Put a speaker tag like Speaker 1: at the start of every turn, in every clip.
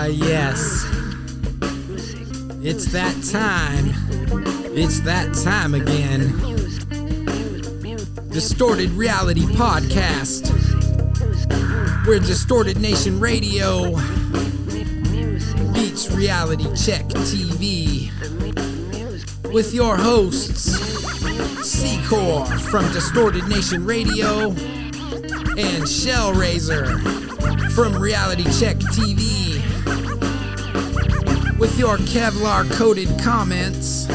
Speaker 1: Yes. It's that time. It's that time again. Distorted Reality Podcast. Where Distorted Nation Radio meets Reality Check TV. With your hosts, C-Core from Distorted Nation Radio and Shellrzzr from Reality Check TV. With your Kevlar-coated comments,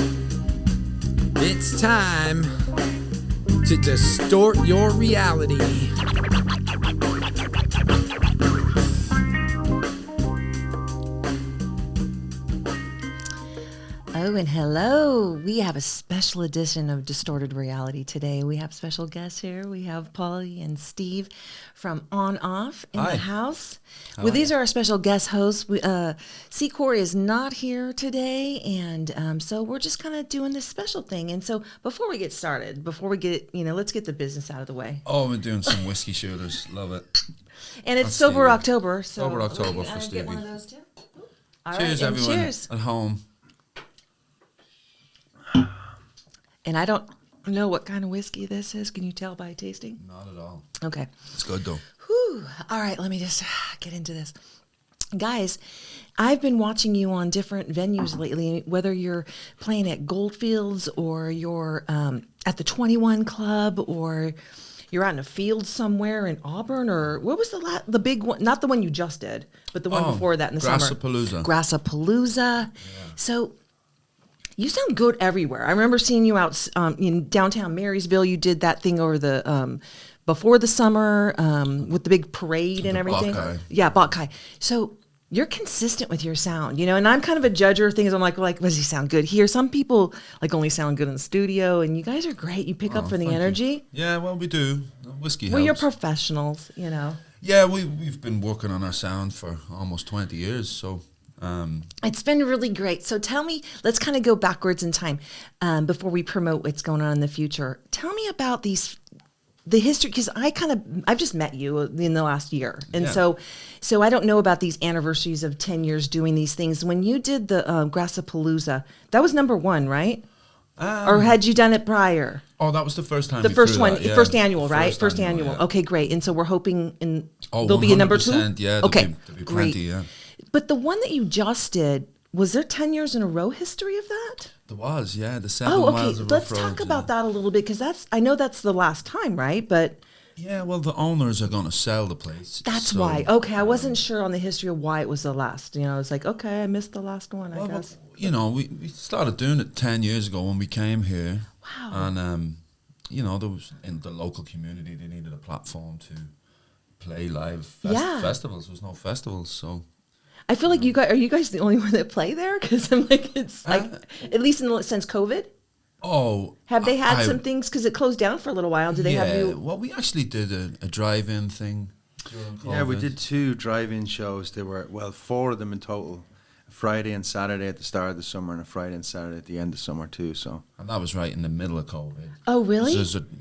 Speaker 1: it's time to distort your reality.
Speaker 2: Oh, and hello. We have a special edition of Distorted Reality today. We have special guests here. We have Polly and Steve from ONOff in the house. Well, these are our special guest hosts. C-Core is not here today, and so we're just kind of doing this special thing. And so before we get started, let's get the business out of the way.
Speaker 3: Oh, we're doing some whiskey shooters. Love it.
Speaker 2: And it's Sober October. So
Speaker 3: Sober October for Stevie.
Speaker 2: Get one of those too. All
Speaker 3: cheers,
Speaker 2: right,
Speaker 3: everyone
Speaker 2: cheers.
Speaker 3: at home.
Speaker 2: And I don't know what kind of whiskey this is. Can you tell by tasting?
Speaker 3: Not at all.
Speaker 2: Okay.
Speaker 3: It's good, though.
Speaker 2: Whew. All right, let me just get into this. Guys, I've been watching you on different venues lately, whether you're playing at Goldfields or you're at the 21 Club or you're out in a field somewhere in Auburn, or what was the big one? Not the one you just did, but the one before that in the summer. Grassapalooza. Yeah. So you sound good everywhere. I remember seeing you out in downtown Marysville. You did that thing over the before the summer with the big parade and everything.
Speaker 3: Botkai.
Speaker 2: Yeah, Botkai. So you're consistent with your sound, and I'm kind of a judger of things. I'm like, does he sound good here? Some people only sound good in the studio, and you guys are great. You pick up for the energy.
Speaker 3: You. Yeah, well, we do. Whiskey helps.
Speaker 2: Well, you're professionals,
Speaker 3: Yeah, we've been working on our sound for almost 20 years, so.
Speaker 2: It's been really great. So tell me, let's kind of go backwards in time before we promote what's going on in the future. Tell me about the history, because I've just met you in the last year. And so I don't know about these anniversaries of 10 years doing these things. When you did the Grassapalooza, that was number one, right? Or had you done it prior?
Speaker 3: Oh, that was the first time.
Speaker 2: The first one,
Speaker 3: that, yeah.
Speaker 2: First annual, right? First annual.
Speaker 3: Yeah.
Speaker 2: Okay, great. And so we're hoping there'll
Speaker 3: 100%,
Speaker 2: be a number two?
Speaker 3: Yeah,
Speaker 2: okay,
Speaker 3: there'll be
Speaker 2: great.
Speaker 3: plenty, yeah.
Speaker 2: But the one that you just did, was there 10 years in a row history of that?
Speaker 3: There was, yeah. The 7
Speaker 2: okay.
Speaker 3: miles of
Speaker 2: Let's
Speaker 3: rough
Speaker 2: talk
Speaker 3: roads,
Speaker 2: about that a little bit, because I know that's the last time, right? But
Speaker 3: yeah, well, the owners are going to sell the place.
Speaker 2: That's why. Okay, I wasn't sure on the history of why it was the last. It's like, okay, I missed the last one, I guess.
Speaker 3: We started doing it 10 years ago when we came here.
Speaker 2: Wow.
Speaker 3: And, there was, in the local community, they needed a platform to play live festivals. There was no festivals, so.
Speaker 2: I feel like are you guys the only one that play there? Because I'm like, it's like, at least since COVID.
Speaker 3: Oh.
Speaker 2: Have they had some things, because it closed down for a little while? Did they have you?
Speaker 3: Well, we actually did a drive-in thing during COVID.
Speaker 4: Yeah, we did 2 drive-in shows. There were, 4 of them in total. A Friday and Saturday at the start of the summer, and a Friday and Saturday at the end of summer too. So. And
Speaker 3: that was right in the middle of COVID.
Speaker 2: Oh, really?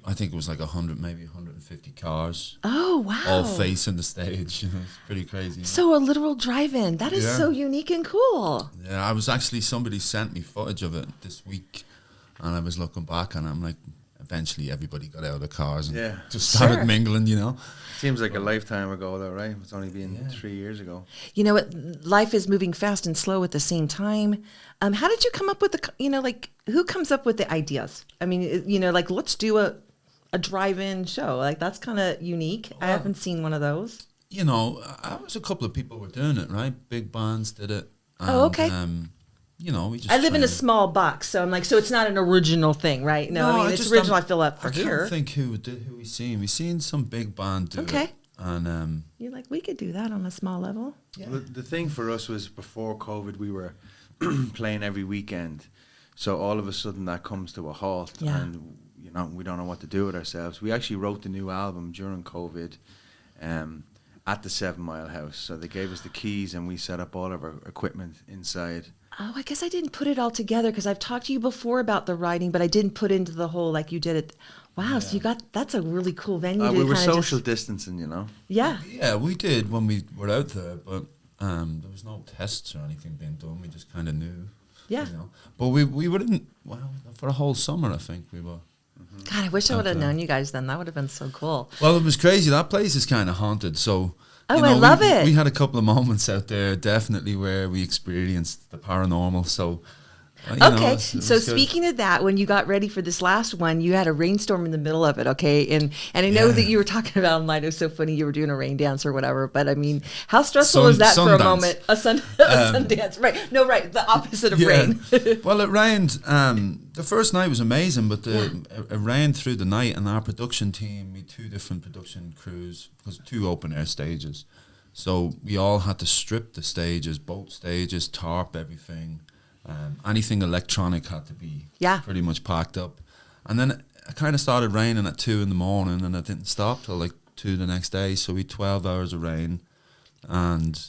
Speaker 3: I think it was like 100, maybe 150 cars.
Speaker 2: Oh, wow.
Speaker 3: All facing the stage. It's pretty crazy.
Speaker 2: So a literal drive-in. That is so unique and cool.
Speaker 3: Yeah, somebody sent me footage of it this week, and I was looking back, and I'm like, eventually everybody got out of the cars and just started mingling,
Speaker 4: Seems like a lifetime ago, though, right? It's only been 3 years ago.
Speaker 2: You know what? Life is moving fast and slow at the same time. How did you come up with who comes up with the ideas? I mean, let's do a drive-in show. Like, that's kind of unique. I haven't seen one of those.
Speaker 3: I was a couple of people were doing it, right? Big bands did it. And,
Speaker 2: okay.
Speaker 3: We just.
Speaker 2: I live in a small box, so I'm like, so it's not an original thing, right? No, I mean, it's original. I feel up for here.
Speaker 3: I can't think who we seen. We seen some big band do it. And
Speaker 2: you're like, we could do that on a small level.
Speaker 4: Yeah. Well, the thing for us was before COVID, we were playing every weekend, so all of a sudden that comes to a halt, and we don't know what to do with ourselves. We actually wrote the new album during COVID. At the 7 Mile House. So they gave us the keys and we set up all of our equipment inside.
Speaker 2: Oh, I guess I didn't put it all together, because I've talked to you before about the writing, but I didn't put into the whole like you did it. Wow, so that's a really cool venue.
Speaker 4: We were social distancing,
Speaker 2: Yeah.
Speaker 3: Yeah, we did when we were out there, but There was no tests or anything being done. We just kind of knew.
Speaker 2: Yeah.
Speaker 3: You know. But we were in, well, for a whole summer, I think we were.
Speaker 2: God, I wish I would have known you guys then. That would have been so cool.
Speaker 3: Well, it was crazy. That place is kind of haunted. So,
Speaker 2: Oh, I love it.
Speaker 3: We had a couple of moments out there, definitely, where we experienced the paranormal. So,
Speaker 2: Okay, so speaking of that, when you got ready for this last one, you had a rainstorm in the middle of it, okay? And I know that you were talking about online. It was so funny. You were doing a rain dance or whatever. But, I mean, how stressful was that for a moment? A Sundance. Right. No, right. The opposite of rain.
Speaker 3: Well, it rained. The first night was amazing, but it rained through the night. And our production team, we had 2 different production crews, because 2 open-air stages. So we all had to strip the stages, both stages, tarp everything. Anything electronic had to be pretty much packed up. And then it kind of started raining at 2 in the morning, and it didn't stop till like 2 the next day. So we had 12 hours of rain, and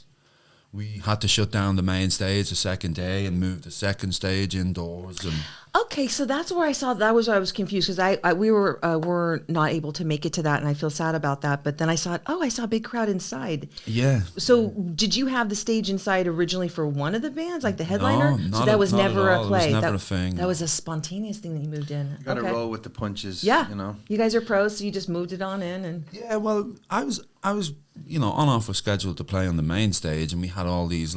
Speaker 3: we had to shut down the main stage the second day and move the second stage indoors. And
Speaker 2: Okay, so that's where I saw that was where I was confused, because we were not able to make it to that, and I feel sad about that. But then I saw a big crowd inside.
Speaker 3: Yeah.
Speaker 2: So did you have the stage inside originally for one of the bands, like the headliner?
Speaker 3: No,
Speaker 2: So that was never a play.
Speaker 3: It was never a thing.
Speaker 2: That was a spontaneous thing that you moved in.
Speaker 4: You got to roll with the punches.
Speaker 2: Yeah.
Speaker 4: You know.
Speaker 2: You guys are pros, so you just moved it on in, and
Speaker 3: Yeah, well, I was, ONOff was scheduled to play on the main stage, and we had all these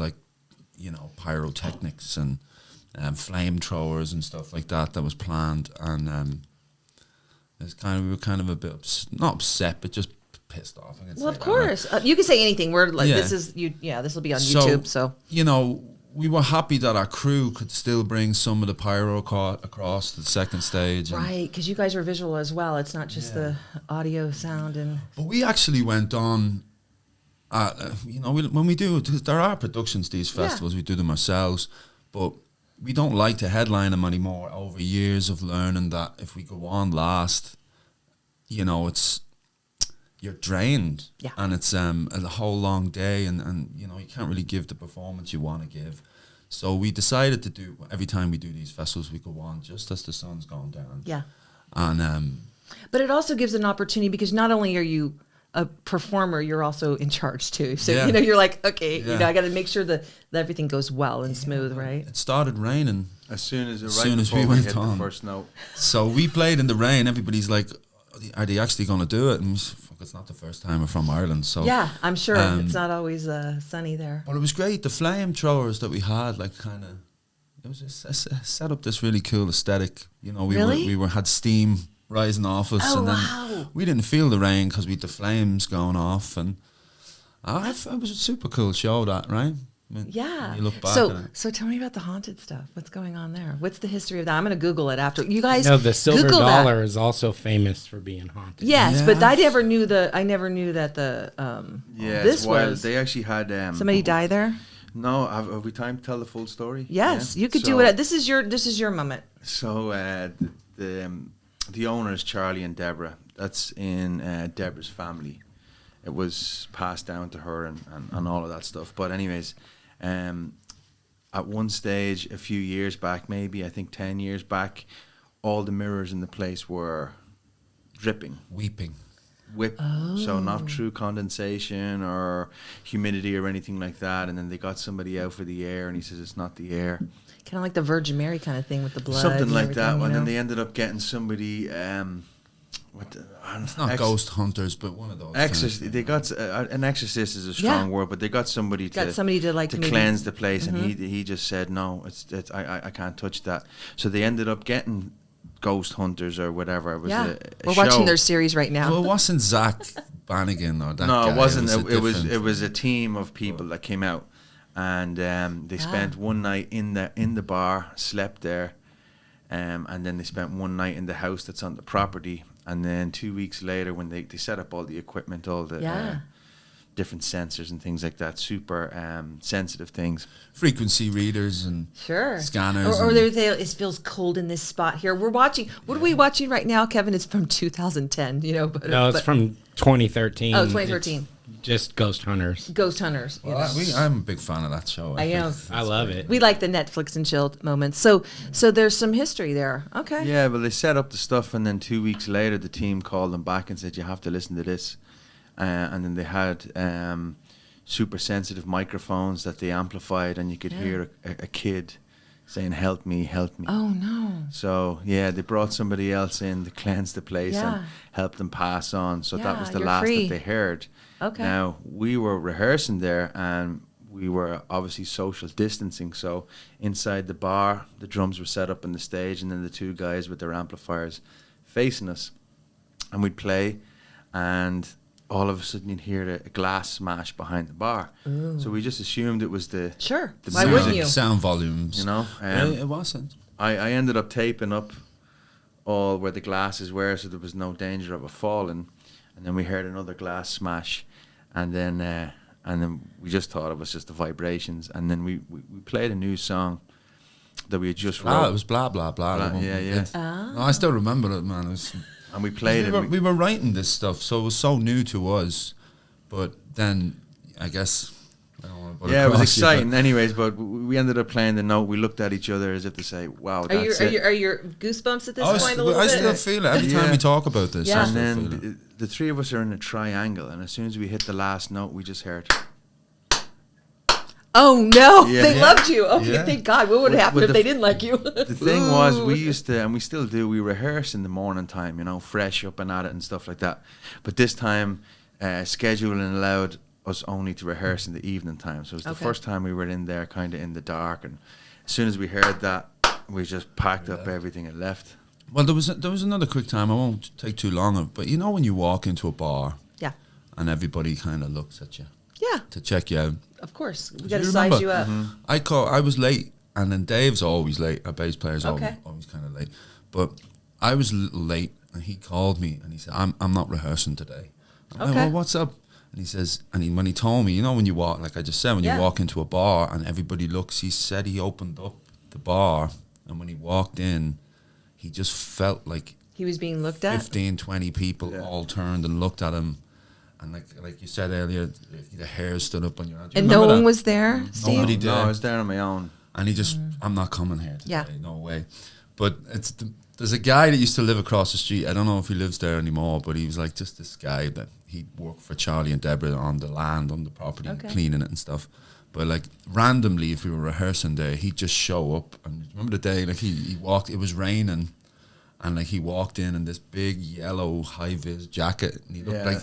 Speaker 3: pyrotechnics and flamethrowers and stuff like that was planned, and we were kind of a bit not upset, but just pissed off.
Speaker 2: Well, of course, you can say anything. We're like, this will be on YouTube. So
Speaker 3: we were happy that our crew could still bring some of the pyro across the second stage.
Speaker 2: Right, because you guys are visual as well. It's not just the audio, sound, and.
Speaker 3: But we actually went on. When we do, there are productions, these festivals, we do them ourselves, but we don't like to headline them anymore. Over years of learning that if we go on last, you're drained, and it's a whole long day, and you can't really give the performance you want to give. So we decided to do, every time we do these festivals, we go on just as the sun's going down.
Speaker 2: Yeah.
Speaker 3: And
Speaker 2: but it also gives an opportunity, because not only are you a performer, you're also in charge too. So you're like, okay, I got to make sure that everything goes well and smooth, right?
Speaker 3: It started raining
Speaker 4: as soon as
Speaker 3: we went
Speaker 4: hit
Speaker 3: on
Speaker 4: the first note.
Speaker 3: So we played in the rain. Everybody's like, are they actually going to do it? And it's not the first time we're from Ireland, so
Speaker 2: yeah, I'm sure it's not always sunny there.
Speaker 3: But it was great. The flamethrowers that we had, it was set up this really cool aesthetic. We had steam rising off us, and then we didn't feel the rain because we had the flames going off, and it was a super cool show, that, right?
Speaker 2: Yeah.
Speaker 3: You look back
Speaker 2: so tell me about the haunted stuff. What's going on there? What's the history of that? I'm going to Google it after. You guys
Speaker 5: No, the silver
Speaker 2: Google
Speaker 5: dollar
Speaker 2: that.
Speaker 5: is also famous for being haunted.
Speaker 2: Yes, but I never knew that the this was.
Speaker 4: They actually had
Speaker 2: somebody die there?
Speaker 4: No, have we time to tell the full story?
Speaker 2: Yes, you could do it. This is your moment.
Speaker 4: So the owners, Charlie and Deborah, that's in Deborah's family. It was passed down to her and all of that stuff. But anyways, at one stage, a few years back, maybe I think 10 years back, all the mirrors in the place were dripping.
Speaker 3: Weeping.
Speaker 4: So not through condensation or humidity or anything like that. And then they got somebody out for the air, and he says it's not the air.
Speaker 2: Kind of like the Virgin Mary kind of thing with the blood.
Speaker 4: Something like that. And then they ended up getting somebody.
Speaker 3: It's not ghost hunters, but one of those.
Speaker 4: They got an exorcist is a strong word, but they got somebody to cleanse the place, and he just said no, I can't touch that. So they ended up getting ghost hunters or whatever. It was
Speaker 2: we're watching their series right now.
Speaker 3: Well, it wasn't Zach Bannigan or that. No,
Speaker 4: it wasn't. It was a team of people that came out, and they spent one night in the bar, slept there, and then they spent one night in the house that's on the property. And then 2 weeks later, when they set up all the equipment, all the different sensors and things like that, super sensitive things.
Speaker 3: Frequency readers and scanners.
Speaker 2: Or they say, it feels cold in this spot here. We're watching, what are we watching right now, Kevin? It's from 2010,
Speaker 5: it's from 2013.
Speaker 2: Oh, 2013.
Speaker 5: Just Ghost Hunters.
Speaker 2: Ghost Hunters.
Speaker 3: Well, I'm a big fan of that show.
Speaker 2: I am.
Speaker 5: I love it.
Speaker 2: We like the Netflix and chill moments. So there's some history there. Okay.
Speaker 4: Yeah, well, they set up the stuff, and then 2 weeks later, the team called them back and said, you have to listen to this. And then they had super sensitive microphones that they amplified, and you could hear a kid saying, "Help me, help me."
Speaker 2: Oh no.
Speaker 4: So yeah, they brought somebody else in to cleanse the place and help them pass on. So that was the
Speaker 2: you're
Speaker 4: last
Speaker 2: free.
Speaker 4: that they heard.
Speaker 2: Okay.
Speaker 4: Now we were rehearsing there, and we were obviously social distancing. So inside the bar, the drums were set up on the stage, and then the two guys with their amplifiers facing us, and we'd play, and all of a sudden you'd hear a glass smash behind the bar.
Speaker 2: Ooh.
Speaker 4: So we just assumed it was the
Speaker 2: Sure.
Speaker 4: the
Speaker 2: Why
Speaker 4: music,
Speaker 2: wouldn't you?
Speaker 3: Sound volumes.
Speaker 4: You know,
Speaker 3: It wasn't.
Speaker 4: I ended up taping up all where the glasses were, so there was no danger of it falling. And then we heard another glass smash, and then we just thought it was just the vibrations. And then we played a new song that we had just wrote.
Speaker 3: It was blah blah blah.
Speaker 4: Blah,
Speaker 3: the one
Speaker 4: yeah,
Speaker 3: we
Speaker 4: yeah.
Speaker 3: did. No, I still remember it, man. It was,
Speaker 4: And we played it.
Speaker 3: we were writing this stuff, so it was so new to us. But then, I guess, I don't want to put
Speaker 4: Yeah, it was
Speaker 3: across you, but-
Speaker 4: exciting. Anyways, but we ended up playing the note. We looked at each other as if to say, "Wow, that's it."
Speaker 2: Are your goosebumps at this
Speaker 3: I
Speaker 2: point a little
Speaker 3: I
Speaker 2: bit?
Speaker 3: still feel it every time
Speaker 4: Yeah.
Speaker 3: we talk about this.
Speaker 2: Yeah.
Speaker 3: I
Speaker 4: And
Speaker 3: still
Speaker 4: then
Speaker 3: feel it.
Speaker 4: the three of us are in a triangle, and as soon as we hit the last note, we just heard.
Speaker 2: Oh no,
Speaker 4: Yeah.
Speaker 2: they
Speaker 4: Yeah.
Speaker 2: loved you. Okay,
Speaker 3: Yeah.
Speaker 2: thank God. What would
Speaker 4: With-
Speaker 2: happen
Speaker 4: with
Speaker 2: if
Speaker 4: the
Speaker 2: they
Speaker 4: f-
Speaker 2: didn't like you?
Speaker 4: The thing was, we used to, and we still do, we rehearse in the morning time, you know, fresh up and at it and stuff like that. But this time, scheduling allowed us only to rehearse in the evening time. So it was the
Speaker 2: Okay.
Speaker 4: first time we were in there kind of in the dark. And as soon as we heard that, we just packed up everything and left.
Speaker 3: Well, there was another quick time. I won't take too long of, but you know when you walk into a bar
Speaker 2: Yeah,
Speaker 3: and everybody kind of looks at you
Speaker 2: yeah,
Speaker 3: to check you out.
Speaker 2: of course. We
Speaker 3: Do
Speaker 2: got to
Speaker 3: you
Speaker 2: size
Speaker 3: remember?
Speaker 2: you up.
Speaker 3: I was late, and then Dave's always late. Our bass player's
Speaker 2: Okay.
Speaker 3: always kind of late. But I was a little late, and he called me and he said, "I'm not rehearsing today." I'm like,
Speaker 2: Okay.
Speaker 3: "Well, what's up?" And he says, when he told me, you know, when you walk, like I just said, when
Speaker 2: Yeah.
Speaker 3: you walk into a bar and everybody looks, he said he opened up the bar, and when he walked in, he just felt like
Speaker 2: He was being looked at.
Speaker 3: 15, 20 people
Speaker 4: Yeah.
Speaker 3: all turned and looked at him. And like you said earlier, the hair stood up on your head. Do you
Speaker 2: And no
Speaker 3: remember
Speaker 2: one
Speaker 3: that?
Speaker 2: was there, Steve?
Speaker 3: Nobody
Speaker 4: No,
Speaker 3: did.
Speaker 4: I was there on my own.
Speaker 3: And he just, I'm not coming here today.
Speaker 2: Yeah.
Speaker 3: No way. But there's a guy that used to live across the street. I don't know if he lives there anymore, but he was like just this guy that he worked for Charlie and Deborah on the land, on the property,
Speaker 2: Okay.
Speaker 3: cleaning it and stuff. But like randomly, if we were rehearsing there, he'd just show up. And remember the day, like he walked, it was raining, and like he walked in this big yellow high-vis jacket, and he looked
Speaker 4: Yeah.
Speaker 3: like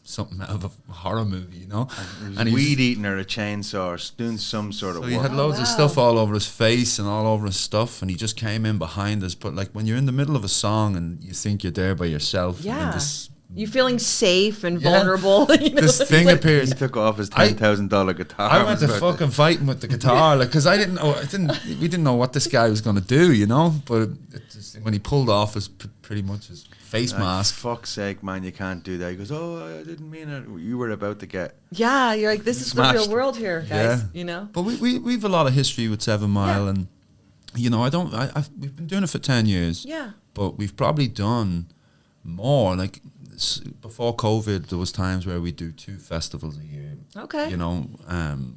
Speaker 3: something out of a horror movie, you know?
Speaker 4: It was
Speaker 3: And he was-
Speaker 4: weed eating or a chainsaw or doing some sort of
Speaker 3: so he
Speaker 4: work.
Speaker 3: had loads of stuff all over his face and all over his stuff, and he just came in behind us. But like when you're in the middle of a song and you think you're there by yourself, and
Speaker 2: Yeah.
Speaker 3: then this
Speaker 2: You feeling safe and
Speaker 3: Yeah.
Speaker 2: vulnerable. You know,
Speaker 3: this
Speaker 2: it's
Speaker 3: thing
Speaker 2: like-
Speaker 3: appears.
Speaker 4: He took off his
Speaker 3: I-
Speaker 4: $10,000 guitar.
Speaker 3: I went to
Speaker 4: was about
Speaker 3: fucking fighting with the guitar, like, because we didn't know what this guy was gonna do, you know. But when he pulled off his pretty much his face
Speaker 4: Like,
Speaker 3: mask,
Speaker 4: fuck's sake, man, you can't do that. He goes, "Oh, I didn't mean it." You were about to get.
Speaker 2: Yeah, you're like, this is the
Speaker 4: Smashed.
Speaker 2: real world here, guys.
Speaker 3: Yeah.
Speaker 2: You know?
Speaker 3: but we've a lot of history with 7 Mile,
Speaker 2: Yeah.
Speaker 3: and you know, we've been doing it for 10 years.
Speaker 2: Yeah.
Speaker 3: But we've probably done more. Like before COVID, there was times where we do 2 festivals a year.
Speaker 2: Okay.
Speaker 3: You know,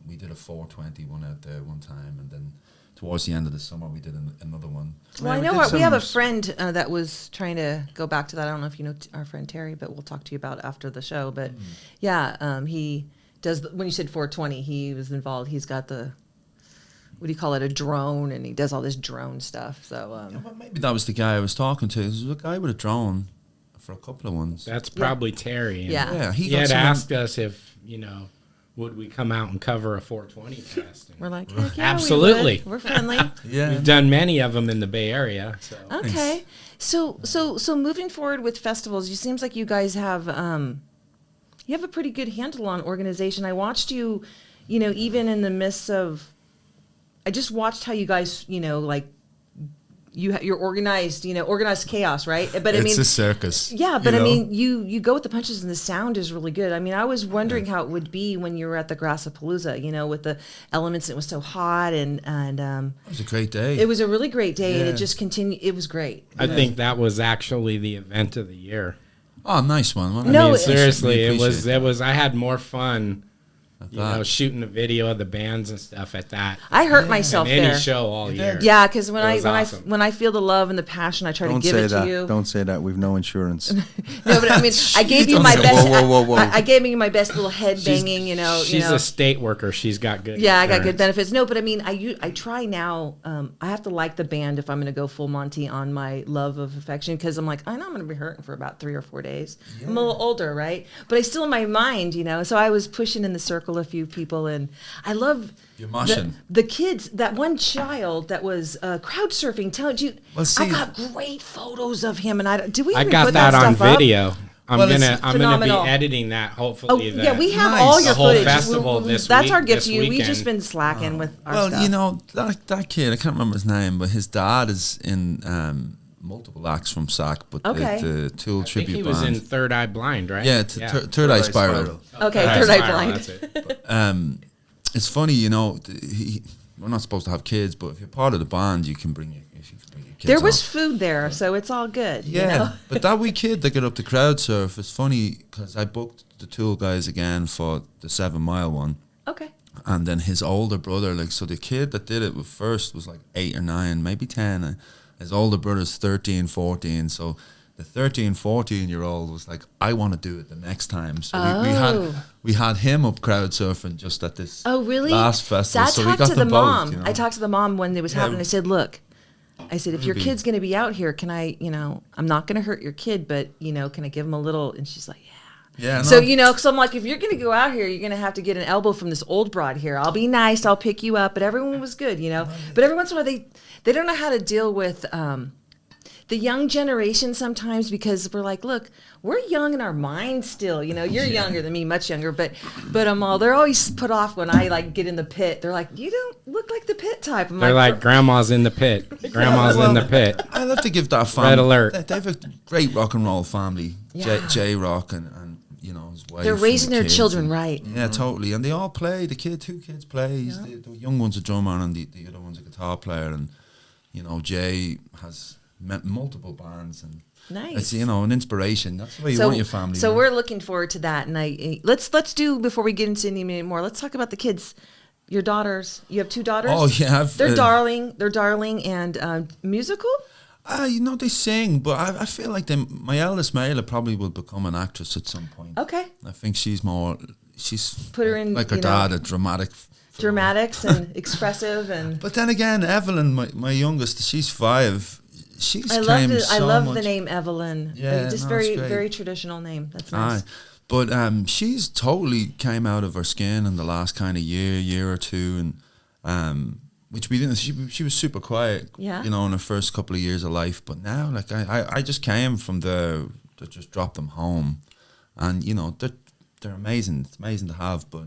Speaker 3: we did a 420 one out there one time, and then towards the end of the summer we did another one.
Speaker 2: Well, I
Speaker 4: we
Speaker 2: know
Speaker 4: did
Speaker 2: we have a
Speaker 4: some-
Speaker 2: friend that was trying to go back to that. I don't know if you know our friend Terry, but we'll talk to you about it after the show. But yeah, he does. When you said 420, he was involved. He's got the, what do you call it, a drone, and he does all this drone stuff. So
Speaker 3: Yeah, well, maybe that was the guy I was talking to. There was a guy with a drone for a couple of ones.
Speaker 5: That's probably Terry. And
Speaker 2: Yeah.
Speaker 3: Yeah,
Speaker 5: He
Speaker 3: got
Speaker 5: had
Speaker 3: someone-
Speaker 5: asked us if, would we come out and cover a 420 fest. And
Speaker 2: we're like, heck yeah,
Speaker 5: Absolutely.
Speaker 2: we would. We're friendly.
Speaker 3: Yeah.
Speaker 5: We've done many of them in the Bay Area. So.
Speaker 2: Okay. So moving forward with festivals, it seems like you guys have you have a pretty good handle on organization. I watched you, even in the midst of, I just watched how you guys, like you're organized, organized chaos, right? But I
Speaker 3: It's
Speaker 2: mean,
Speaker 3: a circus.
Speaker 2: yeah, but
Speaker 3: you
Speaker 2: I
Speaker 3: know?
Speaker 2: mean, you go with the punches, and the sound is really good. I mean, I was wondering how it would be when you were at the Grassapalooza, with the elements. It was so hot, and
Speaker 3: It was a great day.
Speaker 2: it was a really great day, and
Speaker 3: Yeah.
Speaker 2: it just continued. It was great.
Speaker 5: I think that was actually the event of the year.
Speaker 3: Oh, nice one. Well,
Speaker 2: No,
Speaker 5: I mean,
Speaker 2: it-
Speaker 5: seriously,
Speaker 3: We
Speaker 5: it
Speaker 3: appreciate
Speaker 5: was. I had more fun You know, shooting a video of the bands and stuff at that.
Speaker 2: I hurt myself
Speaker 5: in any
Speaker 2: there.
Speaker 5: show all year.
Speaker 2: Yeah, because when
Speaker 5: awesome.
Speaker 2: when I feel the love and the passion, I try
Speaker 4: Don't
Speaker 2: to give
Speaker 4: say
Speaker 2: it
Speaker 4: that.
Speaker 2: to you.
Speaker 4: Don't say that. We've no insurance.
Speaker 2: No, but I mean, I gave you
Speaker 3: Don't
Speaker 2: my
Speaker 3: say-
Speaker 2: best.
Speaker 3: whoa.
Speaker 2: I gave you my best little head banging.
Speaker 5: She's a state worker. She's got good.
Speaker 2: Yeah, I got
Speaker 5: insurance.
Speaker 2: good benefits. No, but I mean, I try now. I have to like the band if I'm going to go full Monty on my love of affection, because I'm like, I know I'm going to be hurting for about 3 or 4 days. Yeah. I'm a little older, right? But I still in my mind, you know. So I was pushing in the circle a few people, and I love
Speaker 3: You're moshing.
Speaker 2: the kids. That one child that was crowd surfing. I got great photos of him, and
Speaker 5: I got that on video. I'm gonna be editing that. Hopefully,
Speaker 2: yeah, we have
Speaker 3: Nice.
Speaker 2: all your
Speaker 5: The whole
Speaker 2: footage.
Speaker 5: festival this
Speaker 2: That's
Speaker 5: week-
Speaker 2: our gift
Speaker 5: this
Speaker 2: to you. We've
Speaker 5: weekend.
Speaker 2: just been slacking with our
Speaker 3: Well,
Speaker 2: stuff.
Speaker 3: you know, that kid, I can't remember his name, but his dad is in multiple acts from SAC, but
Speaker 2: Okay.
Speaker 3: the Tool
Speaker 5: I think
Speaker 3: tribute
Speaker 5: he was
Speaker 3: band.
Speaker 5: in Third Eye Blind, right?
Speaker 3: Yeah, Third Eye Spiral.
Speaker 2: Okay,
Speaker 5: Third
Speaker 2: Third Eye
Speaker 5: Spiral,
Speaker 2: Blind.
Speaker 5: that's it.
Speaker 3: It's funny, you know, we're not supposed to have kids, but if you're part of the band, you can bring your kids.
Speaker 2: There was
Speaker 3: on.
Speaker 2: food there, so it's all good.
Speaker 3: Yeah,
Speaker 2: you know?
Speaker 3: but that wee kid that got up to crowd surf, it's funny because I booked the Tool guys again for the 7 Mile one.
Speaker 2: Okay.
Speaker 3: And then his older brother, like, so the kid that did it first was like 8 or 9, maybe 10. And his older brother's 13, 14. So the 13, 14-year-old was like, I want to do it the next time. So we had him up crowd surfing just at this
Speaker 2: Really?
Speaker 3: last festival.
Speaker 2: So I
Speaker 3: we
Speaker 2: talked
Speaker 3: got
Speaker 2: to the
Speaker 3: them
Speaker 2: mom.
Speaker 3: both, you know.
Speaker 2: I talked to the mom when it was happening. I said, look, if your
Speaker 3: Maybe.
Speaker 2: kid's going to be out here, can I, you know, I'm not going to hurt your kid, but, you know, can I give him a little? And she's like, yeah.
Speaker 3: Yeah,
Speaker 2: So,
Speaker 3: no.
Speaker 2: you know, because I'm like, if you're going to go out here, you're going to have to get an elbow from this old broad here. I'll be nice. I'll pick you up. But everyone was good, you know. But every once in a while, they don't know how to deal with the young generation sometimes, because we're like, look, we're young in our minds still. You know, you're younger than me, much younger. But they're always put off when I, like, get in the pit. They're like, you don't look like the pit type. I'm
Speaker 5: They're like, Grandma's in the pit. Grandma's in the pit.
Speaker 3: I love to give that family.
Speaker 5: Red alert.
Speaker 3: They have a great rock and roll family.
Speaker 2: Yeah.
Speaker 3: J-Rock and you know, his wife.
Speaker 2: they're
Speaker 3: and
Speaker 2: raising
Speaker 3: the
Speaker 2: their
Speaker 3: kids
Speaker 2: children
Speaker 3: and-
Speaker 2: right.
Speaker 3: Yeah, totally. And they all play. The 2 kids play. The young one's a drummer and the other one's a guitar player. And, you know, Jay has multiple bands. And
Speaker 2: Nice.
Speaker 3: it's, you know, an inspiration. That's the way you want your family.
Speaker 2: So
Speaker 3: man.
Speaker 2: we're looking forward to that. And let's do, before we get into any more, let's talk about the kids. Your daughters. You have 2 daughters?
Speaker 3: Oh, yeah.
Speaker 2: They're darling. They're darling and musical?
Speaker 3: You know, they sing, but I feel like my eldest Mayla probably will become an actress at some point.
Speaker 2: Okay.
Speaker 3: I think she's
Speaker 2: Put her in,
Speaker 3: like her
Speaker 2: you know,
Speaker 3: dad, a dramatic.
Speaker 2: dramatics and expressive and
Speaker 3: But then again, Evelyn, my youngest, she's 5. She's
Speaker 2: I love the name Evelyn.
Speaker 3: Yeah,
Speaker 2: Just
Speaker 3: no,
Speaker 2: very
Speaker 3: it's great.
Speaker 2: very traditional name. That's nice.
Speaker 3: Aye. But she's totally came out of her skin in the last kind of year or two, and which we didn't. She was super quiet,
Speaker 2: Yeah.
Speaker 3: you know, in her first couple of years of life. But now, like I just came from to just drop them home, and you know they're amazing. It's amazing to have, but.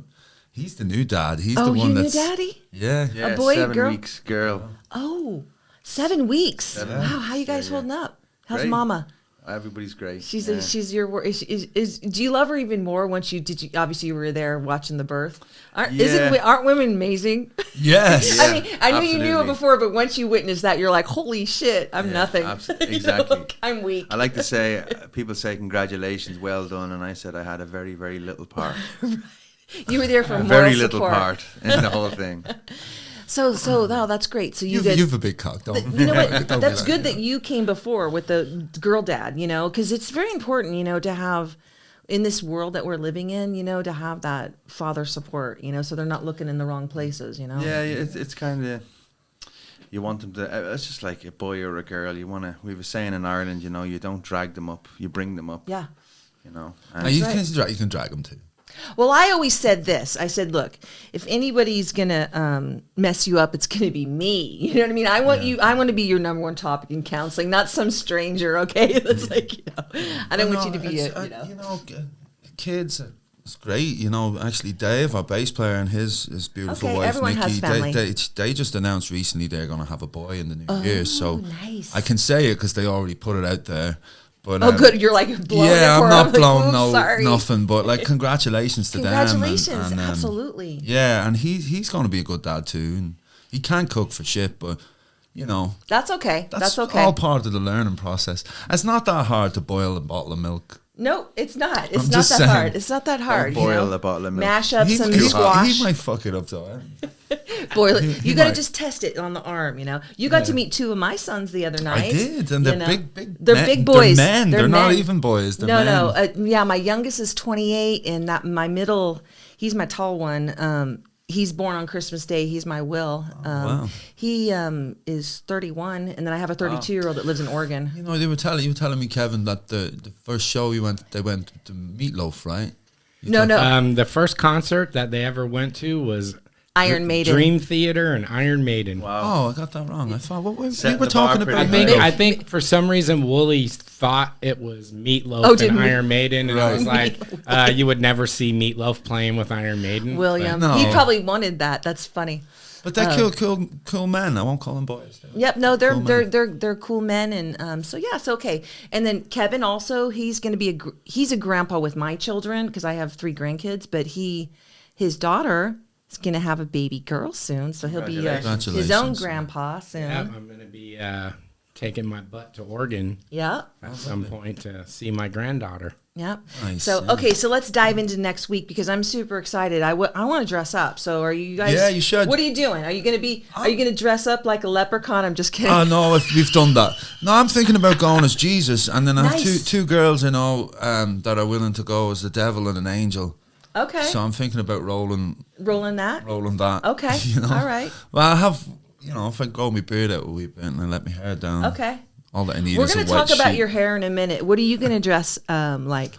Speaker 3: He's the new dad. He's the one that's...
Speaker 2: new daddy?
Speaker 3: Yeah.
Speaker 4: Yeah,
Speaker 2: boy,
Speaker 4: 7
Speaker 2: girl?
Speaker 4: weeks, girl.
Speaker 2: Oh, 7 weeks.
Speaker 4: 7
Speaker 2: Wow,
Speaker 4: weeks.
Speaker 2: how you guys
Speaker 4: Yeah,
Speaker 2: holding up? How's
Speaker 4: Great.
Speaker 2: mama?
Speaker 4: Everybody's great.
Speaker 2: She's
Speaker 4: yeah.
Speaker 2: she's your do you love her even more once you obviously you were there watching the birth? Aren't women amazing?
Speaker 3: Yes.
Speaker 2: I mean, I knew you knew it
Speaker 4: absolutely.
Speaker 2: before, but once you witnessed that, you're like, holy shit, I'm
Speaker 4: Yeah,
Speaker 2: nothing.
Speaker 4: absolutely.
Speaker 2: You know,
Speaker 4: Exactly.
Speaker 2: like, I'm weak.
Speaker 4: I like to say, people say congratulations, well done, and I said I had a very, very little part.
Speaker 2: You were there for
Speaker 4: A
Speaker 2: moral
Speaker 4: very little
Speaker 2: support.
Speaker 4: part in the whole thing.
Speaker 2: So oh, that's great. So you
Speaker 3: You've a big cock, don't
Speaker 2: you know what?
Speaker 3: Don't be
Speaker 2: That's
Speaker 3: like
Speaker 2: good that you came before with the girl dad, you know, because it's very important, you know, to have in this world that we're living in, you know, to have that father support, you know, so they're not looking in the wrong places, you know.
Speaker 4: Yeah, it's kind of, you want them to, it's just like a boy or a girl. You want to, we were saying in Ireland, you know, you don't drag them up, you bring them up.
Speaker 2: Yeah.
Speaker 4: You know.
Speaker 3: You
Speaker 2: right.
Speaker 3: can drag them too.
Speaker 2: Well, I always said this. I said, look, if anybody's going to mess you up, it's going to be me. You know what I mean? I want to be your number one topic in counseling, not some stranger, okay? It's like, you know, I don't want you to be
Speaker 3: it's,
Speaker 2: you know.
Speaker 3: You know, kids, it's great. You know, actually, Dave, our bass player, and his beautiful
Speaker 2: Okay,
Speaker 3: wife,
Speaker 2: everyone
Speaker 3: Nikki,
Speaker 2: has family.
Speaker 3: they just announced recently they're going to have a boy in the new year. So
Speaker 2: nice.
Speaker 3: I can say it because they already put it out there. But,
Speaker 2: Oh, good. You're like blowing it
Speaker 3: yeah,
Speaker 2: for
Speaker 3: I'm
Speaker 2: them.
Speaker 3: not
Speaker 2: Like,
Speaker 3: blown
Speaker 2: oops, sorry.
Speaker 3: nothing, but like congratulations to
Speaker 2: Congratulations,
Speaker 3: them. And,
Speaker 2: absolutely.
Speaker 3: Yeah, and he's going to be a good dad too. And he can't cook for shit, but you know
Speaker 2: That's okay. That's okay.
Speaker 3: all part of the learning process. It's not that hard to boil a bottle of milk.
Speaker 2: No, it's not. It's
Speaker 3: I'm
Speaker 2: not
Speaker 3: just
Speaker 2: that
Speaker 3: saying.
Speaker 2: hard. It's not that hard.
Speaker 4: Don't boil
Speaker 2: you know?
Speaker 4: a bottle of milk.
Speaker 2: Mash up some
Speaker 3: he
Speaker 2: squash.
Speaker 3: might fuck it up though.
Speaker 2: Boil it.
Speaker 3: he
Speaker 2: You got to
Speaker 3: might.
Speaker 2: just test it on the arm. You know. You got to meet 2 of my sons the other night.
Speaker 3: I did, and
Speaker 2: you
Speaker 3: they're
Speaker 2: know?
Speaker 3: big.
Speaker 2: They're
Speaker 3: men.
Speaker 2: big boys.
Speaker 3: They're men. They're not
Speaker 2: men.
Speaker 3: even boys. They're
Speaker 2: No,
Speaker 3: men.
Speaker 2: no. Yeah, my youngest is 28, and that my middle, he's my tall one. He's born on Christmas Day. He's my Will.
Speaker 3: wow.
Speaker 2: He is 31, and then I have a 32-year-old that lives in Oregon.
Speaker 3: You know, you were telling me, Kevin, that the first show they went to Meatloaf, right?
Speaker 2: No.
Speaker 5: The first concert that they ever went to was
Speaker 2: Iron Maiden.
Speaker 5: Dream Theater and Iron Maiden.
Speaker 4: Wow.
Speaker 3: Oh, I got that wrong. I thought we
Speaker 4: Setting
Speaker 3: were
Speaker 4: the bar
Speaker 3: talking
Speaker 4: pretty
Speaker 3: about.
Speaker 4: high.
Speaker 5: I think for some reason Wooly thought it was Meatloaf
Speaker 2: Oh, did
Speaker 5: and
Speaker 2: we-
Speaker 5: Iron Maiden, and I was like,
Speaker 2: Meatloaf.
Speaker 5: you would never see Meatloaf playing with Iron Maiden.
Speaker 2: William.
Speaker 3: No.
Speaker 2: He probably wanted that. That's funny.
Speaker 3: But they're cool men. I won't call them boys.
Speaker 2: Yep. No, they're
Speaker 3: Cool
Speaker 2: they're cool men, and so yeah, it's okay. And then Kevin also, he's going to be he's a grandpa with my children because I have 3 grandkids, but his daughter is going to have a baby girl soon, so he'll be his own
Speaker 3: Congratulations.
Speaker 2: grandpa soon.
Speaker 5: Yeah, I'm going to be taking my butt to Oregon
Speaker 2: Yeah.
Speaker 5: at some point to see my granddaughter.
Speaker 2: Yep.
Speaker 3: Nice,
Speaker 2: So
Speaker 3: yeah.
Speaker 2: okay, so let's dive into next week because I'm super excited. I want to dress up. So are you guys?
Speaker 3: Yeah, you should.
Speaker 2: What are you doing? Are you going to dress up like a leprechaun? I'm just kidding.
Speaker 3: Oh no, we've done that. No, I'm thinking about going as Jesus, and then I have
Speaker 2: Nice.
Speaker 3: two girls I know that are willing to go as the devil and an angel.
Speaker 2: Okay.
Speaker 3: So I'm thinking about rolling
Speaker 2: Rolling that.
Speaker 3: that.
Speaker 2: Okay.
Speaker 3: You know?
Speaker 2: All right.
Speaker 3: Well, I have, if I grow my beard out a wee bit and I let my hair down.
Speaker 2: Okay.
Speaker 3: All that I need
Speaker 2: We're
Speaker 3: is
Speaker 2: going
Speaker 3: a
Speaker 2: to
Speaker 3: white
Speaker 2: talk about
Speaker 3: sheet.
Speaker 2: your hair in a minute. What are you going to dress like?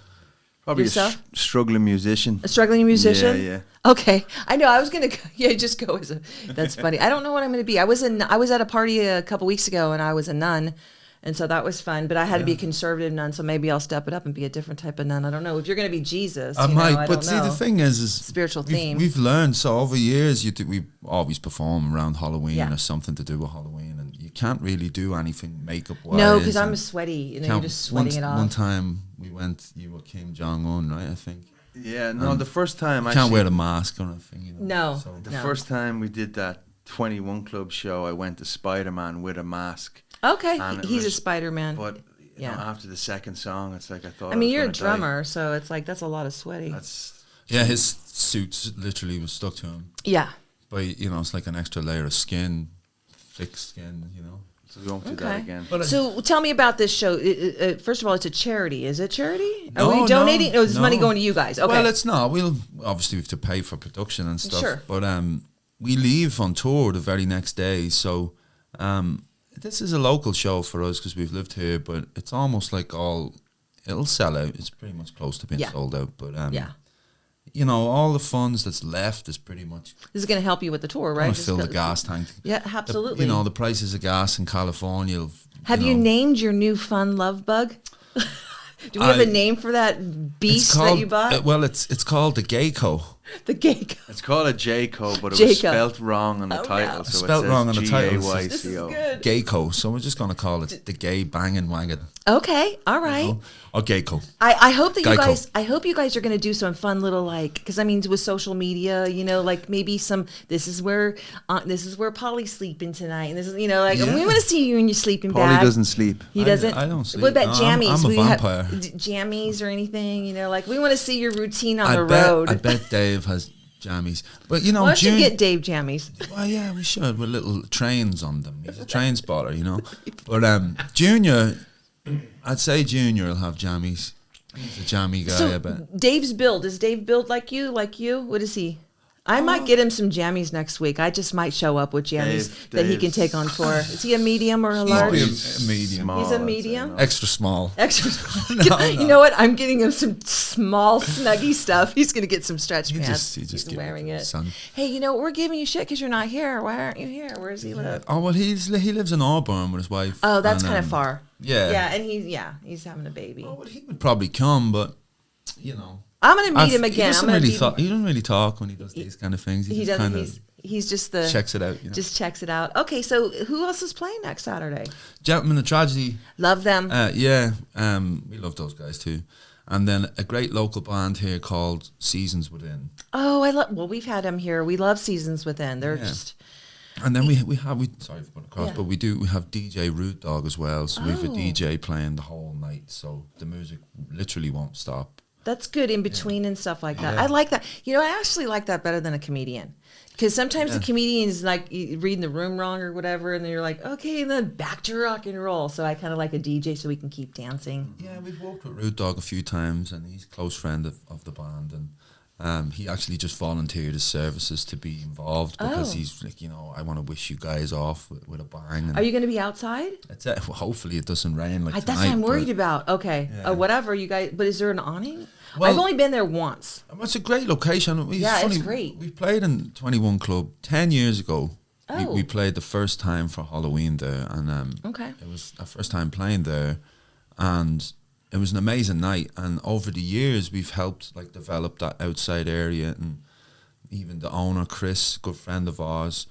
Speaker 4: Probably
Speaker 2: Yourself?
Speaker 4: a struggling musician.
Speaker 2: A struggling musician?
Speaker 4: Yeah.
Speaker 2: Okay. I know. I was going to just go as a. That's funny. I don't know what I'm going to be. I was at a party a couple weeks ago and I was a nun. And so that was fun, but I had to be a conservative nun, so maybe I'll step it up and be a different type of nun. I don't know. If you're going to be Jesus,
Speaker 3: I
Speaker 2: you know,
Speaker 3: might,
Speaker 2: I
Speaker 3: but
Speaker 2: don't
Speaker 3: see,
Speaker 2: know.
Speaker 3: the thing is
Speaker 2: Spiritual
Speaker 3: we've,
Speaker 2: theme.
Speaker 3: We've learned so over years. We always perform around Halloween
Speaker 2: Yeah.
Speaker 3: or something to do with Halloween, and you can't really do anything makeup wise.
Speaker 2: No, because I'm sweaty. You know, you're just sweating it off.
Speaker 3: One time we went, you were Kim Jong Un, right? I think.
Speaker 4: Yeah, no, the first time
Speaker 3: You
Speaker 4: actually.
Speaker 3: can't wear the mask or anything. You know,
Speaker 2: No.
Speaker 3: so-
Speaker 4: The first time we did that 21 Club show, I went to Spider-Man with a mask.
Speaker 2: Okay,
Speaker 4: And it
Speaker 2: he's a
Speaker 4: was-
Speaker 2: Spider-Man.
Speaker 4: But
Speaker 2: yeah.
Speaker 4: after the second song, it's like I thought.
Speaker 2: I mean,
Speaker 4: was
Speaker 2: you're a
Speaker 4: gonna die.
Speaker 2: drummer, so it's like that's a lot of sweaty.
Speaker 4: That's
Speaker 3: Yeah, his suit literally was stuck to him.
Speaker 2: Yeah.
Speaker 3: But it's like an extra layer of skin, thick skin.
Speaker 4: so we won't do that
Speaker 2: Okay.
Speaker 4: again.
Speaker 2: So tell me about this show. First of all, it's a charity. Is it charity? Are
Speaker 3: No,
Speaker 2: we donating?
Speaker 3: no,
Speaker 2: Or is this money
Speaker 3: no.
Speaker 2: going to you guys? Okay.
Speaker 3: Well, it's not. We'll obviously we have to pay for production and stuff.
Speaker 2: Sure.
Speaker 3: But we leave on tour the very next day, so this is a local show for us because we've lived here. But it's almost like it'll sell out. It's pretty much close to being
Speaker 2: Yeah.
Speaker 3: sold out. But
Speaker 2: yeah.
Speaker 3: all the funds that's left is pretty much
Speaker 2: This is going to help you with the tour, right?
Speaker 3: going to
Speaker 2: Just
Speaker 3: fill the
Speaker 2: go-
Speaker 3: gas tank.
Speaker 2: Yeah, absolutely.
Speaker 3: The prices of gas in California.
Speaker 2: Have you named your new fun love bug? Do we have a name for that beast that you bought?
Speaker 3: well, it's called the Geico.
Speaker 2: The gecko.
Speaker 4: It's called a J-Co, but it
Speaker 2: J-Co.
Speaker 4: was spelt wrong on the
Speaker 2: Oh,
Speaker 4: title.
Speaker 2: no.
Speaker 4: So
Speaker 3: Spelt
Speaker 4: it says
Speaker 3: wrong on the title.
Speaker 4: G-A-Y-C-O.
Speaker 2: This is good.
Speaker 3: Geico. So we're just going to call it the Gay Banging Wagon.
Speaker 2: Okay, all right.
Speaker 3: Or Geico.
Speaker 2: I hope that you
Speaker 3: Geico.
Speaker 2: guys. I hope you guys are going to do some fun little because I mean with social media, like maybe some. This is where Polly's sleeping tonight, and this is
Speaker 3: Yeah.
Speaker 2: we want to see you in your sleeping
Speaker 4: Paulie
Speaker 2: bag.
Speaker 4: doesn't sleep.
Speaker 2: He doesn't.
Speaker 3: I don't sleep.
Speaker 2: What about
Speaker 3: No, I'm
Speaker 2: jammies?
Speaker 3: a
Speaker 2: We have
Speaker 3: vampire.
Speaker 2: jammies or anything? We want to see your routine on
Speaker 3: I
Speaker 2: the
Speaker 3: bet,
Speaker 2: road.
Speaker 3: I bet Dave has jammies. But
Speaker 2: Why don't you
Speaker 3: June,
Speaker 2: get Dave jammies?
Speaker 3: well, yeah, we should with little trains on them. He's a train spotter, But Junior, I'd say Junior will have jammies. He's a jammy guy, I bet.
Speaker 2: So Dave's build. Is Dave build like you? What is he? I might get him some jammies next week. I just might show up with jammies that he can
Speaker 4: Dave's-
Speaker 2: take on tour. Is he a medium or a large?
Speaker 3: He's a medium.
Speaker 4: Small,
Speaker 2: He's a
Speaker 4: I'd say,
Speaker 2: medium?
Speaker 4: no.
Speaker 3: Extra small.
Speaker 2: Extra.
Speaker 3: No.
Speaker 2: You know what? I'm getting him some small, snuggy stuff. He's going to get some stretch
Speaker 3: You
Speaker 2: pants.
Speaker 3: just
Speaker 2: He's
Speaker 3: give
Speaker 2: wearing
Speaker 3: to
Speaker 2: it.
Speaker 3: his son.
Speaker 2: Hey, we're giving you shit because you're not here. Why aren't you here? Where does he live?
Speaker 3: Oh, well, he lives in Auburn with his wife.
Speaker 2: Oh, that's
Speaker 3: and,
Speaker 2: kind of far.
Speaker 3: Yeah.
Speaker 2: Yeah, and he's having a baby.
Speaker 3: Oh, well, he would probably come, but,
Speaker 2: I'm going to meet him again. I'm going to
Speaker 3: He doesn't really talk when he does these kind of things.
Speaker 2: He
Speaker 3: just
Speaker 2: doesn't.
Speaker 3: kinda
Speaker 2: He's just the
Speaker 3: checks it out.
Speaker 2: just checks it out. Okay, so who else is playing next Saturday?
Speaker 3: Gentlemen of Tragedy.
Speaker 2: Love them.
Speaker 3: We love those guys too. And then a great local band here called Seasons Within.
Speaker 2: Oh, I love. Well, we've had them here. We love Seasons Within. They're
Speaker 3: Yeah.
Speaker 2: just
Speaker 3: And then we sorry for putting across,
Speaker 2: Yeah.
Speaker 3: but we have DJ Root Dog as well. So we have a
Speaker 2: Oh.
Speaker 3: DJ playing the whole night. So the music literally won't stop.
Speaker 2: That's good in between and stuff like that.
Speaker 3: Yeah.
Speaker 2: I like that. You know, I actually like that better than a comedian. Because sometimes the comedian is like reading the room wrong or whatever, and then you're like, okay, and then back to rock and roll. So I kind of like a DJ so we can keep dancing.
Speaker 3: Yeah, we've worked with Root Dog a few times, and he's a close friend of the band. And he actually just volunteered his services to be involved because
Speaker 2: Oh.
Speaker 3: he's like, I want to wish you guys off with a bang. And
Speaker 2: Are you going to be outside?
Speaker 3: that's it. Well, hopefully it doesn't rain like
Speaker 2: That's
Speaker 3: tonight.
Speaker 2: what I'm worried
Speaker 3: but-
Speaker 2: about. Okay.
Speaker 3: Yeah.
Speaker 2: Whatever, you guys. But is there an awning?
Speaker 3: Well-
Speaker 2: I've only been there once.
Speaker 3: Well, it's a great location.
Speaker 2: It's great.
Speaker 3: We played in 21 Club 10 years ago.
Speaker 2: Oh.
Speaker 3: We played the first time for Halloween there, and
Speaker 2: Okay.
Speaker 3: it was our first time playing there, and it was an amazing night. And over the years, we've helped like develop that outside area, and even the owner, Chris, good friend of ours,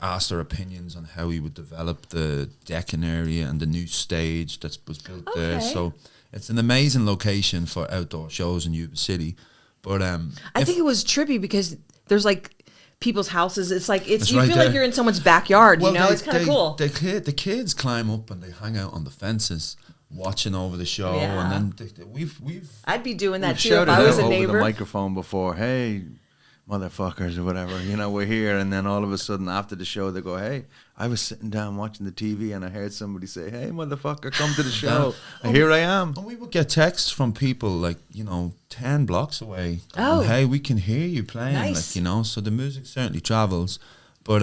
Speaker 3: asked our opinions on how he would develop the decking area and the new stage that was built there.
Speaker 2: Okay.
Speaker 3: So it's an amazing location for outdoor shows in Yuba City. But
Speaker 2: I think it was trippy because there's like people's houses. It's like
Speaker 3: It's
Speaker 2: you
Speaker 3: right
Speaker 2: feel
Speaker 3: there.
Speaker 2: like you're in someone's backyard. It's kind of cool.
Speaker 3: The kids climb up and they hang out on the fences, watching over the show,
Speaker 2: Yeah.
Speaker 3: and then we've
Speaker 2: I'd be doing that
Speaker 4: We've
Speaker 2: too if
Speaker 4: shouted
Speaker 2: I was
Speaker 4: out
Speaker 2: a
Speaker 4: over the
Speaker 2: neighbor.
Speaker 4: microphone before, hey, motherfuckers or whatever, we're here. And then all of a sudden after the show, they go, hey, I was sitting down watching the TV and I heard somebody say, hey, motherfucker, come to the show. And here I am.
Speaker 3: And we would get texts from people like 10 blocks away.
Speaker 2: Oh.
Speaker 3: Going, hey, we can hear you playing.
Speaker 2: Nice.
Speaker 3: So the music certainly travels. But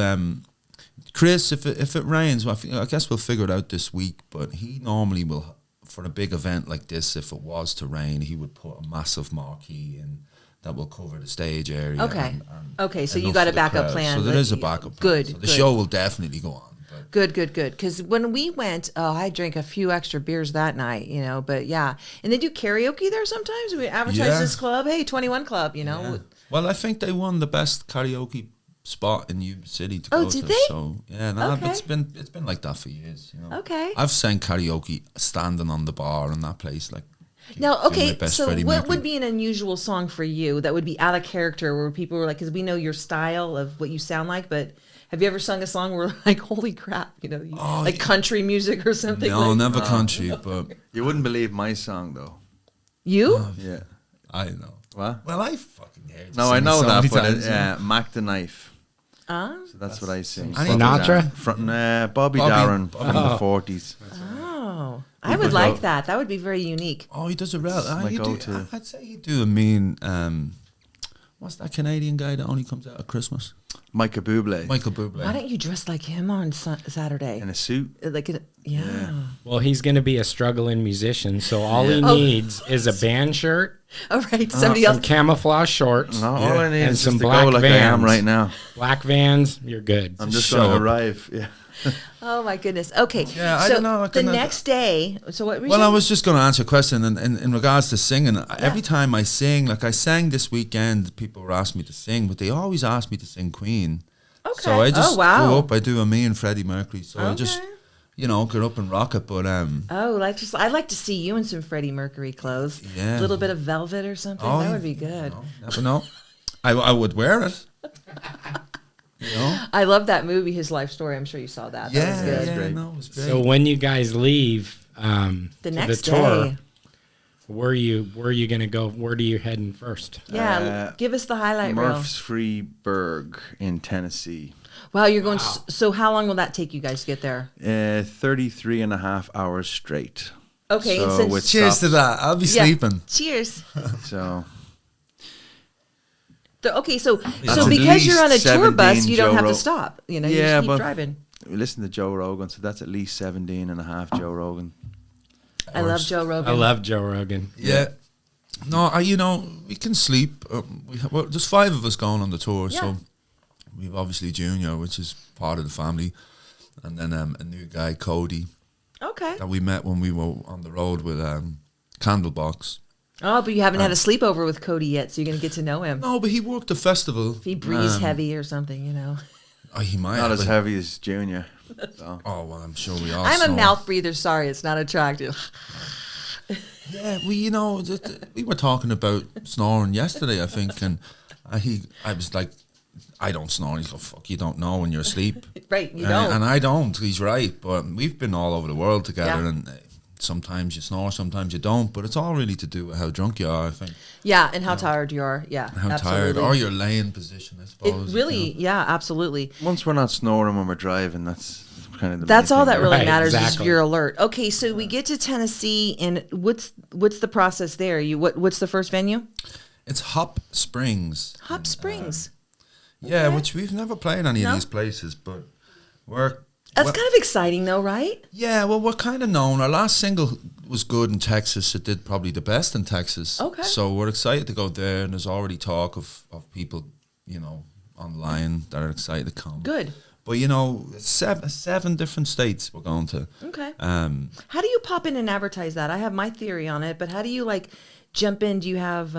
Speaker 3: Chris, if it rains, well, I guess we'll figure it out this week. But he normally will, for a big event like this, if it was to rain, he would put a massive marquee in that will cover the stage area.
Speaker 2: Okay.
Speaker 3: and
Speaker 2: Okay, so you
Speaker 3: enough
Speaker 2: got
Speaker 3: for
Speaker 2: a
Speaker 3: the
Speaker 2: backup
Speaker 3: crowd.
Speaker 2: plan.
Speaker 3: So there
Speaker 2: Like,
Speaker 3: is a backup plan.
Speaker 2: good,
Speaker 3: So the
Speaker 2: good.
Speaker 3: show will definitely go on. But
Speaker 2: Good. Because when we went, I drank a few extra beers that night, But yeah, and they do karaoke there sometimes. We advertise
Speaker 3: Yeah.
Speaker 2: this club, hey, 21 Club,
Speaker 3: yeah. Well, I think they won the best karaoke spot in Yuba City to
Speaker 2: Oh,
Speaker 3: go
Speaker 2: did
Speaker 3: to.
Speaker 2: they?
Speaker 3: So yeah, no,
Speaker 2: Okay.
Speaker 3: it's been like that for years.
Speaker 2: Okay.
Speaker 3: I've sang karaoke standing on the bar in that place. Like
Speaker 2: Now,
Speaker 3: doing my
Speaker 2: okay,
Speaker 3: best
Speaker 2: so
Speaker 3: Freddie
Speaker 2: what
Speaker 3: Mercury.
Speaker 2: would be an unusual song for you that would be out of character where people were like, because we know your style of what you sound like, but have you ever sung a song where like, holy crap, like country music or something?
Speaker 3: No,
Speaker 2: like,
Speaker 3: never country, but
Speaker 4: You wouldn't believe my song, though.
Speaker 2: You?
Speaker 4: Yeah.
Speaker 3: I know.
Speaker 4: What?
Speaker 3: Well, I fucking heard. you
Speaker 4: No,
Speaker 3: sing
Speaker 4: I
Speaker 3: it
Speaker 4: know
Speaker 3: so
Speaker 4: that,
Speaker 3: many
Speaker 4: but
Speaker 3: times,
Speaker 4: Mac the Knife.
Speaker 2: Ah.
Speaker 4: So that's what I sing.
Speaker 5: Sinatra?
Speaker 4: From Bobby
Speaker 3: Bobby-
Speaker 4: Darin
Speaker 3: Bobby.
Speaker 4: from the 40s.
Speaker 2: Oh, I would like that. That would be very unique.
Speaker 3: Oh, he does it well.
Speaker 4: my go-to.
Speaker 3: I'd say he'd do a mean. What's that Canadian guy that only comes out at Christmas?
Speaker 4: Michael Bublé
Speaker 3: Michael Bublé.
Speaker 2: Why don't you dress like him on Saturday?
Speaker 4: in a suit.
Speaker 2: Yeah.
Speaker 5: Well, he's going to be a struggling musician, so all he
Speaker 2: Oh.
Speaker 5: needs is a band shirt,
Speaker 2: All right. Somebody
Speaker 5: some
Speaker 2: else.
Speaker 5: camouflage shorts,
Speaker 4: No, all I need
Speaker 5: And
Speaker 4: is
Speaker 5: some
Speaker 4: just to
Speaker 5: black
Speaker 4: go like I am
Speaker 5: Vans.
Speaker 4: right now.
Speaker 5: black Vans. You're good.
Speaker 4: I'm just
Speaker 3: Show
Speaker 4: going to
Speaker 3: up.
Speaker 4: arrive. Yeah.
Speaker 2: Oh my goodness. Okay.
Speaker 3: Yeah, I
Speaker 2: so
Speaker 3: don't know, I
Speaker 2: the
Speaker 3: couldn't-
Speaker 2: next day. So what? Were you
Speaker 3: Well, I
Speaker 2: saying?
Speaker 3: was just going to answer a question in regards to singing. Every time I sing, like I sang this weekend, people were asking me to sing, but they always ask me to sing Queen.
Speaker 2: Okay.
Speaker 3: So I just
Speaker 2: Oh, wow.
Speaker 3: go up. I do a me and Freddie Mercury. So I just,
Speaker 2: Okay.
Speaker 3: get up and rock it. But
Speaker 2: Oh, I'd like to see you in some Freddie Mercury clothes.
Speaker 3: Yeah.
Speaker 2: A little bit of velvet or something.
Speaker 3: oh,
Speaker 2: That would be good.
Speaker 3: Never know. I would wear it.
Speaker 2: I love that movie, His Life Story. I'm sure you saw that. That was good.
Speaker 4: great.
Speaker 3: No, it was great.
Speaker 5: So when you guys leave
Speaker 2: The
Speaker 5: to
Speaker 2: next
Speaker 5: the tour,
Speaker 2: day.
Speaker 5: where are you going to go? Where are you heading first?
Speaker 2: Yeah. Give us the highlight reel.
Speaker 4: Murphysfreeburg in Tennessee.
Speaker 2: Wow, you're going. So how long will that take you guys to get there?
Speaker 4: 33 and a half hours straight.
Speaker 2: Okay.
Speaker 4: So
Speaker 2: and since,
Speaker 4: with
Speaker 3: Cheers
Speaker 4: stops.
Speaker 3: to that. I'll be
Speaker 2: Yeah.
Speaker 3: sleeping.
Speaker 2: Cheers.
Speaker 4: So
Speaker 2: Okay, so
Speaker 4: That's
Speaker 2: so
Speaker 4: at
Speaker 2: because you're on a
Speaker 4: least
Speaker 2: tour bus,
Speaker 4: 17
Speaker 2: you don't
Speaker 4: Joe
Speaker 2: have to
Speaker 4: Ro-
Speaker 2: stop. You
Speaker 4: Yeah,
Speaker 2: just keep
Speaker 4: but-
Speaker 2: driving.
Speaker 4: we listen to Joe Rogan, so that's at least 17 and a half Joe Rogan.
Speaker 2: I love Joe Rogan.
Speaker 5: I love Joe Rogan.
Speaker 3: Yeah. No, we can sleep. There's 5 of us going on the tour,
Speaker 2: Yeah.
Speaker 3: so we've obviously Junior, which is part of the family, and then a new guy, Cody,
Speaker 2: Okay.
Speaker 3: that we met when we were on the road with Candlebox.
Speaker 2: Oh, but you haven't had a sleepover with Cody yet, so you're gonna get to know him.
Speaker 3: No, but he worked the festival.
Speaker 2: If he breathes heavy or something.
Speaker 3: Oh, he might
Speaker 4: Not
Speaker 3: have
Speaker 4: as
Speaker 3: been.
Speaker 4: heavy as Junior. So.
Speaker 3: Oh, well, I'm sure we all
Speaker 2: I'm a
Speaker 3: snore.
Speaker 2: mouth breather. Sorry, it's not attractive.
Speaker 3: Yeah, we were talking about snoring yesterday, I think, and I was like, I don't snore. He's like, fuck, you don't know when you're asleep.
Speaker 2: Right, you don't.
Speaker 3: And I don't. He's right. But we've been all over the world together,
Speaker 2: Yeah.
Speaker 3: and sometimes you snore, sometimes you don't. But it's all really to do with how drunk you are, I think.
Speaker 2: Yeah, and how tired you are. Yeah,
Speaker 3: How
Speaker 2: absolutely.
Speaker 3: tired, or your laying position, I
Speaker 2: It
Speaker 3: suppose.
Speaker 2: really, yeah, absolutely.
Speaker 4: Once we're not snoring when we're driving, that's kind of the
Speaker 2: That's
Speaker 4: main
Speaker 2: all
Speaker 4: thing.
Speaker 2: that really
Speaker 5: Right,
Speaker 2: matters
Speaker 5: exactly.
Speaker 2: is you're alert. Okay, so we get to Tennessee, and what's the process there? What's the first venue?
Speaker 3: It's Hop Springs.
Speaker 2: Hop Springs.
Speaker 3: Yeah,
Speaker 2: Okay.
Speaker 3: which we've never played any
Speaker 2: No?
Speaker 3: of these places, but we're...
Speaker 2: That's
Speaker 3: well,
Speaker 2: kind of exciting, though, right?
Speaker 3: Yeah, well, we're kind of known. Our last single was good in Texas. It did probably the best in Texas.
Speaker 2: Okay.
Speaker 3: So we're excited to go there, and there's already talk of people, online that are excited to come.
Speaker 2: Good.
Speaker 3: But, seven different states we're going to.
Speaker 2: Okay.
Speaker 3: How
Speaker 2: do you pop in and advertise that? I have my theory on it, but how do you jump in? Do you have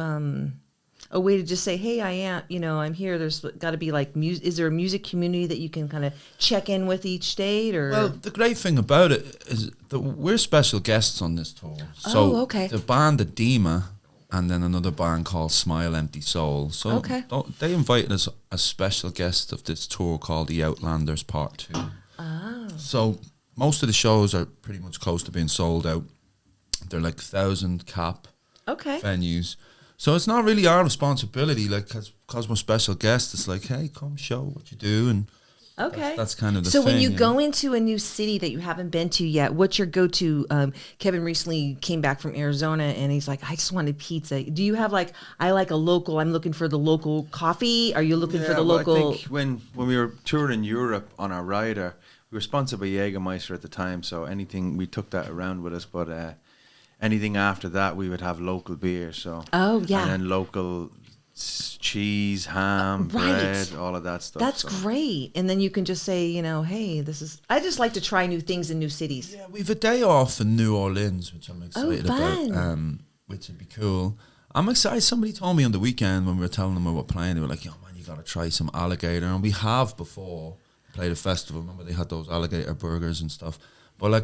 Speaker 2: a way to just say, "Hey, I'm here." There's got to be is there a music community that you can kind of check in with each state, or?
Speaker 3: Well, the great thing about it is that we're special guests on this tour. So
Speaker 2: okay.
Speaker 3: the band Edema and then another band called Smile Empty Soul. So
Speaker 2: Okay.
Speaker 3: they invited us as special guest of this tour called The Outlanders Part 2.
Speaker 2: Oh.
Speaker 3: So most of the shows are pretty much close to being sold out. They're 1,000 cap
Speaker 2: Okay.
Speaker 3: venues. So it's not really our responsibility, because we're special guests. It's like, hey, come show what you do, and
Speaker 2: Okay.
Speaker 3: that's kind of the
Speaker 2: so
Speaker 3: thing.
Speaker 2: when you go into a new city that you haven't been to yet, what's your go-to? Kevin recently came back from Arizona, and he's like, I just wanted pizza. Do you have I like a local, I'm looking for the local coffee? Are you looking for the local?
Speaker 4: I think when we were touring Europe on our rider, we were sponsored by Jägermeister at the time, so anything, we took that around with us, but anything after that, we would have local beer. So
Speaker 2: Oh, yeah.
Speaker 4: and then local cheese, ham,
Speaker 2: Right.
Speaker 4: bread, all of that stuff.
Speaker 2: That's
Speaker 4: so.
Speaker 2: great. And then you can just say, hey, I just like to try new things in new cities.
Speaker 3: Yeah, we've a day off in New Orleans, which I'm excited
Speaker 2: fun.
Speaker 3: about, which would be cool. I'm excited. Somebody told me on the weekend when we were telling them we were playing, they were like, yo, man, you got to try some alligator. And we have before played a festival. Remember, they had those alligator burgers and stuff. But I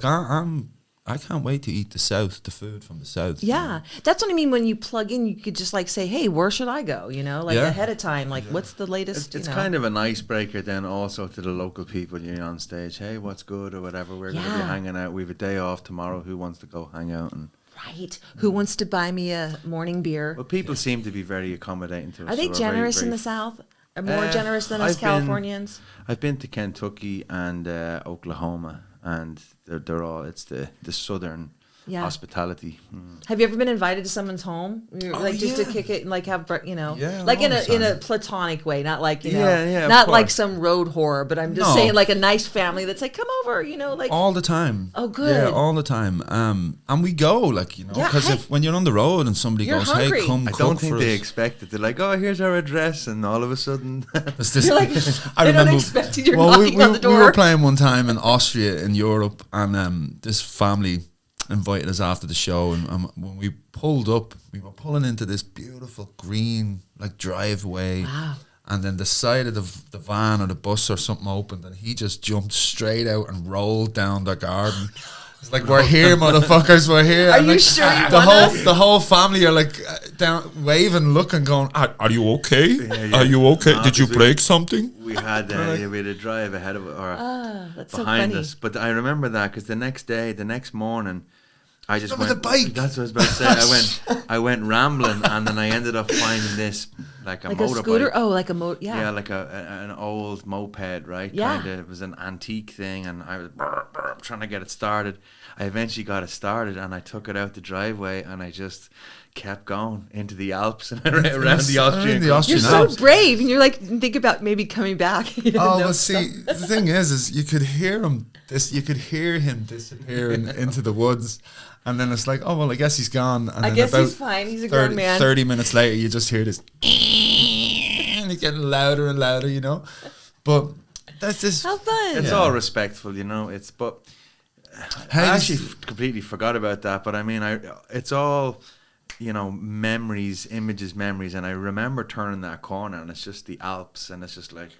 Speaker 3: can't wait to eat the food from the South.
Speaker 2: Yeah, that's what I mean. When you plug in, you could just say, "Hey, where should I go?"
Speaker 3: Yeah.
Speaker 2: Ahead of time. What's the latest?
Speaker 4: It's kind of an icebreaker then also to the local people you're on stage. Hey, what's good or whatever. We're going to be
Speaker 2: Yeah.
Speaker 4: hanging out. We have a day off tomorrow. Who wants to go hang out? And
Speaker 2: right. Who wants to buy me a morning beer?
Speaker 4: well, people seem to be very accommodating to us.
Speaker 2: Are they
Speaker 4: so we're very,
Speaker 2: generous in
Speaker 4: very
Speaker 2: the South? Are more generous than us
Speaker 4: I've been-
Speaker 2: Californians?
Speaker 4: I've been to Kentucky and Oklahoma, and they're all, it's the southern
Speaker 2: Yeah.
Speaker 4: hospitality.
Speaker 2: Have you ever been invited to someone's home? Just to
Speaker 3: yeah.
Speaker 2: kick it and have
Speaker 3: Yeah,
Speaker 2: in
Speaker 3: all the
Speaker 2: a
Speaker 3: time.
Speaker 2: platonic way, not
Speaker 4: Yeah, of
Speaker 2: not like
Speaker 4: course.
Speaker 2: some road horror, but I'm just
Speaker 3: No.
Speaker 2: saying a nice family that's come over,
Speaker 3: All the time.
Speaker 2: Oh, good.
Speaker 3: Yeah, all the time. And we go,
Speaker 2: Yeah,
Speaker 3: because
Speaker 2: hey.
Speaker 3: when you're on the road and somebody
Speaker 2: You're
Speaker 3: goes,
Speaker 2: hungry.
Speaker 3: hey, come
Speaker 4: I
Speaker 3: cook
Speaker 4: don't think
Speaker 3: for
Speaker 4: they
Speaker 3: us.
Speaker 4: expect it. They're like, oh, here's our address, and all of a sudden,
Speaker 3: It's this-
Speaker 2: You're they don't expect you're knocking on the door.
Speaker 3: We were playing one time in Austria in Europe, and this family invited us after the show, and when we pulled up, we were pulling into this beautiful green driveway.
Speaker 2: Wow.
Speaker 3: And then the side of the van or the bus or something opened, and he just jumped straight out and rolled down the garden. It's like, we're here, motherfuckers, we're here.
Speaker 2: Are
Speaker 3: And
Speaker 2: you sure you
Speaker 3: the
Speaker 2: want
Speaker 3: whole
Speaker 2: us?
Speaker 3: the whole family are down waving, looking, going, are you okay?
Speaker 4: yeah.
Speaker 3: Are you okay?
Speaker 4: No,
Speaker 3: Did you
Speaker 4: 'cause we-
Speaker 3: break something?
Speaker 4: we had a drive ahead of
Speaker 2: That's so
Speaker 4: behind
Speaker 2: funny.
Speaker 4: us. But I remember that because the next morning, I just
Speaker 3: With
Speaker 4: went.
Speaker 3: the bike.
Speaker 4: That's what I was about to say. I went rambling, and then I ended up finding this a
Speaker 2: Like a
Speaker 4: motorbike.
Speaker 2: scooter? Oh, like a motor.
Speaker 4: Yeah,
Speaker 2: Yeah.
Speaker 4: like an old moped, right?
Speaker 2: Yeah.
Speaker 4: Kinda, it was an antique thing, and I was trying to get it started. I eventually got it started, and I took it out the driveway, and I just kept going into the Alps and around the Austrian.
Speaker 3: the Austrian
Speaker 2: You're so
Speaker 3: Alps.
Speaker 2: brave, and you're think about maybe coming back. You
Speaker 3: Oh,
Speaker 2: know,
Speaker 3: but see, the thing is you could hear him. You could hear him disappearing into the woods, and then it's like, oh well, I guess he's gone. And
Speaker 2: I
Speaker 3: then
Speaker 2: guess
Speaker 3: about
Speaker 2: he's fine. He's a grown man.
Speaker 3: 30 minutes later, you just hear this, and it's getting louder and louder, But that's just
Speaker 2: How fun!
Speaker 4: It's
Speaker 3: Yeah.
Speaker 4: all respectful, but I actually completely forgot about that. But I mean, it's all, memories, memories, and I remember turning that corner, and it's just the Alps, and it's just like,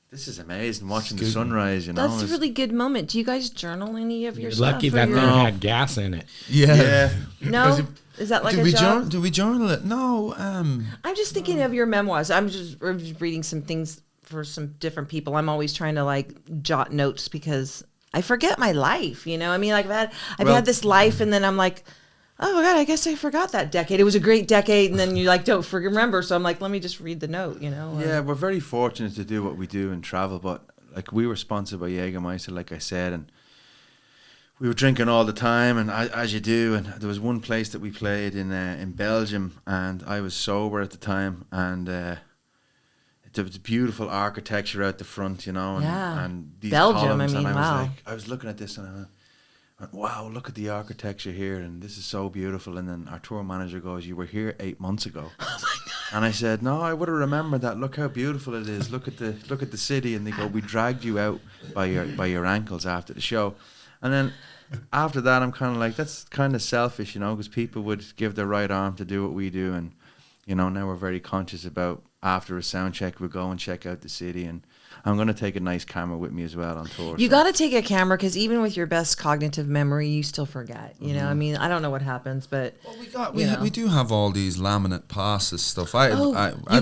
Speaker 4: this is amazing, watching the
Speaker 3: Good.
Speaker 4: sunrise.
Speaker 2: That's a
Speaker 4: it's-
Speaker 2: really good moment. Do you guys journal any of your
Speaker 5: You're
Speaker 2: stuff?
Speaker 5: lucky
Speaker 2: or
Speaker 5: that
Speaker 2: your-
Speaker 5: thing had gas in it.
Speaker 3: yeah.
Speaker 2: No? Is that like
Speaker 3: do
Speaker 2: a
Speaker 3: we
Speaker 2: job?
Speaker 3: do we journal it? No.
Speaker 2: I'm just thinking of your memoirs. I'm just reading some things for some different people. I'm always trying to like jot notes because I forget my life. You know, I mean, like I've had this life, and then I'm like, oh my God, I guess I forgot that decade. It was a great decade, and then you like don't remember. So I'm like, let me just read the note. You know.
Speaker 4: Yeah, we're very fortunate to do what we do and travel, but like we were sponsored by Jägermeister, like I said, and we were drinking all the time, and as you do. And there was one place that we played in Belgium, and I was sober at the time, and there was beautiful architecture out the front, you know, and these
Speaker 2: Belgium.
Speaker 4: columns,
Speaker 2: I mean, wow.
Speaker 4: I was looking at this, and I went, wow, look at the architecture here, and this is so beautiful. And then our tour manager goes, "You were here 8 months ago." Oh my God. And I said, "No, I would have remembered that. Look how beautiful it is. Look at the city." And they go, "We dragged you out by your ankles after the show." And then after that, I'm kind of like, that's kind of selfish, you know, because people would give their right arm to do what we do. And, you know, now we're very conscious about after a sound check, we'll go and check out the city. And I'm going to take a nice camera with me as well on tour.
Speaker 2: You got to take a camera because even with your best cognitive memory, you still forget. You know, I mean, I don't know what happens, but
Speaker 3: We do have all these laminate passes stuff.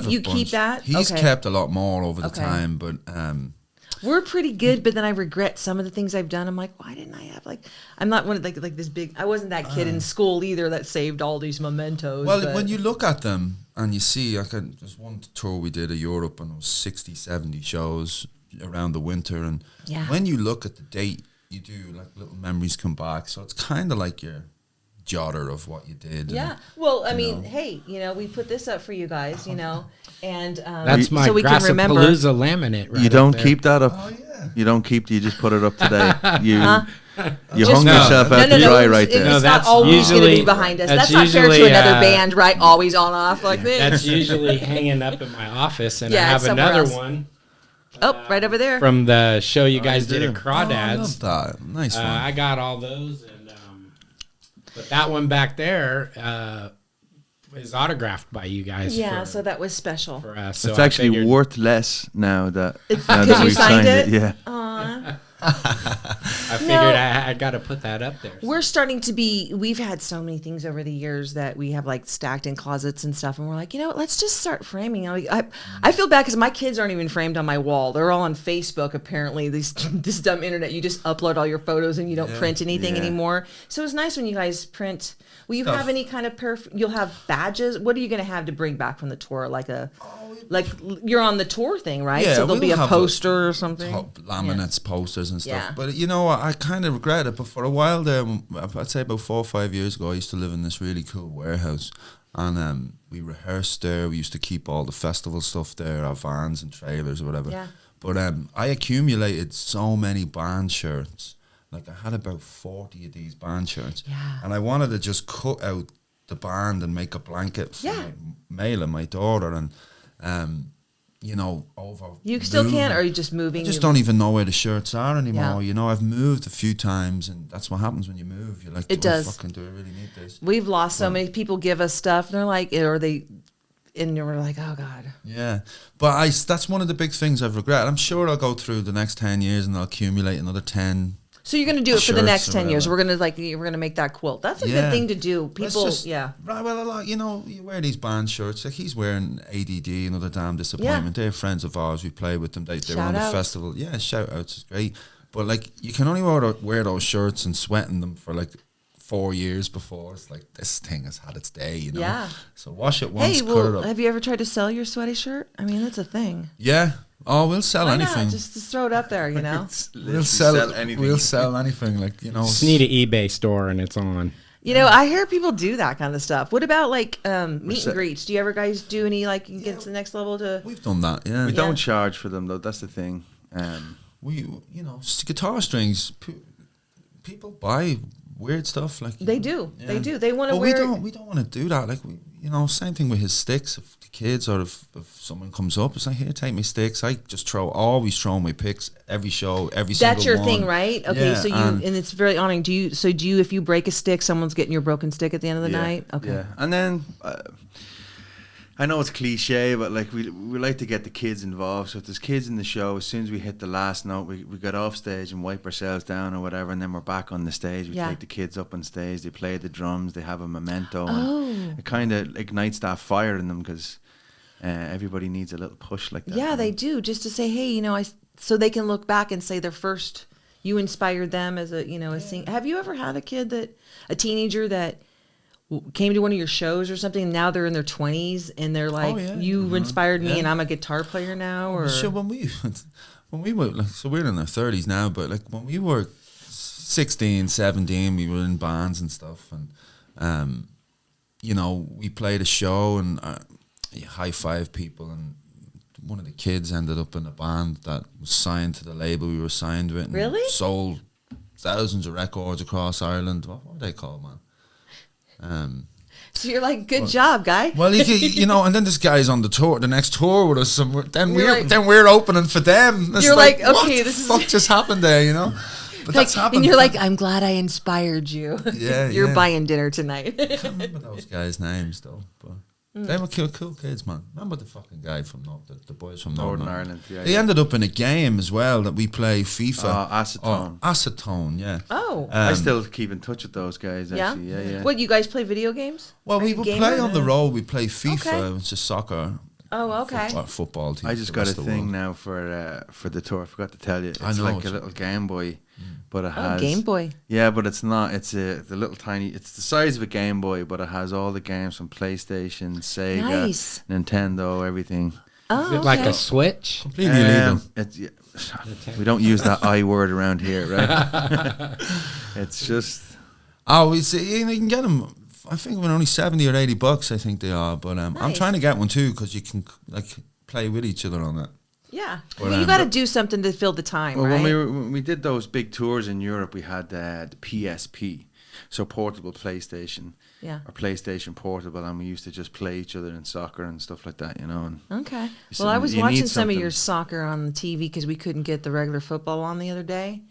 Speaker 2: You keep that?
Speaker 3: He's
Speaker 2: Okay.
Speaker 3: kept a lot more over the time, but
Speaker 2: we're pretty good. But then I regret some of the things I've done. I'm like, why didn't I have I'm not one of like this big. I wasn't that kid in school either that saved all these mementos.
Speaker 3: well,
Speaker 2: but
Speaker 3: when you look at them and you see, there's one tour we did of Europe, and it was 60, 70 shows around the winter, and when you look at the date, you do like little memories come back. So it's kind of like your jotter of what you did.
Speaker 2: Yeah.
Speaker 3: And,
Speaker 2: Well, I mean, hey, you know, we put this up for you guys, you know, and
Speaker 5: That's my
Speaker 2: so we can remember.
Speaker 5: Grassapalooza laminate. Right
Speaker 4: You don't
Speaker 5: there.
Speaker 4: keep that up.
Speaker 3: Oh yeah.
Speaker 4: You don't keep. You just put it up today. You
Speaker 2: Just-
Speaker 4: hung yourself out to dry right
Speaker 2: It's
Speaker 4: there.
Speaker 5: No,
Speaker 2: not
Speaker 5: that's
Speaker 2: always going to be
Speaker 5: usually-
Speaker 2: behind us.
Speaker 5: that's
Speaker 2: That's not fair to
Speaker 5: usually,
Speaker 2: another band, right? Always on off like this.
Speaker 5: That's usually hanging up in my office, and I
Speaker 2: Yeah,
Speaker 5: have
Speaker 2: it's somewhere
Speaker 5: another
Speaker 2: else.
Speaker 5: one
Speaker 2: Oh, right over there.
Speaker 5: from the show you guys did
Speaker 3: do.
Speaker 5: at
Speaker 3: Oh, I
Speaker 5: Crawdads.
Speaker 3: love that. Nice one.
Speaker 5: I got all those, and but that one back there is autographed by you guys.
Speaker 2: Yeah,
Speaker 5: for,
Speaker 2: so that was special.
Speaker 5: for us. So
Speaker 4: It's
Speaker 5: I
Speaker 4: actually
Speaker 5: figured-
Speaker 4: worth less now that
Speaker 2: because you
Speaker 4: we've
Speaker 2: signed it?
Speaker 4: Yeah.
Speaker 2: Aw.
Speaker 5: I figured I got to put that up there.
Speaker 2: We're starting to be, we've had so many things over the years that we have like stacked in closets and stuff. And we're like, you know what, let's just start framing. I feel bad because my kids aren't even framed on my wall. They're all on Facebook, apparently. This dumb internet, you just upload all your photos and you don't print anything anymore. So it's nice when you guys print. Will you have any kind of you'll have badges? What are you going to have to bring back from the tour? Like you're on the tour thing, right?
Speaker 3: Yeah,
Speaker 2: so there'll be
Speaker 3: we'll
Speaker 2: a
Speaker 3: have
Speaker 2: poster or something.
Speaker 3: Laminates, posters and stuff.
Speaker 2: Yeah.
Speaker 3: But you know, I kind of regret it. But for a while there, I'd say about 4 or 5 years ago, I used to live in this really cool warehouse, and we rehearsed there. We used to keep all the festival stuff there, our vans and trailers or whatever.
Speaker 2: Yeah.
Speaker 3: But I accumulated so many band shirts. Like I had about 40 of these band shirts.
Speaker 2: Yeah.
Speaker 3: And I wanted to just cut out the band and make a blanket for my Mail and my daughter, and you know, over.
Speaker 2: You still
Speaker 3: moving.
Speaker 2: can, or are you just moving?
Speaker 3: I just don't even know where the shirts are anymore.
Speaker 2: Yeah.
Speaker 3: You know, I've moved a few times, and that's what happens when you move. You're like,
Speaker 2: It
Speaker 3: do
Speaker 2: does.
Speaker 3: I really need this?
Speaker 2: We've lost so many people give us stuff, and they're like, and we're like, oh God.
Speaker 3: Yeah, but that's one of the big things I've regretted. I'm sure I'll go through the next 10 years and I'll accumulate another 10.
Speaker 2: So you're going to do it for the
Speaker 3: Shirts
Speaker 2: next
Speaker 3: or
Speaker 2: 10 years.
Speaker 3: whatever.
Speaker 2: We're going to make that quilt. That's a
Speaker 3: Yeah.
Speaker 2: good thing to do.
Speaker 3: Let's
Speaker 2: People,
Speaker 3: just-
Speaker 2: yeah.
Speaker 3: Right, well, a lot, you know, you wear these band shirts. Like he's wearing ADD, Another Damn Disappointment. They're friends of ours. We play with them. They were on the
Speaker 2: Shout-outs.
Speaker 3: festival. Yeah, shout outs is great. But like, you can only wear those shirts and sweat in them for like 4 years before. It's like, this thing has had its day, you know?
Speaker 2: Yeah.
Speaker 3: So wash it once,
Speaker 2: Hey,
Speaker 3: cut it
Speaker 2: well,
Speaker 3: up.
Speaker 2: have you ever tried to sell your sweaty shirt? I mean, that's a thing.
Speaker 3: Yeah. Oh, we'll sell
Speaker 2: Why
Speaker 3: anything.
Speaker 2: not? Just throw it up there, you know?
Speaker 3: We'll sell anything. We'll sell anything. Like, you know.
Speaker 5: Just need an eBay store, and it's on.
Speaker 2: You know, I hear people do that kind of stuff. What about like meet and greets? Do you ever guys do any like you get to the next level to?
Speaker 3: We've done that. Yeah.
Speaker 4: We don't charge for them though. That's the thing.
Speaker 3: We, you know, guitar strings. People buy weird stuff. Like
Speaker 2: They do. They do. They want to
Speaker 3: But
Speaker 2: wear.
Speaker 3: we don't want to do that. Like you know, same thing with his sticks. If the kids or if someone comes up, it's like, here, take my sticks. I just always throw my picks every show, every single one.
Speaker 2: That's your thing, right? Okay,
Speaker 3: Yeah,
Speaker 2: so and it's very honoring. Do you? If you break a stick, someone's getting your broken stick at the end of the night? Okay.
Speaker 4: Yeah, and then I know it's cliche, but like we like to get the kids involved. So if there's kids in the show, as soon as we hit the last note, we get off stage and wipe ourselves down or whatever, and then we're back on the stage. We take the kids up on stage. They play the drums. They have a memento. And it kind of ignites that fire in them because everybody needs a little push like that.
Speaker 2: Yeah, they do. Just to say, hey, so they can look back and say their first, you inspired them as a singer. Have you ever had a teenager that came to one of your shows or something, and now they're in their 20s and they're like, you inspired me and I'm a guitar player now? Or
Speaker 3: sure, when we were, like, so we're in our 30s now, but like when we were 16, 17, we were in bands and stuff, and we played a show and high five people, and one of the kids ended up in a band that was signed to the label we were signed with, and
Speaker 2: really
Speaker 3: sold thousands of records across Ireland. What were they called, man?
Speaker 2: So you're like, good job, guy.
Speaker 3: Well, and then this guy's on the next tour with us, and we're opening for them. It's
Speaker 2: you're like, okay,
Speaker 3: what
Speaker 2: this
Speaker 3: the fuck just happened there, But that's happened.
Speaker 2: And you're like, I'm glad I inspired you.
Speaker 3: Yeah,
Speaker 2: you're buying dinner tonight.
Speaker 3: I can't remember those guys' names though, but they were cool kids, man. Remember the fucking guy from the boys from
Speaker 4: Northern Ireland? Yeah,
Speaker 3: they ended up in a game as well that we play FIFA.
Speaker 4: Acetone.
Speaker 3: Acetone, yeah.
Speaker 2: Oh,
Speaker 4: I still keep in touch with those guys. Actually, yeah.
Speaker 2: What, you guys play video games?
Speaker 3: Well, we would play on the road. We play FIFA,
Speaker 2: Okay.
Speaker 3: which is soccer.
Speaker 2: Oh, okay.
Speaker 3: Football team.
Speaker 4: I just got a thing now for the tour. I forgot to tell you. It's like a little Game Boy, but it has
Speaker 2: Game Boy.
Speaker 4: Yeah, but it's not. It's the little tiny. It's the size of a Game Boy, but it has all the games from PlayStation, Sega,
Speaker 2: Nice.
Speaker 4: Nintendo, everything.
Speaker 2: Oh,
Speaker 5: Is it like a Switch?
Speaker 3: Completely illegal.
Speaker 4: We don't use that I word around here, right? It's just.
Speaker 3: Oh, you can get them. I think we're only $70 or $80. I think they are, but I'm
Speaker 2: Nice.
Speaker 3: trying to get one too because you can like play with each other on it.
Speaker 2: Yeah.
Speaker 3: But,
Speaker 2: Well, you got to do something to fill the time,
Speaker 4: Well,
Speaker 2: right?
Speaker 4: when we did those big tours in Europe, we had the PSP, so portable PlayStation,
Speaker 2: Yeah.
Speaker 4: or PlayStation Portable, and we used to just play each other in soccer and stuff like that, And
Speaker 2: Okay.
Speaker 4: So
Speaker 2: Well, I was
Speaker 4: you
Speaker 2: watching
Speaker 4: need
Speaker 2: some of your
Speaker 4: something.
Speaker 2: soccer on the TV because we couldn't get the regular football on the other day.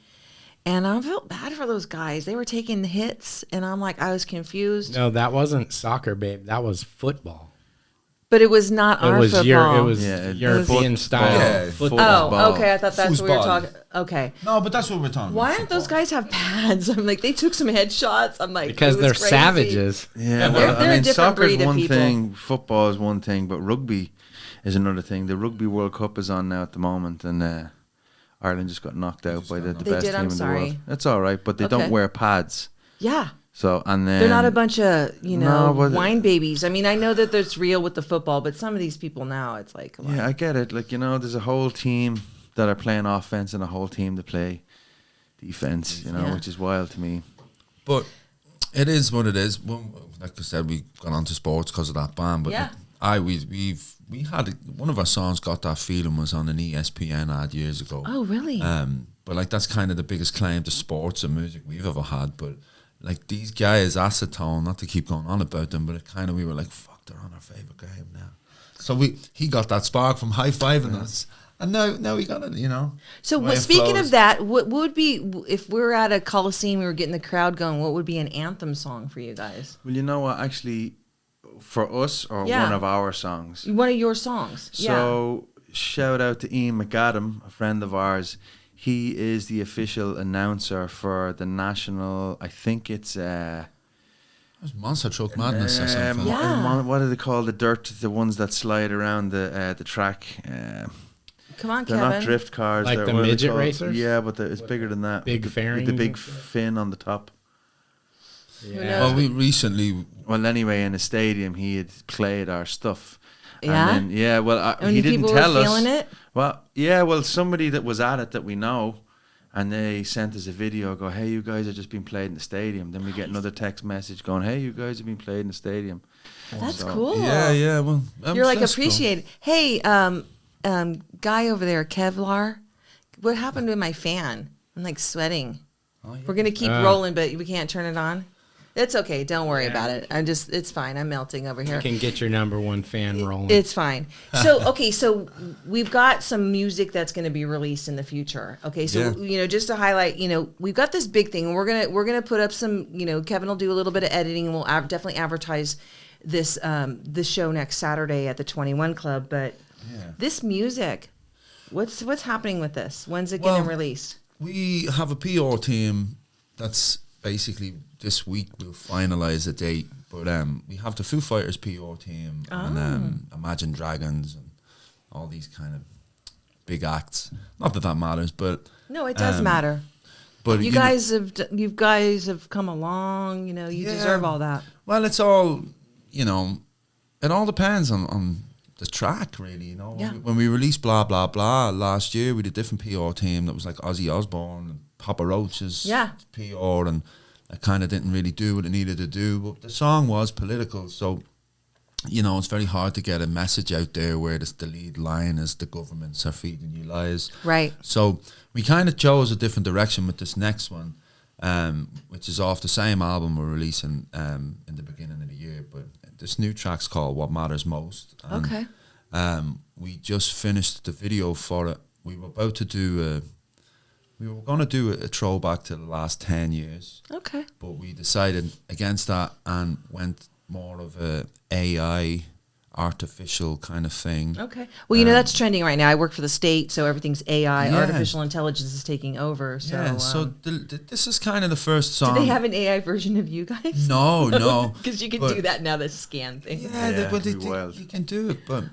Speaker 2: And I felt bad for those guys. They were taking the hits, and I was confused.
Speaker 5: No, that wasn't soccer, babe. That was football.
Speaker 2: But it was not our football.
Speaker 5: It was European style
Speaker 3: Yeah,
Speaker 5: football.
Speaker 2: Oh, okay. I thought that's what we were
Speaker 3: Foosball.
Speaker 2: talking. Okay.
Speaker 3: No, but that's what we're talking
Speaker 2: Why
Speaker 3: about.
Speaker 2: aren't those guys have pads? I'm like, they took some headshots. I'm like,
Speaker 5: Because
Speaker 2: it was
Speaker 5: they're
Speaker 2: crazy.
Speaker 5: savages.
Speaker 4: Yeah,
Speaker 2: They're
Speaker 4: well,
Speaker 2: a different
Speaker 4: soccer's
Speaker 2: breed of
Speaker 4: one
Speaker 2: people.
Speaker 4: thing, football is one thing, but rugby is another thing. The Rugby World Cup is on now at the moment, and Ireland just got knocked out by the
Speaker 2: They
Speaker 4: best
Speaker 2: did,
Speaker 4: team
Speaker 2: I'm
Speaker 4: in the
Speaker 2: sorry.
Speaker 4: world. That's all right, but they
Speaker 2: Okay.
Speaker 4: don't wear pads.
Speaker 2: Yeah.
Speaker 4: So and then
Speaker 2: They're not a bunch of,
Speaker 4: No, but-
Speaker 2: wine babies. I mean, I know that that's real with the football, but some of these people now, it's like, come on.
Speaker 4: Yeah, I get it. Like, there's a whole team that are playing offense and a whole team to play defense,
Speaker 2: Yeah.
Speaker 4: which is wild to me.
Speaker 3: But it is what it is. Well, like I said, we got onto sports because of that band. But
Speaker 2: Yeah.
Speaker 3: we had one of our songs, "Got That Feeling," was on an ESPN ad years ago.
Speaker 2: Oh, really?
Speaker 3: But like that's kind of the biggest claim to sports and music we've ever had. But like these guys, Acetone, not to keep going on about them, but we were like, fuck, they're on our favorite game now. So he got that spark from high fiving us, and now we got it.
Speaker 2: So
Speaker 3: way it
Speaker 2: speaking
Speaker 3: flows.
Speaker 2: of that, what would be, if we're at a Coliseum, we were getting the crowd going, what would be an anthem song for you guys?
Speaker 4: Well, you know what? Actually, for us, or
Speaker 2: Yeah.
Speaker 4: one of our songs.
Speaker 2: One of your songs.
Speaker 4: So shout out to Ian McAdam, a friend of ours. He is the official announcer for the national. I think it's
Speaker 3: It was Monster Truck Madness or something.
Speaker 2: Yeah.
Speaker 4: what do they call the ones that slide around the track?
Speaker 2: Come on,
Speaker 4: They're
Speaker 2: Kevin.
Speaker 4: not drift cars.
Speaker 5: Like
Speaker 4: they're,
Speaker 5: the
Speaker 4: what are they
Speaker 5: midget
Speaker 4: called?
Speaker 5: racers?
Speaker 4: Yeah, but it's bigger than that.
Speaker 5: Big
Speaker 4: With
Speaker 5: fairing?
Speaker 4: the big fin on the top.
Speaker 2: knows?
Speaker 3: Well, we recently
Speaker 4: Well, anyway, in a stadium, he had played our stuff.
Speaker 2: Yeah?
Speaker 4: And then,
Speaker 2: And
Speaker 4: he
Speaker 2: the
Speaker 4: didn't
Speaker 2: people
Speaker 4: tell
Speaker 2: were
Speaker 4: us.
Speaker 2: feeling it?
Speaker 4: Well, somebody that was at it that we know, and they sent us a video, go, hey, you guys have just been played in the stadium. Then we get another text message going, hey, you guys have been played in the stadium.
Speaker 2: That's
Speaker 4: So-
Speaker 2: cool.
Speaker 3: yeah. Well,
Speaker 2: You're like,
Speaker 3: that's cool.
Speaker 2: appreciate it. Hey, guy over there, Kevlar, what happened to my fan? I'm like sweating. We're going to keep rolling, but we can't turn it on. It's okay. Don't worry about it. It's fine. I'm melting over here.
Speaker 5: You can get your number one fan rolling.
Speaker 2: It's fine. So, okay, so we've got some music that's going to be released in the future. Okay, so just to highlight, we've got this big thing. We're gonna put up some. Kevin will do a little bit of editing, and we'll definitely advertise this show next Saturday at the 21 Club. But this music, what's happening with this? When's it getting released?
Speaker 3: We have a PR team that's basically this week we'll finalize a date. But we have the Foo Fighters PR team and Imagine Dragons and all these kind of big acts. Not that that matters, but
Speaker 2: no, it does matter.
Speaker 3: But
Speaker 2: you guys have come along. You know, you deserve all that.
Speaker 3: Well, it's all, you know, it all depends on the track, really. You know, when we released Blah Blah Blah last year, we did a different PR team that was like Ozzy Osbourne and Papa Roach's PR, and it kind of didn't really do what it needed to do. But the song was political, so you know it's very hard to get a message out there where the lead line is the governments are feeding you lies.
Speaker 2: Right.
Speaker 3: So we kind of chose a different direction with this next one, which is off the same album we're releasing in the beginning of the year. But this new track's called What Matters Most. And,
Speaker 2: okay.
Speaker 3: We just finished the video for it. We were about to do we were going to do a throwback to the last 10 years.
Speaker 2: Okay.
Speaker 3: But we decided against that and went more of a AI artificial kind of thing.
Speaker 2: Okay. Well, you know, that's trending right now. I work for the state, so everything's AI. Artificial intelligence is taking over. So,
Speaker 3: yeah, so this is kind of the first song.
Speaker 2: Do they have an AI version of you guys?
Speaker 3: No.
Speaker 2: Because you can do that now, the scan thing.
Speaker 3: Yeah, you can do it. But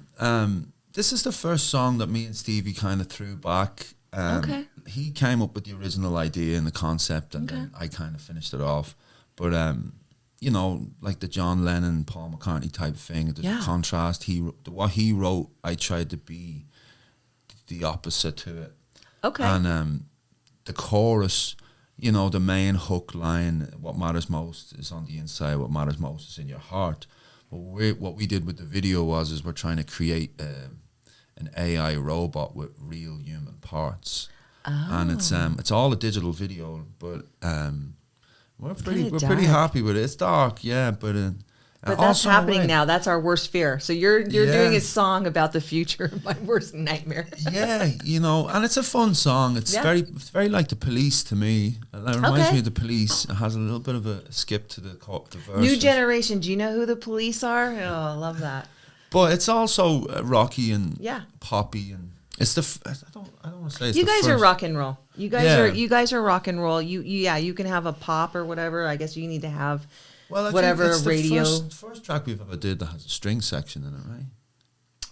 Speaker 3: this is the first song that me and Stevie kind of threw back.
Speaker 2: Okay.
Speaker 3: He came up with the original idea and the concept, and then I kind of finished it off. But you know, like the John Lennon, Paul McCartney type thing. There's a contrast. What he wrote, I tried to be the opposite to it. Okay. And the chorus, you know, the main hook line, what matters most is on the inside, what matters most is in your heart. But what we did with the video is we're trying to create an AI robot with real human parts. And it's all a digital video, but we're pretty happy with it. It's dark, but
Speaker 2: that's happening now. That's our worst fear. So you're doing a song about the future, my worst nightmare.
Speaker 3: Yeah, you know, and it's a fun song. It's very like The Police to me. It reminds me of The Police. It has a little bit of a skip to the verse.
Speaker 2: New generation. Do you know who The Police are? Oh, I love that.
Speaker 3: But it's also rocky and poppy, and it's I don't want to say it's
Speaker 2: you guys are rock and roll. You guys are rock and roll. You can have a pop or whatever. I guess you need to have whatever
Speaker 3: it's
Speaker 2: radio.
Speaker 3: The first track we've ever did that has a string section in it,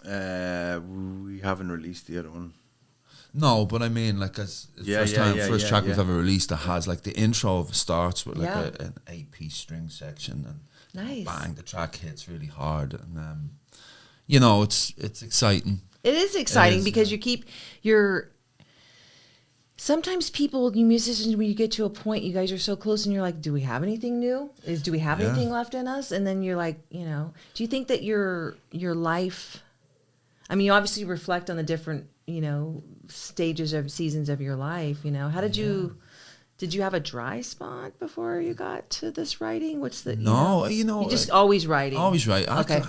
Speaker 3: right?
Speaker 4: We haven't released the other one.
Speaker 3: No, but I mean, like first track we've ever released that has like the intro starts with like an 8-piece string section, and bang, the track hits really hard, and you know, it's exciting.
Speaker 2: It is exciting because sometimes people, you musicians, when you get to a point, you guys are so close and you're like, do we have anything new? Do we have anything left in us? And then you're like, you know, do you think that your life, I mean, you obviously reflect on the different, you know, seasons of your life, you know, how did you have a dry spot before you got to this writing? What's the, you just always writing?
Speaker 3: Always write.
Speaker 2: Okay.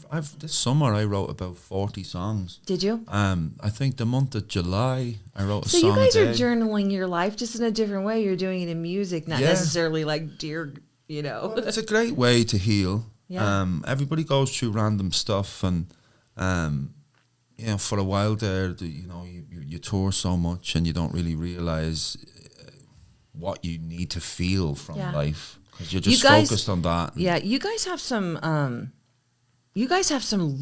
Speaker 3: I've this summer I wrote about 40 songs.
Speaker 2: Did you?
Speaker 3: I think the month of July I wrote a song.
Speaker 2: So you guys are journaling your life just in a different way. You're doing it in music, not necessarily like dear, you know.
Speaker 3: Well, it's a great way to heal.
Speaker 2: Yeah.
Speaker 3: Everybody goes through random stuff, and you know, for a while there, you know, you tour so much and you don't really realize what you need to feel from life, because you're just focused on that.
Speaker 2: Yeah, you guys have some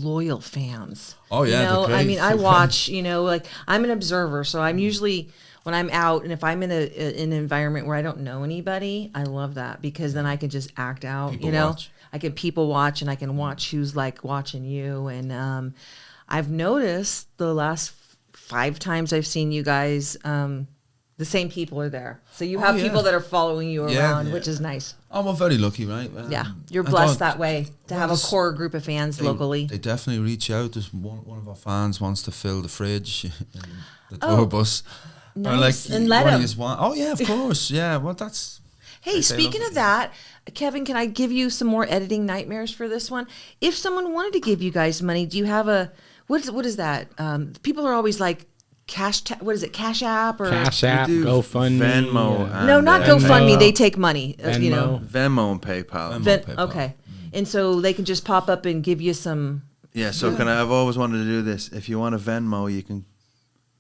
Speaker 2: loyal fans.
Speaker 3: Oh yeah,
Speaker 2: you know? I mean, I watch. You know, like I'm an observer, so I'm usually when I'm out, and if I'm in an environment where I don't know anybody, I love that because then I can just act out.
Speaker 3: People
Speaker 2: you know,
Speaker 3: watch.
Speaker 2: I can people watch, and I can watch who's like watching you. And I've noticed the last 5 times I've seen you guys. The same people are there. So you have people that are following you around, which is nice.
Speaker 3: Oh, we're very lucky, right?
Speaker 2: You're blessed that way to have a core group of fans locally.
Speaker 3: They definitely reach out. There's one of our fans wants to fill the fridge in the tour bus.
Speaker 2: Nice.
Speaker 3: Like,
Speaker 2: and let him.
Speaker 3: Oh, yeah, of course. Yeah, well, that's...
Speaker 2: Hey, speaking of that, Kevin, can I give you some more editing nightmares for this one? If someone wanted to give you guys money, do you have a... What is that? People are always like... Cash App or
Speaker 5: Cash App, GoFundMe,
Speaker 4: Venmo.
Speaker 2: No, not GoFundMe. They take money. You know,
Speaker 4: Venmo and PayPal.
Speaker 2: Okay, and so they can just pop up and give you some.
Speaker 4: Yeah. So I've always wanted to do this. If you want a Venmo, you can.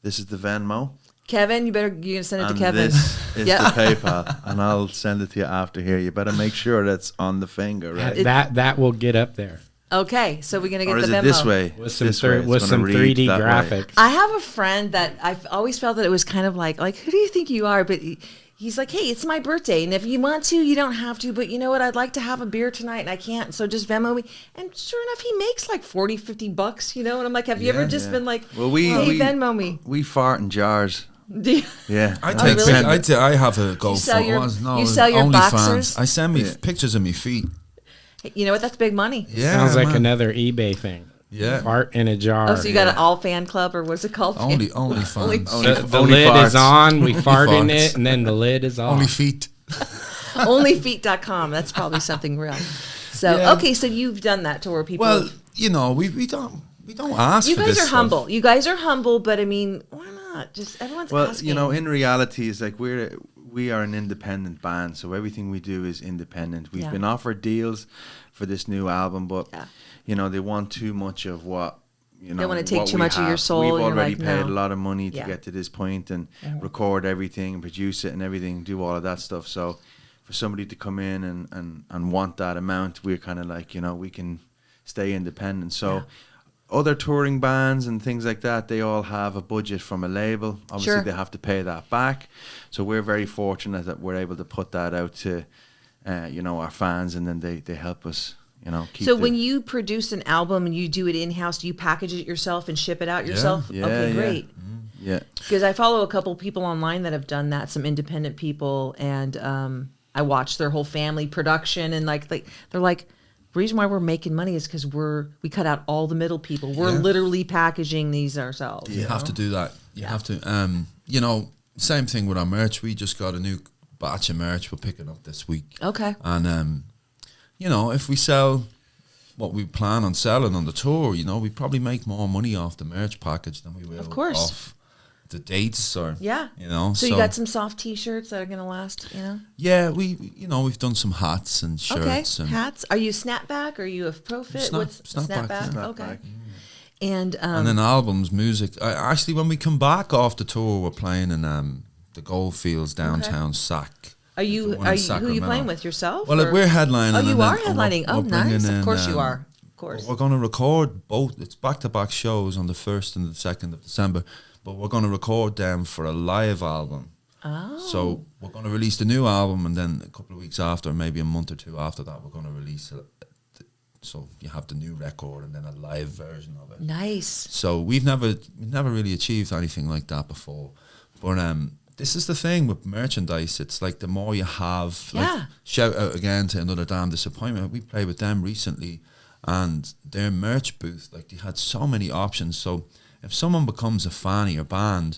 Speaker 4: This is the Venmo.
Speaker 2: Kevin, you're gonna send it to
Speaker 4: And
Speaker 2: Kevin.
Speaker 4: this is
Speaker 2: Yep.
Speaker 4: the PayPal, and I'll send it to you after here. You better make sure that's on the finger, right?
Speaker 5: That will get up there
Speaker 2: Okay, so we're gonna get
Speaker 4: Or
Speaker 2: the
Speaker 4: is
Speaker 2: memo.
Speaker 4: it this way?
Speaker 5: with some
Speaker 4: This way. It's
Speaker 5: with
Speaker 4: gonna
Speaker 5: some
Speaker 4: read
Speaker 5: 3D
Speaker 4: that way.
Speaker 5: graphics.
Speaker 2: I have a friend that I've always felt that it was kind of like who do you think you are? But he's like, hey, it's my birthday, and if you want to, you don't have to. But you know what? I'd like to have a beer tonight, and I can't. So just Venmo me. And sure enough, he makes like $40-$50. And I'm like, have you ever just been like,
Speaker 4: Well,
Speaker 2: hey, Venmo me?
Speaker 4: We fart in jars.
Speaker 2: Do you-
Speaker 4: Yeah.
Speaker 3: I
Speaker 2: Oh,
Speaker 3: take.
Speaker 2: really?
Speaker 3: I have a go
Speaker 2: sell
Speaker 3: for
Speaker 2: your-
Speaker 3: it. No,
Speaker 2: you sell your
Speaker 3: OnlyFans.
Speaker 2: boxers?
Speaker 3: I send me pictures of me feet.
Speaker 2: You know what? That's big money.
Speaker 3: Yeah,
Speaker 5: Sounds like
Speaker 3: man.
Speaker 5: another eBay thing.
Speaker 3: Yeah.
Speaker 5: Fart in a jar.
Speaker 2: Oh, so you got an all fan club, or what's it called?
Speaker 3: Only
Speaker 2: Only-
Speaker 3: OnlyFans.
Speaker 5: The
Speaker 4: Only
Speaker 5: lid
Speaker 4: farts.
Speaker 5: is on. We fart in
Speaker 3: farts.
Speaker 5: it, and then the lid is off.
Speaker 3: Only feet.
Speaker 2: Onlyfeet.com. That's probably something real. So
Speaker 3: Yeah.
Speaker 2: okay, so you've done that to where people.
Speaker 3: Well, we don't ask.
Speaker 2: you
Speaker 3: for
Speaker 2: guys
Speaker 3: this
Speaker 2: are
Speaker 3: stuff.
Speaker 2: humble. You guys are humble, but I mean, why not? Just everyone's
Speaker 4: Well,
Speaker 2: asking.
Speaker 4: in reality, it's like we are an independent band, so everything we do is independent. We've
Speaker 2: Yeah.
Speaker 4: been offered deals for this new album, but
Speaker 2: Yeah.
Speaker 4: they want too much of what.
Speaker 2: They wanna take
Speaker 4: what
Speaker 2: too
Speaker 4: we
Speaker 2: much of your
Speaker 4: have.
Speaker 2: soul,
Speaker 4: We've
Speaker 2: and you're
Speaker 4: already
Speaker 2: like,
Speaker 4: paid
Speaker 2: no.
Speaker 4: a lot of money to
Speaker 2: Yeah.
Speaker 4: get to this point and record everything, produce it, and everything, do all of that stuff. So, for somebody to come in and want that amount, we're kind of like, we can stay independent. So. Other touring bands and things like that, they all have a budget from a label. Obviously,
Speaker 2: Sure.
Speaker 4: they have to pay that back. So we're very fortunate that we're able to put that out to, our fans, and then they help us, keep.
Speaker 2: So when you produce an album and you do it in house, do you package it yourself and ship it out yourself?
Speaker 4: Yeah,
Speaker 2: Okay,
Speaker 4: yeah.
Speaker 2: great.
Speaker 4: yeah,
Speaker 2: Because I follow a couple people online that have done that, some independent people, and I watch their whole family production, and they're like, the reason why we're making money is because we cut out all the middle people. We're literally packaging these ourselves.
Speaker 3: You have to do that. You have to. Same thing with our merch. We just got a new batch of merch. We're picking up this week.
Speaker 2: Okay.
Speaker 3: And if we sell what we plan on selling on the tour, we probably make more money off the merch package than we will
Speaker 2: Of course.
Speaker 3: off the dates or
Speaker 2: Yeah.
Speaker 3: So
Speaker 2: you got some soft T-shirts that are going to last,
Speaker 3: Yeah, we've done some hats and shirts.
Speaker 2: Okay,
Speaker 3: And
Speaker 2: hats. Are you snapback? Are you a profit? What's
Speaker 3: snapback,
Speaker 2: snapback?
Speaker 3: yeah.
Speaker 2: Okay.
Speaker 3: Snapback.
Speaker 2: And
Speaker 3: then albums, music. Actually, when we come back off the tour, we're playing in the Goldfields downtown Sac.
Speaker 2: are you
Speaker 3: The one in
Speaker 2: who are you
Speaker 3: Sacramento.
Speaker 2: playing with, yourself?
Speaker 3: Well,
Speaker 2: or-
Speaker 3: we're headlining.
Speaker 2: Oh,
Speaker 3: and
Speaker 2: you
Speaker 3: then-
Speaker 2: are
Speaker 3: and we're-
Speaker 2: headlining. Oh,
Speaker 3: we're bringing
Speaker 2: nice. Of
Speaker 3: in,
Speaker 2: course you are. Of course.
Speaker 3: We're going to record both. It's back-to-back shows on the 1st and the 2nd of December. But we're going to record them for a live album.
Speaker 2: Oh.
Speaker 3: So we're going to release the new album, and then a couple of weeks after, maybe a month or two after that, we're going to release it. So you have the new record and then a live version of it.
Speaker 2: Nice.
Speaker 3: So we've never really achieved anything like that before. But this is the thing with merchandise. It's like the more you have.
Speaker 2: Yeah.
Speaker 3: Like, shout out again to Another Damn Disappointment. We played with them recently, and their merch booth, like they had so many options. So if someone becomes a fan of your band,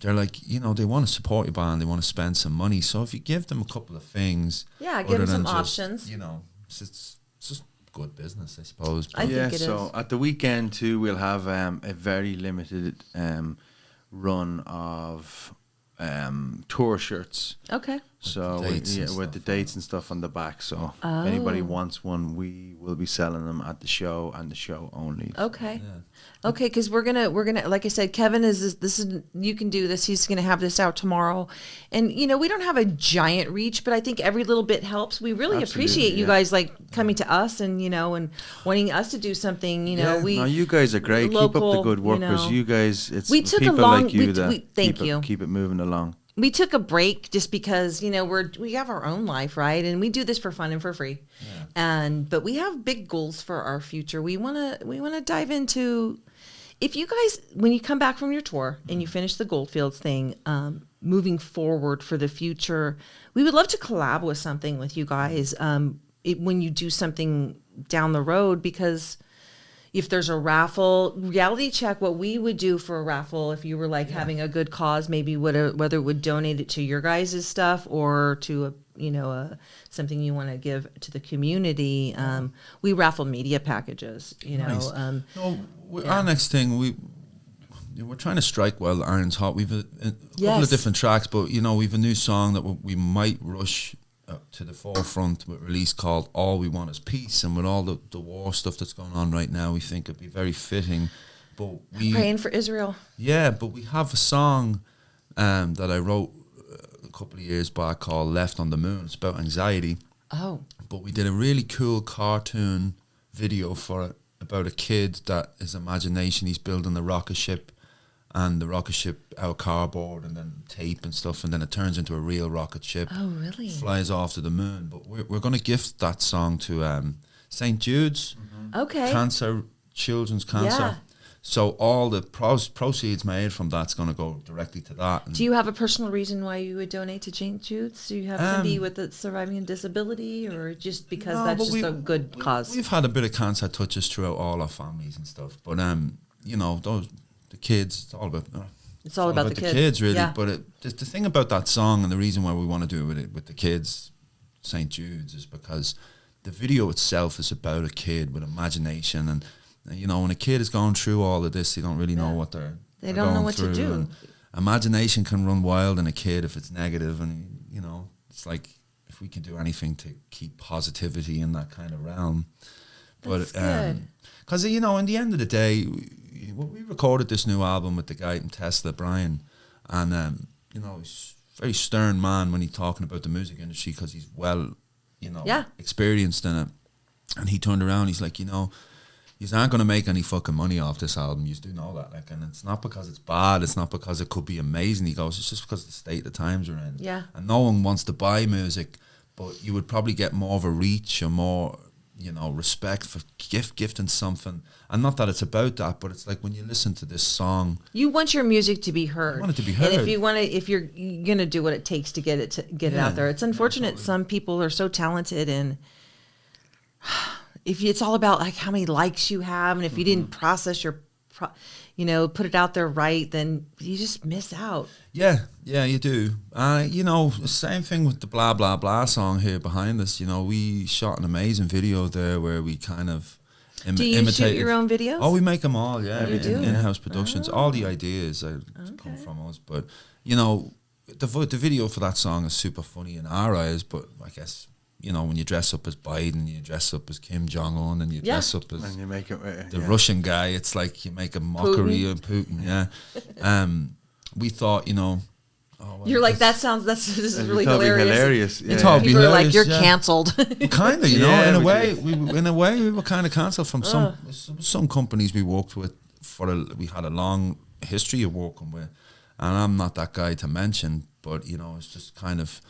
Speaker 3: they're like, they want to support your band, they want to spend some money. So if you give them a couple of things,
Speaker 2: Yeah, give
Speaker 3: other
Speaker 2: them some
Speaker 3: than just,
Speaker 2: options.
Speaker 3: it's just good business, I suppose.
Speaker 2: I think it
Speaker 4: so
Speaker 2: is.
Speaker 4: at the weekend too, we'll have a very limited run of tour shirts.
Speaker 2: Okay.
Speaker 4: So
Speaker 3: dates and
Speaker 4: with the
Speaker 3: stuff,
Speaker 4: dates and stuff on the back. So
Speaker 2: Oh.
Speaker 4: if anybody wants one, we will be selling them at the show and the show only.
Speaker 2: Okay. Okay, because we're gonna like I said, Kevin is you can do this. He's gonna have this out tomorrow, and we don't have a giant reach, but I think every little bit helps. We really
Speaker 4: Absolutely,
Speaker 2: appreciate you
Speaker 4: yeah.
Speaker 2: guys like coming to us and and wanting us to do something.
Speaker 4: No, you guys are great. Keep up the
Speaker 2: local,
Speaker 4: good work, because you guys. It's
Speaker 2: We took a
Speaker 4: people
Speaker 2: long-
Speaker 4: like you
Speaker 2: we-
Speaker 4: that
Speaker 2: we- thank you.
Speaker 4: keep it moving along.
Speaker 2: We took a break just because we have our own life, right? And we do this for fun and for free. But we have big goals for our future. We wanna dive into. If you guys, when you come back from your tour and you finish the Goldfields thing, moving forward for the future, we would love to collab with something with you guys when you do something down the road, because if there's a raffle, reality check, what we would do for a raffle, if you were like having a good cause, maybe whether it would donate it to your guys' stuff or to something you want to give to the community. We raffle media packages,
Speaker 3: Nice. Our next thing, we're trying to strike while the iron's hot. We've a couple of different tracks, but we've a new song that we might rush to the forefront with release called All We Want Is Peace. And with all the war stuff that's going on right now, we think it'd be very fitting. But
Speaker 2: Praying for Israel.
Speaker 3: Yeah, but we have a song that I wrote a couple of years back called Left on the Moon. It's about anxiety.
Speaker 2: Oh.
Speaker 3: But we did a really cool cartoon video for it about a kid that his imagination, he's building a rocket ship, and the rocket ship out of cardboard and then tape and stuff, and then it turns into a real rocket ship.
Speaker 2: Oh, really?
Speaker 3: Flies off to the moon. But we're going to gift that song to St. Jude's.
Speaker 2: Okay.
Speaker 3: Cancer, children's cancer.
Speaker 2: Yeah.
Speaker 3: So all the proceeds made from that's going to go directly to that. And
Speaker 2: Do you have a personal reason why you would donate to St. Jude's? Do you have somebody with a surviving disability, or just because
Speaker 3: No,
Speaker 2: that's
Speaker 3: but
Speaker 2: just a good cause?
Speaker 3: We've had a bit of cancer touches throughout all our families and stuff. But you know, the kids, it's all about
Speaker 2: It's all about the kids.
Speaker 3: really.
Speaker 2: Yeah.
Speaker 3: But the thing about that song, and the reason why we want to do it with the kids, St. Jude's, is because the video itself is about a kid with imagination. And you know, when a kid is going through all of this, they don't really know what
Speaker 2: They don't know what to do.
Speaker 3: And imagination can run wild in a kid if it's negative, and you know, it's like if we can do anything to keep positivity in that kind of realm.
Speaker 2: That's
Speaker 3: But
Speaker 2: good.
Speaker 3: because you know, in the end of the day, we recorded this new album with the guy from Tesla, Brian, and you know, he's a very stern man when he's talking about the music industry because he's well, you know, experienced in it. And he turned around, he's like, you know, you aren't going to make any fucking money off this album. You do know that, like, and it's not because it's bad. It's not because it could be amazing. He goes, it's just because of the state the times are in.
Speaker 2: Yeah.
Speaker 3: And no one wants to buy music, but you would probably get more of a reach or more, you know, respect for gifting something. And not that it's about that, but it's like when you listen to this song,
Speaker 2: You want your music to be heard.
Speaker 3: You want it to be heard.
Speaker 2: And if you're gonna do what it takes to get it out there. It's unfortunate some people are so talented, and if it's all about like how many likes you have, and if you didn't process put it out there right, then you just miss out.
Speaker 3: Yeah, you do. You know, same thing with the Blah Blah Blah song here behind us. You know, we shot an amazing video there where we kind of
Speaker 2: Do you
Speaker 3: imitated.
Speaker 2: shoot your own videos?
Speaker 3: Oh, we make them all, yeah.
Speaker 2: You do?
Speaker 3: In-house productions. All the ideas come from us. But, you know, the video for that song is super funny in our eyes, but I guess, you know, when you dress up as Biden, you dress up as Kim Jong-un, and you dress up as
Speaker 4: and you make it
Speaker 3: the Russian guy, it's like you make a mockery of Putin, we thought, you know...
Speaker 2: You're like, this is really hilarious.
Speaker 3: You thought it'd be
Speaker 2: People are
Speaker 3: hilarious,
Speaker 2: like, you're canceled.
Speaker 3: Kind of, you know,
Speaker 4: Yeah,
Speaker 3: in a way, we were kind of cancelled from some companies we worked with we had a long history of working with, and I'm not that guy to mention, but you know, it's just kind of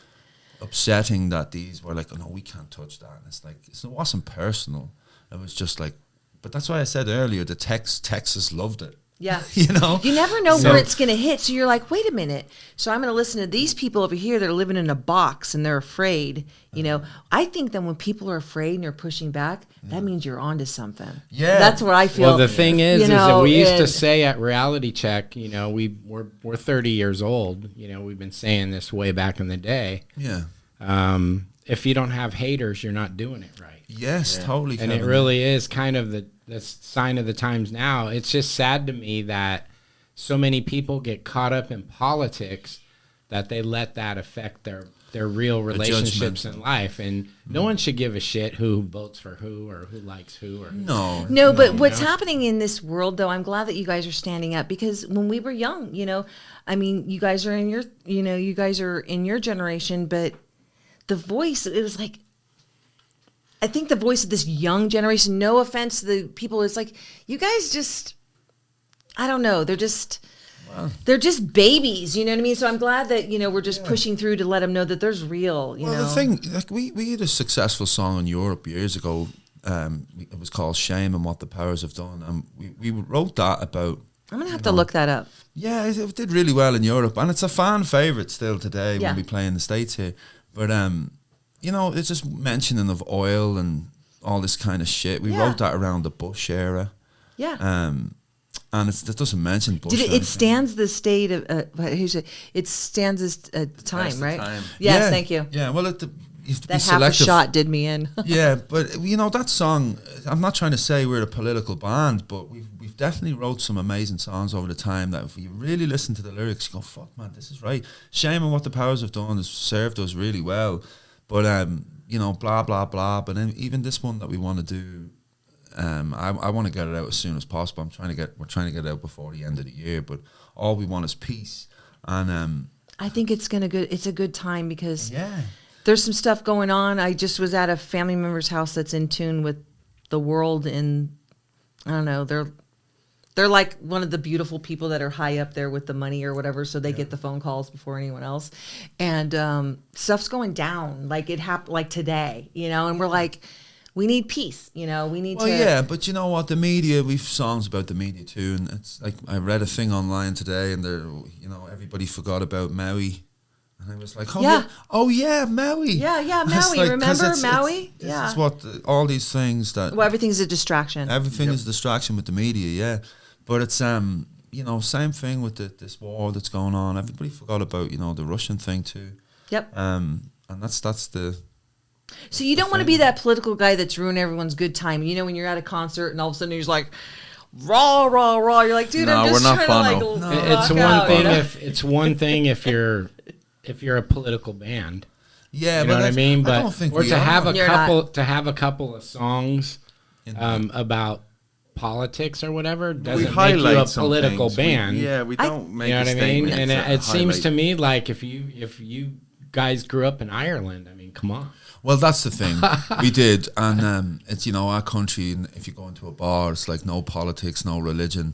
Speaker 3: upsetting that these were like, oh no, we can't touch that. And it's like, it wasn't personal. It was just like, but that's why I said earlier, Texas loved it.
Speaker 2: Yeah.
Speaker 3: You know?
Speaker 2: You never know where it's going to hit. So you're like, wait a minute. So I'm going to listen to these people over here that are living in a box and they're afraid. You know, I think that when people are afraid and you're pushing back, that means you're onto something.
Speaker 3: Yeah.
Speaker 2: That's what I feel.
Speaker 5: Well, the thing is
Speaker 2: you know,
Speaker 5: that we used to say at Reality Check, you know, we're 30 years old. You know, we've been saying this way back in the day.
Speaker 3: Yeah.
Speaker 5: If you don't have haters, you're not doing it right.
Speaker 3: Yes, totally.
Speaker 5: And it really is kind of the sign of the times now. It's just sad to me that so many people get caught up in politics that they let that affect their real relationships in life. And no one should give a shit who votes for who or who likes who. Or
Speaker 2: No, but what's happening in this world, though, I'm glad that you guys are standing up, because when we were young, you know, I mean, you guys are in your generation, but the voice, it was like, I think the voice of this young generation, no offense to the people, it's like, you guys just, I don't know, they're just babies, you know what I mean? So I'm glad that, you know, we're just pushing through to let them know that there's real, you know.
Speaker 3: The thing, like we had a successful song in Europe years ago. It was called Shame and What the Powers Have Done. And we wrote that about...
Speaker 2: I'm going to have to look that up.
Speaker 3: Yeah, it did really well in Europe. And it's a fan favourite still today when we play in the States here. But... you know, it's just mentioning of oil and all this kind of shit. We wrote that around the Bush era. Yeah. And it doesn't mention Bush.
Speaker 2: It stands the state of, it stands as time, right?
Speaker 4: Time.
Speaker 2: Yes, thank you.
Speaker 3: Yeah, well, you have to
Speaker 2: that
Speaker 3: be
Speaker 2: half
Speaker 3: selective.
Speaker 2: a shot did me in.
Speaker 3: Yeah, but, you know, that song, I'm not trying to say we're a political band, but we've definitely wrote some amazing songs over the time that if you really listen to the lyrics, you go, fuck, man, this is right. Shame and What the Powers Have Done has served us really well. But, you know, blah, blah, blah. But then even this one that we want to do, I want to get it out as soon as possible. We're trying to get it out before the end of the year. But all we want is peace. And
Speaker 2: I think it's a good time because
Speaker 3: yeah,
Speaker 2: there's some stuff going on. I just was at a family member's house that's in tune with the world, and I don't know, they're like one of the beautiful people that are high up there with the money or whatever, so they get the phone calls before anyone else. And stuff's going down. Like it happened like today, and we're like, we need peace, we need to.
Speaker 3: Well, yeah, but you know what? The media, we've songs about the media too, and it's like I read a thing online today, and everybody forgot about Maui, and I was like, oh yeah, Maui,
Speaker 2: yeah,
Speaker 3: It's
Speaker 2: Maui.
Speaker 3: like,
Speaker 2: Remember Maui?
Speaker 3: This is what all these things that.
Speaker 2: Well, everything's a distraction.
Speaker 3: Everything is a distraction with the media, yeah. But it's same thing with this war that's going on. Everybody forgot about the Russian thing too.
Speaker 2: Yep.
Speaker 3: And that's the.
Speaker 2: So you don't want to be that political guy that's ruining everyone's good time. When you're at a concert and all of a sudden he's like, rah, rah, rah. You're like, dude,
Speaker 4: No,
Speaker 2: I'm just
Speaker 4: we're not
Speaker 2: trying to
Speaker 4: Bono.
Speaker 2: like
Speaker 5: It's
Speaker 2: rock
Speaker 5: one
Speaker 2: out,
Speaker 5: thing it's one thing if you're a political band.
Speaker 3: Yeah,
Speaker 5: You know what I mean?
Speaker 3: I don't
Speaker 5: But
Speaker 3: think
Speaker 5: or
Speaker 3: we
Speaker 5: to
Speaker 3: are.
Speaker 5: have a
Speaker 2: You're
Speaker 5: couple of songs about politics or whatever
Speaker 4: We
Speaker 5: doesn't make
Speaker 4: highlight
Speaker 5: you a
Speaker 4: some
Speaker 5: political
Speaker 4: things.
Speaker 5: band.
Speaker 4: We don't make
Speaker 5: You know
Speaker 4: a
Speaker 5: what I mean?
Speaker 4: statement
Speaker 5: And
Speaker 4: to
Speaker 5: it seems
Speaker 4: highlight.
Speaker 5: to me like if you guys grew up in Ireland, I mean, come on.
Speaker 3: Well, that's the thing. We did, and it's our country. And if you go into a bar, it's like no politics, no religion.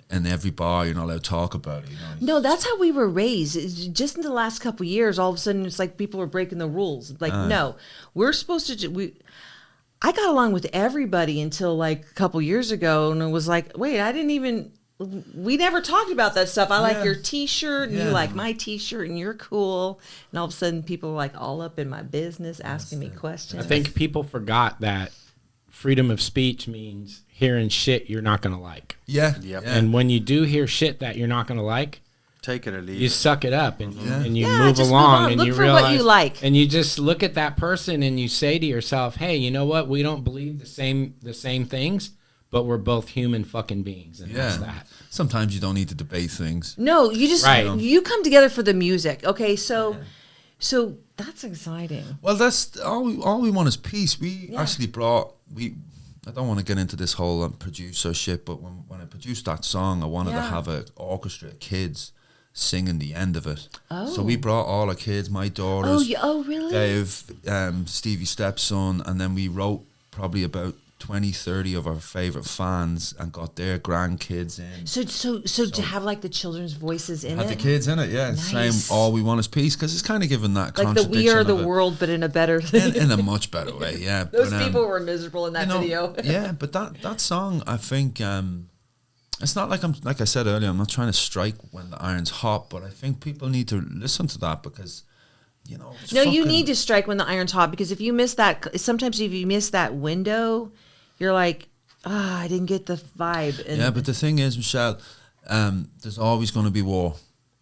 Speaker 3: In every bar, you're not allowed to talk about it.
Speaker 2: No, that's how we were raised. Just in the last couple of years, all of a sudden, it's like people are breaking the rules. Like, no, we're supposed to. I got along with everybody until like a couple years ago, and it was like, wait, I didn't even. We never talked about that stuff. I like your T-shirt, and you like my T-shirt, and you're cool. And all of a sudden, people are like all up in my business, asking me questions.
Speaker 5: I think people forgot that freedom of speech means hearing shit you're not going to like.
Speaker 3: Yeah.
Speaker 4: Yep.
Speaker 3: Yeah.
Speaker 5: And when you do hear shit that you're not going to like,
Speaker 4: Take it or leave
Speaker 5: you
Speaker 4: it.
Speaker 5: suck it up and you
Speaker 2: Yeah,
Speaker 5: move
Speaker 2: just move
Speaker 5: along
Speaker 2: on.
Speaker 5: and
Speaker 2: Look
Speaker 5: you
Speaker 2: for what
Speaker 5: realize
Speaker 2: you like.
Speaker 5: and you just look at that person and you say to yourself, hey, you know what? We don't believe the same things, but we're both human fucking beings, and that's that.
Speaker 3: Sometimes you don't need to debate things.
Speaker 2: No, you just
Speaker 5: Right.
Speaker 2: you come together for the music. Okay, so that's exciting.
Speaker 3: Well, that's all we want is peace. We actually brought I don't want to get into this whole producer shit, but when I produced that song, I wanted to have an orchestra of kids singing the end of it.
Speaker 2: Oh.
Speaker 3: So we brought all our kids, my daughters,
Speaker 2: Oh, really?
Speaker 3: Dave, Stevie's stepson, and then we wrote probably about 20, 30 of our favorite fans and got their grandkids in.
Speaker 2: So to have like the children's voices in
Speaker 3: Had
Speaker 2: it,
Speaker 3: the kids in it, yeah.
Speaker 2: Nice.
Speaker 3: Same, all we want is peace, because it's kind of given that
Speaker 2: like the
Speaker 3: contradiction
Speaker 2: We Are the
Speaker 3: of it.
Speaker 2: World, but in a better.
Speaker 3: In a much better way, yeah.
Speaker 2: Those
Speaker 3: But,
Speaker 2: people were miserable in that video.
Speaker 3: Yeah, but that song, I think, it's not like I said earlier, I'm not trying to strike when the iron's hot, but I think people need to listen to that because, it's
Speaker 2: No, you
Speaker 3: fucking-
Speaker 2: need to strike when the iron's hot, because if you miss that, sometimes if you miss that window, you're like, I didn't get the vibe. And
Speaker 3: Yeah, but the thing is, Michelle, there's always going to be war.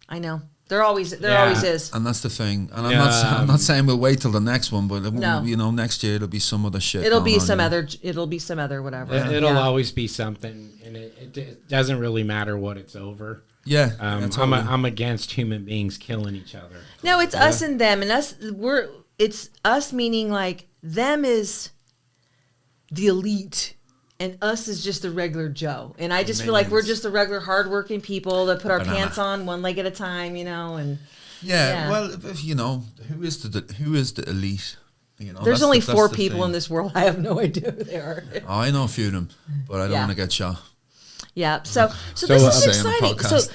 Speaker 2: I know there always
Speaker 5: Yeah.
Speaker 2: is.
Speaker 3: And that's the thing. And
Speaker 5: Yeah,
Speaker 3: I'm not saying we'll wait till the next one, but
Speaker 2: No.
Speaker 3: next year it'll be some other shit.
Speaker 2: It'll
Speaker 3: going
Speaker 2: be
Speaker 3: on,
Speaker 2: some
Speaker 3: you know?
Speaker 2: other. It'll be some other whatever.
Speaker 5: It'll
Speaker 2: Yeah.
Speaker 5: always be something, and it doesn't really matter what it's over.
Speaker 3: Yeah.
Speaker 5: I'm against human beings killing each other.
Speaker 2: No, it's us and them, and us. It's us, meaning like them is the elite, and us is just the regular Joe. And I just feel like we're just the regular hardworking people that put our
Speaker 3: Banana.
Speaker 2: pants on one leg at a time, and
Speaker 3: Yeah,
Speaker 2: Yeah.
Speaker 3: well, who is the elite?
Speaker 2: there's
Speaker 3: that's
Speaker 2: only
Speaker 3: that's
Speaker 2: four
Speaker 3: the
Speaker 2: people
Speaker 3: thing.
Speaker 2: in this world. I have no idea who they are.
Speaker 3: Oh, I know a few of them, but I don't
Speaker 2: Yeah.
Speaker 3: want to get shot.
Speaker 2: Yeah. So
Speaker 5: So,
Speaker 2: this is
Speaker 3: say on the
Speaker 2: exciting.
Speaker 3: podcast.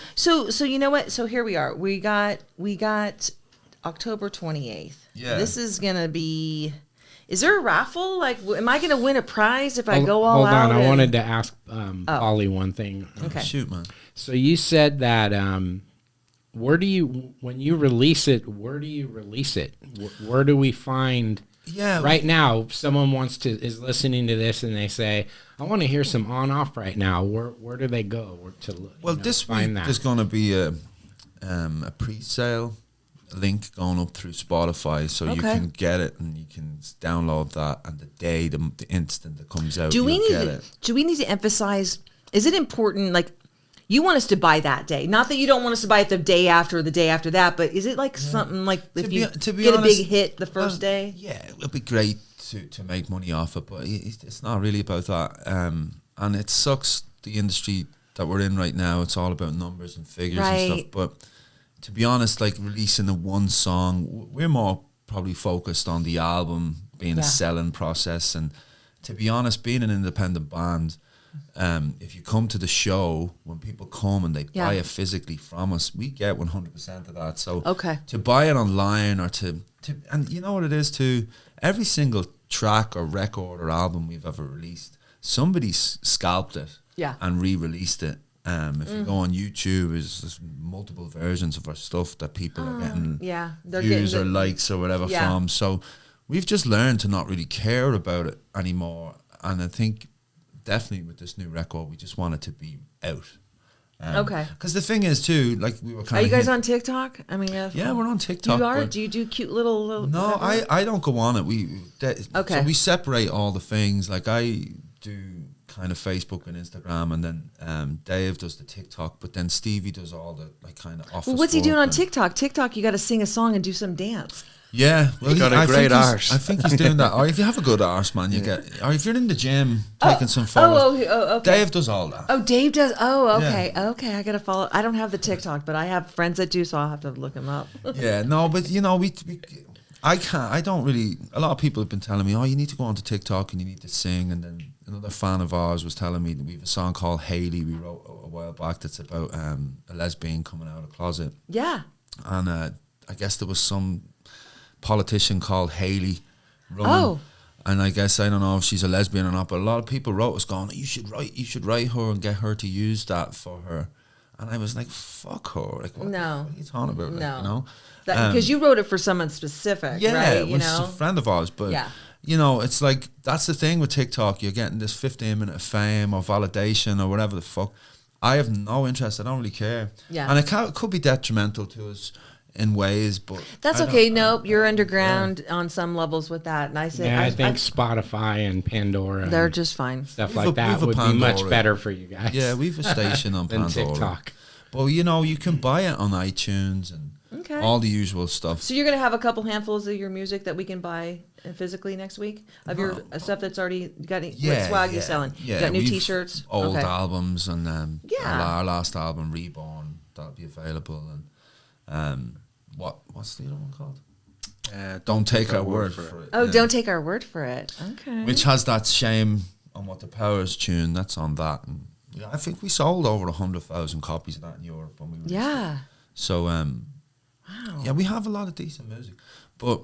Speaker 2: So you know what? So here we are. We got October 28th.
Speaker 3: Yeah.
Speaker 2: This is gonna be. Is there a raffle? Like, am I gonna win a prize if I go all
Speaker 5: Hold
Speaker 2: out?
Speaker 5: on, I
Speaker 2: and-
Speaker 5: wanted to ask Ollie one thing.
Speaker 2: Okay.
Speaker 3: Shoot, man.
Speaker 5: So you said that when you release it, where do you release it? Where do we find?
Speaker 3: Yeah.
Speaker 5: Right now, if someone is listening to this and they say, "I want to hear some on-off right now." Where do they go?
Speaker 3: Well, this
Speaker 5: find
Speaker 3: week
Speaker 5: that?
Speaker 3: there's going to be a pre-sale link going up through Spotify, so you
Speaker 2: Okay.
Speaker 3: can get it and you can download that. And the instant it comes out,
Speaker 2: Do we
Speaker 3: you'll
Speaker 2: need
Speaker 3: get
Speaker 2: to?
Speaker 3: it.
Speaker 2: Do we need to emphasize? Is it important? Like, you want us to buy that day? Not that you don't want us to buy it the day after or the day after that, but is it like something like if you
Speaker 3: To be
Speaker 2: get a
Speaker 3: honest,
Speaker 2: big hit the first
Speaker 3: well,
Speaker 2: day?
Speaker 3: Yeah, it would be great to make money off it, but it's not really about that. And it sucks, the industry that we're in right now. It's all about numbers and figures and
Speaker 2: Right.
Speaker 3: stuff. But to be honest, like releasing the one song, we're more probably focused on the album being a selling process. And to be honest, being an independent band, if you come to the show, when people come and they buy it physically from us, we get 100% of that. So to buy it online or to and you know what it is too, every single track or record or album we've ever released, somebody's scalped it and re-released it. If you go on YouTube, there's multiple versions of our stuff that people are getting views or likes or whatever from. So we've just learned to not really care about it anymore. And I think definitely with this new record, we just want it to be out. Because the thing is too, like we were kind of...
Speaker 2: Are you guys on TikTok? I mean,
Speaker 3: yeah, we're on TikTok.
Speaker 2: You are? Do you do cute little...
Speaker 3: No, I don't go on it. So we separate all the things. Like I do kind of Facebook and Instagram, and then Dave does the TikTok, but then Stevie does all the like kind of office.
Speaker 2: Well, what's he doing on TikTok? TikTok, you got to sing a song and do some dance.
Speaker 3: Yeah, well,
Speaker 4: he got a great arse.
Speaker 3: I think he's doing that. Or if you have a good arse, man, you get. Or if you're in the gym taking some photos.
Speaker 2: Okay.
Speaker 3: Dave does all that.
Speaker 2: Oh, Dave does. Oh, okay, okay. I gotta follow. I don't have the TikTok, but I have friends that do, so I'll have to look him up.
Speaker 3: Yeah, no, but you know, I can't. I don't really. A lot of people have been telling me, "Oh, you need to go onto TikTok and you need to sing." And then another fan of ours was telling me that we have a song called "Haley" we wrote a while back that's about a lesbian coming out of the closet.
Speaker 2: Yeah.
Speaker 3: And I guess there was some politician called Haley running, and I guess I don't know if she's a lesbian or not, but a lot of people wrote us going, you should write her and get her to use that for her. And I was like, fuck her, like what are you talking about?
Speaker 2: No,
Speaker 3: like, you know,
Speaker 2: because you wrote it for someone specific, right?
Speaker 3: It was a friend of ours, but you know, it's like that's the thing with TikTok, you're getting this 15-minute of fame or validation or whatever the fuck. I have no interest. I don't really care. And it could be detrimental to us in ways, but
Speaker 2: that's okay. Nope, you're underground on some levels with that, and I
Speaker 5: think Spotify and Pandora,
Speaker 2: they're just fine.
Speaker 5: Stuff like that would be much better for you guys.
Speaker 3: Yeah, we've a station on Pandora.
Speaker 5: TikTok.
Speaker 3: But you know, you can buy it on iTunes and all the usual stuff.
Speaker 2: So you're gonna have a couple handfuls of your music that we can buy physically next week of your stuff that's already got. What swag you selling?
Speaker 3: Yeah,
Speaker 2: you got new T-shirts,
Speaker 3: old albums, and our last album, Reborn, that'll be available, and what's the other one called? Don't take our word for it.
Speaker 2: Oh, Don't Take Our Word for It. Okay.
Speaker 3: Which has that Shame on What the Powers tune. That's on that. And I think we sold over 100,000 copies of that in Europe when we released it. So, wow. Yeah, we have a lot of decent music. But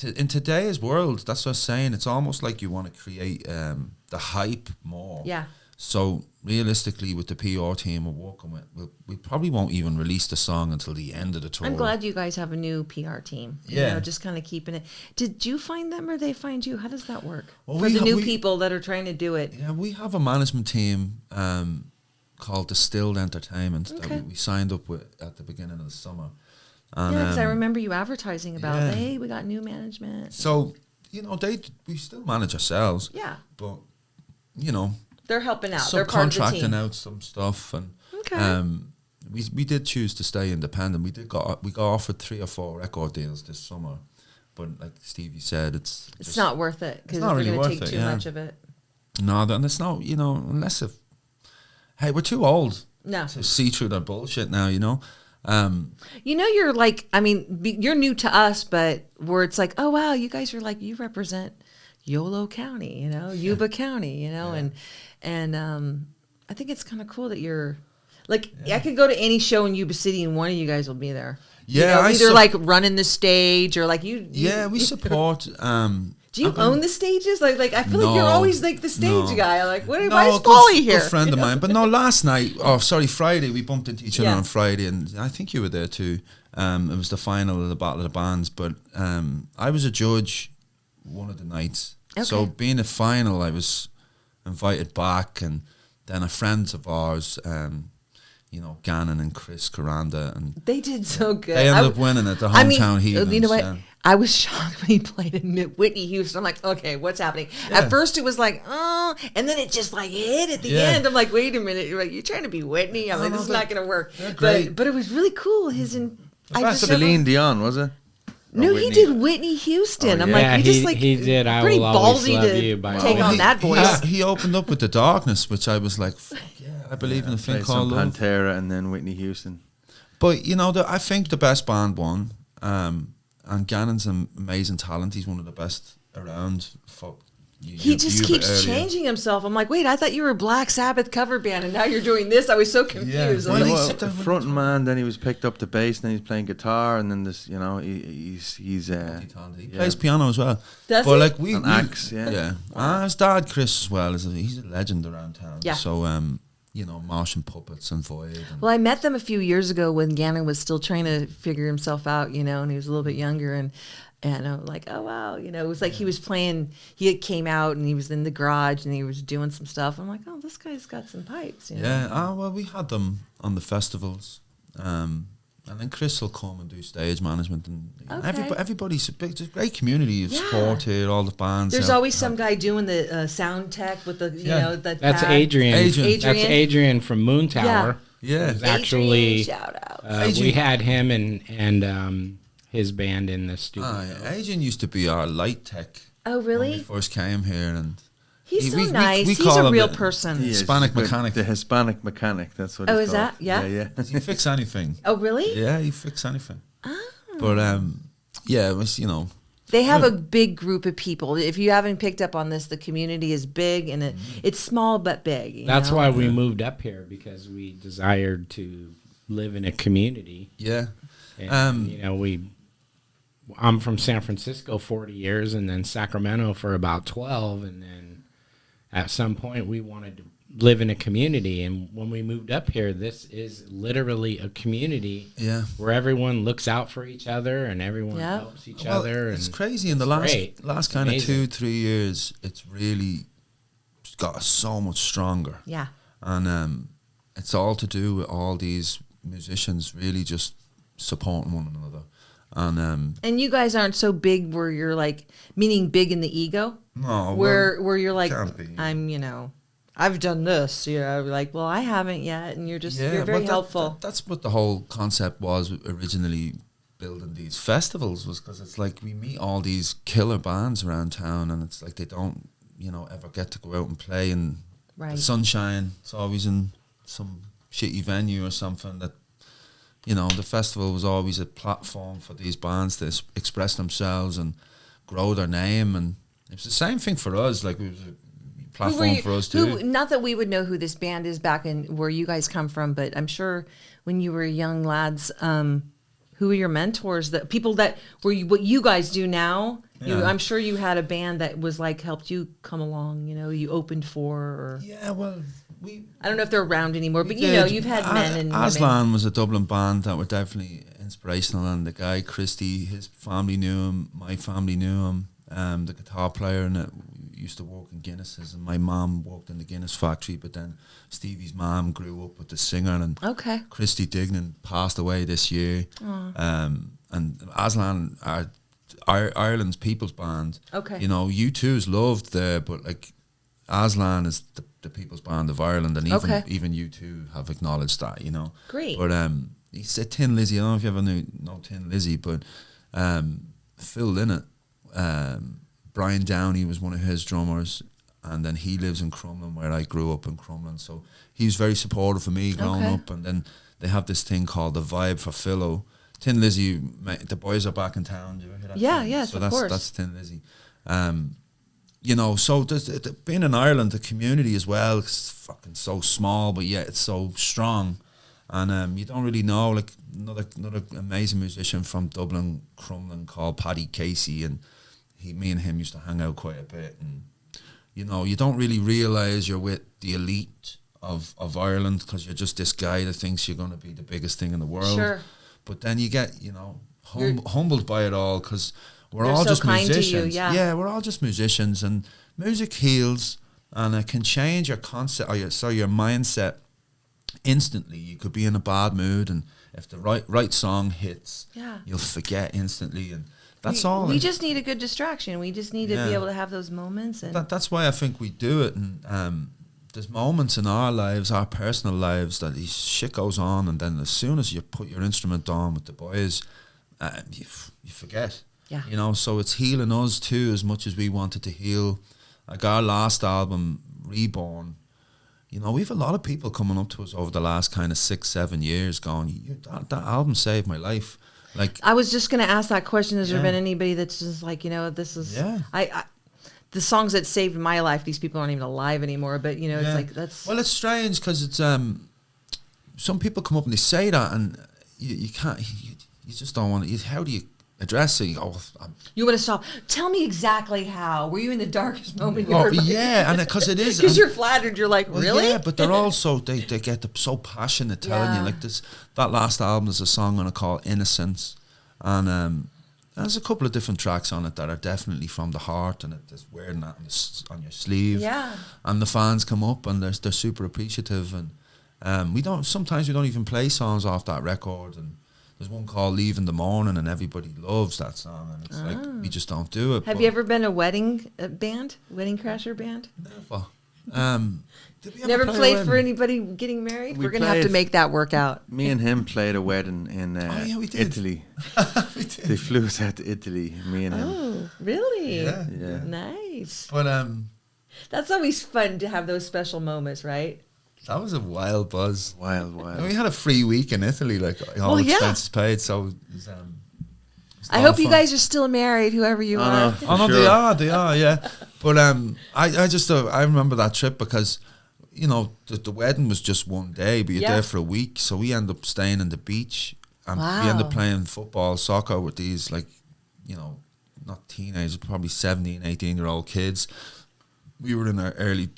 Speaker 3: in today's world, that's what I was saying. It's almost like you want to create the hype more. Yeah. So realistically, with the PR team we're working with, we probably won't even release the song until the end of the tour.
Speaker 2: I'm glad you guys have a new PR team. You know, just kind of keeping it. Did you find them or they find you? How does that work? Well, for the new people that are trying to do it.
Speaker 3: Yeah, we have a management team called Distilled Entertainment that we signed up with at the beginning of the summer. And,
Speaker 2: because I remember you advertising about, hey, we got new management.
Speaker 3: So, you know, we still manage ourselves. Yeah. But, you know,
Speaker 2: they're helping out. They're part of the team.
Speaker 3: Subcontracting out some stuff, and we did choose to stay independent. We got offered 3 or 4 record deals this summer, but like Stevie said, it's
Speaker 2: not worth it because we're going to take too much of it.
Speaker 3: No, and it's not. You know, unless we're too old to see through that bullshit now. You know.
Speaker 2: You know, you're like, I mean, you're new to us, but where it's like, oh wow, you guys are like, you represent Yolo County, you know, Yuba County, you know, and I think it's kind of cool that you're like, I could go to any show in Yuba City and one of you guys will be there.
Speaker 3: Yeah,
Speaker 2: you know, either like running the stage or like you.
Speaker 3: Yeah, we support.
Speaker 2: Do you own the stages? Like I feel like you're always like the stage guy. Like, why is Paulie here?
Speaker 3: A friend of mine. But no, last night, Friday, we bumped into each other on Friday, and I think you were there too. It was the final of the Battle of the Bands, but I was a judge one of the nights. Okay. So being a final, I was invited back, and then a friends of ours, you know, Gannon and Chris Caranda, and
Speaker 2: they did so good.
Speaker 3: They ended up winning at the hometown Heathens.
Speaker 2: You know what? I was shocked when he played in Whitney Houston. I'm like, okay, what's happening? Yeah. At first it was like, oh, and then it just like hit at the end. I'm like, wait a minute, you're trying to be Whitney? I'm like, this is not going to work. But it was really cool.
Speaker 4: That's Celine Dion, was it?
Speaker 2: No, he did Whitney Houston. I'm like,
Speaker 5: he did. I
Speaker 2: pretty
Speaker 5: will always
Speaker 2: ballsy
Speaker 5: love
Speaker 2: to
Speaker 5: you by
Speaker 2: take on that voice.
Speaker 3: He opened up with The Darkness, which I was like, I believe in a thing called
Speaker 4: Pantera and then Whitney Houston.
Speaker 3: But I think the best band won. And Gannon's an amazing talent. He's one of the best around.
Speaker 2: He just keeps changing himself. I'm like, wait, I thought you were a Black Sabbath cover band, and now you're doing this. I was so confused.
Speaker 3: Yeah.
Speaker 2: Well,
Speaker 3: Well,
Speaker 4: The front man, then he was picked up the bass, then he's playing guitar, and then this, he's
Speaker 3: he plays piano as well.
Speaker 2: Does
Speaker 3: but
Speaker 2: he?
Speaker 3: like
Speaker 4: An axe, yeah.
Speaker 3: His dad Chris as well he's a legend around town.
Speaker 2: Yeah.
Speaker 3: So Martian Puppets and Void.
Speaker 2: Well, I met them a few years ago when Gannon was still trying to figure himself out, and he was a little bit younger, and I'm like, oh wow, it was like he was playing. He came out and he was in the garage and he was doing some stuff. I'm like, oh, this guy's got some pipes.
Speaker 3: Yeah. Well, we had them on the festivals, and then Chris will come and do stage management, and everybody's a big, it's a great community of support here. All the bands.
Speaker 2: There's always some guy doing the sound tech with the
Speaker 5: That's Adrian.
Speaker 3: Adrian.
Speaker 5: That's Adrian from Moon Tower.
Speaker 3: Yeah.
Speaker 5: Who's actually
Speaker 2: shout out.
Speaker 5: we had him and his band in the studio.
Speaker 3: Adrian used to be our light tech.
Speaker 2: Oh, really?
Speaker 3: When we first came here, and
Speaker 2: he's so nice. He's
Speaker 3: call
Speaker 2: a
Speaker 3: him
Speaker 2: real
Speaker 3: the
Speaker 2: person.
Speaker 3: Hispanic mechanic.
Speaker 4: The Hispanic mechanic. That's what.
Speaker 2: Oh,
Speaker 4: he's
Speaker 2: is
Speaker 4: called.
Speaker 2: that? Yeah.
Speaker 4: Yeah.
Speaker 3: He fix anything.
Speaker 2: Oh, really?
Speaker 3: Yeah, he fix anything.
Speaker 2: Oh.
Speaker 3: But it was
Speaker 2: They have a big group of people. If you haven't picked up on this, the community is big, and it's small but big.
Speaker 5: That's why we moved up here, because we desired to live in a community.
Speaker 3: Yeah.
Speaker 5: And, I'm from San Francisco 40 years, and then Sacramento for about 12, and then at some point we wanted to live in a community, and when we moved up here, this is literally a community where everyone looks out for each other and everyone helps each other.
Speaker 3: It's
Speaker 5: and
Speaker 3: crazy. In the last kind of 2-3 years, it's really got so much stronger.
Speaker 2: Yeah.
Speaker 3: And it's all to do with all these musicians really just supporting one another.
Speaker 2: And you guys aren't so big where you're like, meaning big in the ego?
Speaker 3: No.
Speaker 2: Where you're like,
Speaker 3: can't be.
Speaker 2: I've done this, like, well, I haven't yet, and you're very helpful.
Speaker 3: That's what the whole concept was originally, building these festivals, was because it's like we meet all these killer bands around town, and it's like they don't, ever get to go out and play in the sunshine. It's always in some shitty venue or something that, the festival was always a platform for these bands to express themselves and grow their name, and it was the same thing for us. Like, it was a platform for us too.
Speaker 2: Not that we would know who this band is back in where you guys come from, but I'm sure when you were young lads, who were your mentors? The people that were what you guys do now.
Speaker 3: Yeah.
Speaker 2: I'm sure you had a band that was like helped you come along. You opened for. Or, I don't know if they're around anymore, but you've had men and
Speaker 3: Aslan
Speaker 2: women.
Speaker 3: was a Dublin band that were definitely inspirational, and the guy Christy, his family knew him, my family knew him. The guitar player and used to work in Guinness's, and my mom worked in the Guinness factory, but then Stevie's mom grew up with the singer, and Christy Dignan passed away this year. And Aslan are Ireland's people's band. U2 is loved there, but like Aslan is the people's band of Ireland, and even U2 have acknowledged that,
Speaker 2: Great.
Speaker 3: But he said Tin Lizzy. I don't know if you ever know Tin Lizzy, but Phil Lynott, Brian Downey was one of his drummers, and then he lives in Crumlin, where I grew up in Crumlin. So he was very supportive of me growing up, and then they have this thing called the Vibe for Philo. Tin Lizzy, the boys are back in town. Do you ever hear that?
Speaker 2: Yeah,
Speaker 3: thing?
Speaker 2: yes,
Speaker 3: so
Speaker 2: of course.
Speaker 3: that's Tin Lizzy. So being in Ireland, the community as well, it's fucking so small, but yet it's so strong. And you don't really know, like another amazing musician from Dublin, Crumlin, called Paddy Casey, and me and him used to hang out quite a bit. And you don't really realise you're with the elite of Ireland, because you're just this guy that thinks you're going to be the biggest thing in the world.
Speaker 2: Sure.
Speaker 3: But then you get humbled by it all, because we're
Speaker 2: They're
Speaker 3: all
Speaker 2: so
Speaker 3: just
Speaker 2: kind to you,
Speaker 3: musicians.
Speaker 2: yeah.
Speaker 3: We're all just musicians, and music heals, and it can change your concept or your mindset instantly. You could be in a bad mood, and if the right song hits, you'll forget instantly, and that's all.
Speaker 2: We just need a good distraction. We just need to be able to have those moments. And
Speaker 3: that's why I think we do it. And there's moments in our lives, our personal lives, that this shit goes on, and then as soon as you put your instrument on with the boys, you forget.
Speaker 2: Yeah.
Speaker 3: So it's healing us too, as much as we wanted to heal. Like our last album, Reborn, you know, we have a lot of people coming up to us over the last kind of 6-7 years going, that album saved my life. Like,
Speaker 2: I was just going to ask that question. Has there
Speaker 3: Yeah.
Speaker 2: been anybody that's just like, you know, this is,
Speaker 3: Yeah.
Speaker 2: I the songs that saved my life, these people aren't even alive anymore, but you know, it's
Speaker 3: Yeah.
Speaker 2: like, that's,
Speaker 3: Well, it's strange because it's some people come up and they say that, and you can't, you just don't want to. How do you address it? Oh,
Speaker 2: you want to stop. Tell me exactly how. Were you in the darkest moment of
Speaker 3: oh
Speaker 2: your life?
Speaker 3: yeah, and because it is,
Speaker 2: Because
Speaker 3: and-
Speaker 2: you're flattered. You're like,
Speaker 3: well,
Speaker 2: really?
Speaker 3: Yeah, but they're also they get so passionate telling
Speaker 2: Yeah.
Speaker 3: you like this. That last album is a song I'm gonna call Innocence, and there's a couple of different tracks on it that are definitely from the heart, and it's wearing that on your sleeve.
Speaker 2: Yeah.
Speaker 3: And the fans come up and they're super appreciative, and sometimes we don't even play songs off that record, and there's one called Leave in the Morning and everybody loves that song, and it's like we just don't do it.
Speaker 2: Have
Speaker 3: but
Speaker 2: you ever been a wedding band? Wedding crasher band?
Speaker 3: never did we ever
Speaker 2: Never
Speaker 3: play a
Speaker 2: played
Speaker 3: wedding?
Speaker 2: for anybody getting married?
Speaker 4: We
Speaker 2: We're going to have to
Speaker 4: played-
Speaker 2: make that work out.
Speaker 4: Me and him played a wedding in
Speaker 3: yeah, we did.
Speaker 4: Italy.
Speaker 3: We did.
Speaker 4: They flew us out to Italy, me and him.
Speaker 2: Oh, really?
Speaker 3: Yeah.
Speaker 4: Yeah.
Speaker 2: Nice.
Speaker 3: But
Speaker 2: That's always fun to have those special moments, right?
Speaker 3: that was a wild buzz.
Speaker 4: Wild.
Speaker 3: And we had a free week in Italy, like all
Speaker 2: Well, yeah.
Speaker 3: expenses paid. So it was,
Speaker 2: I hope you guys are still married, whoever you are.
Speaker 4: no.
Speaker 3: Oh no,
Speaker 4: Sure.
Speaker 3: they are, yeah. But I just I remember that trip because, you know, the wedding was just one day, but you're
Speaker 2: Yeah.
Speaker 3: there for a week. So we end up staying in the beach, and
Speaker 2: Wow.
Speaker 3: we end up playing football, soccer with these, like, you know, not teenagers, probably 17, 18-year-old kids. We were in our early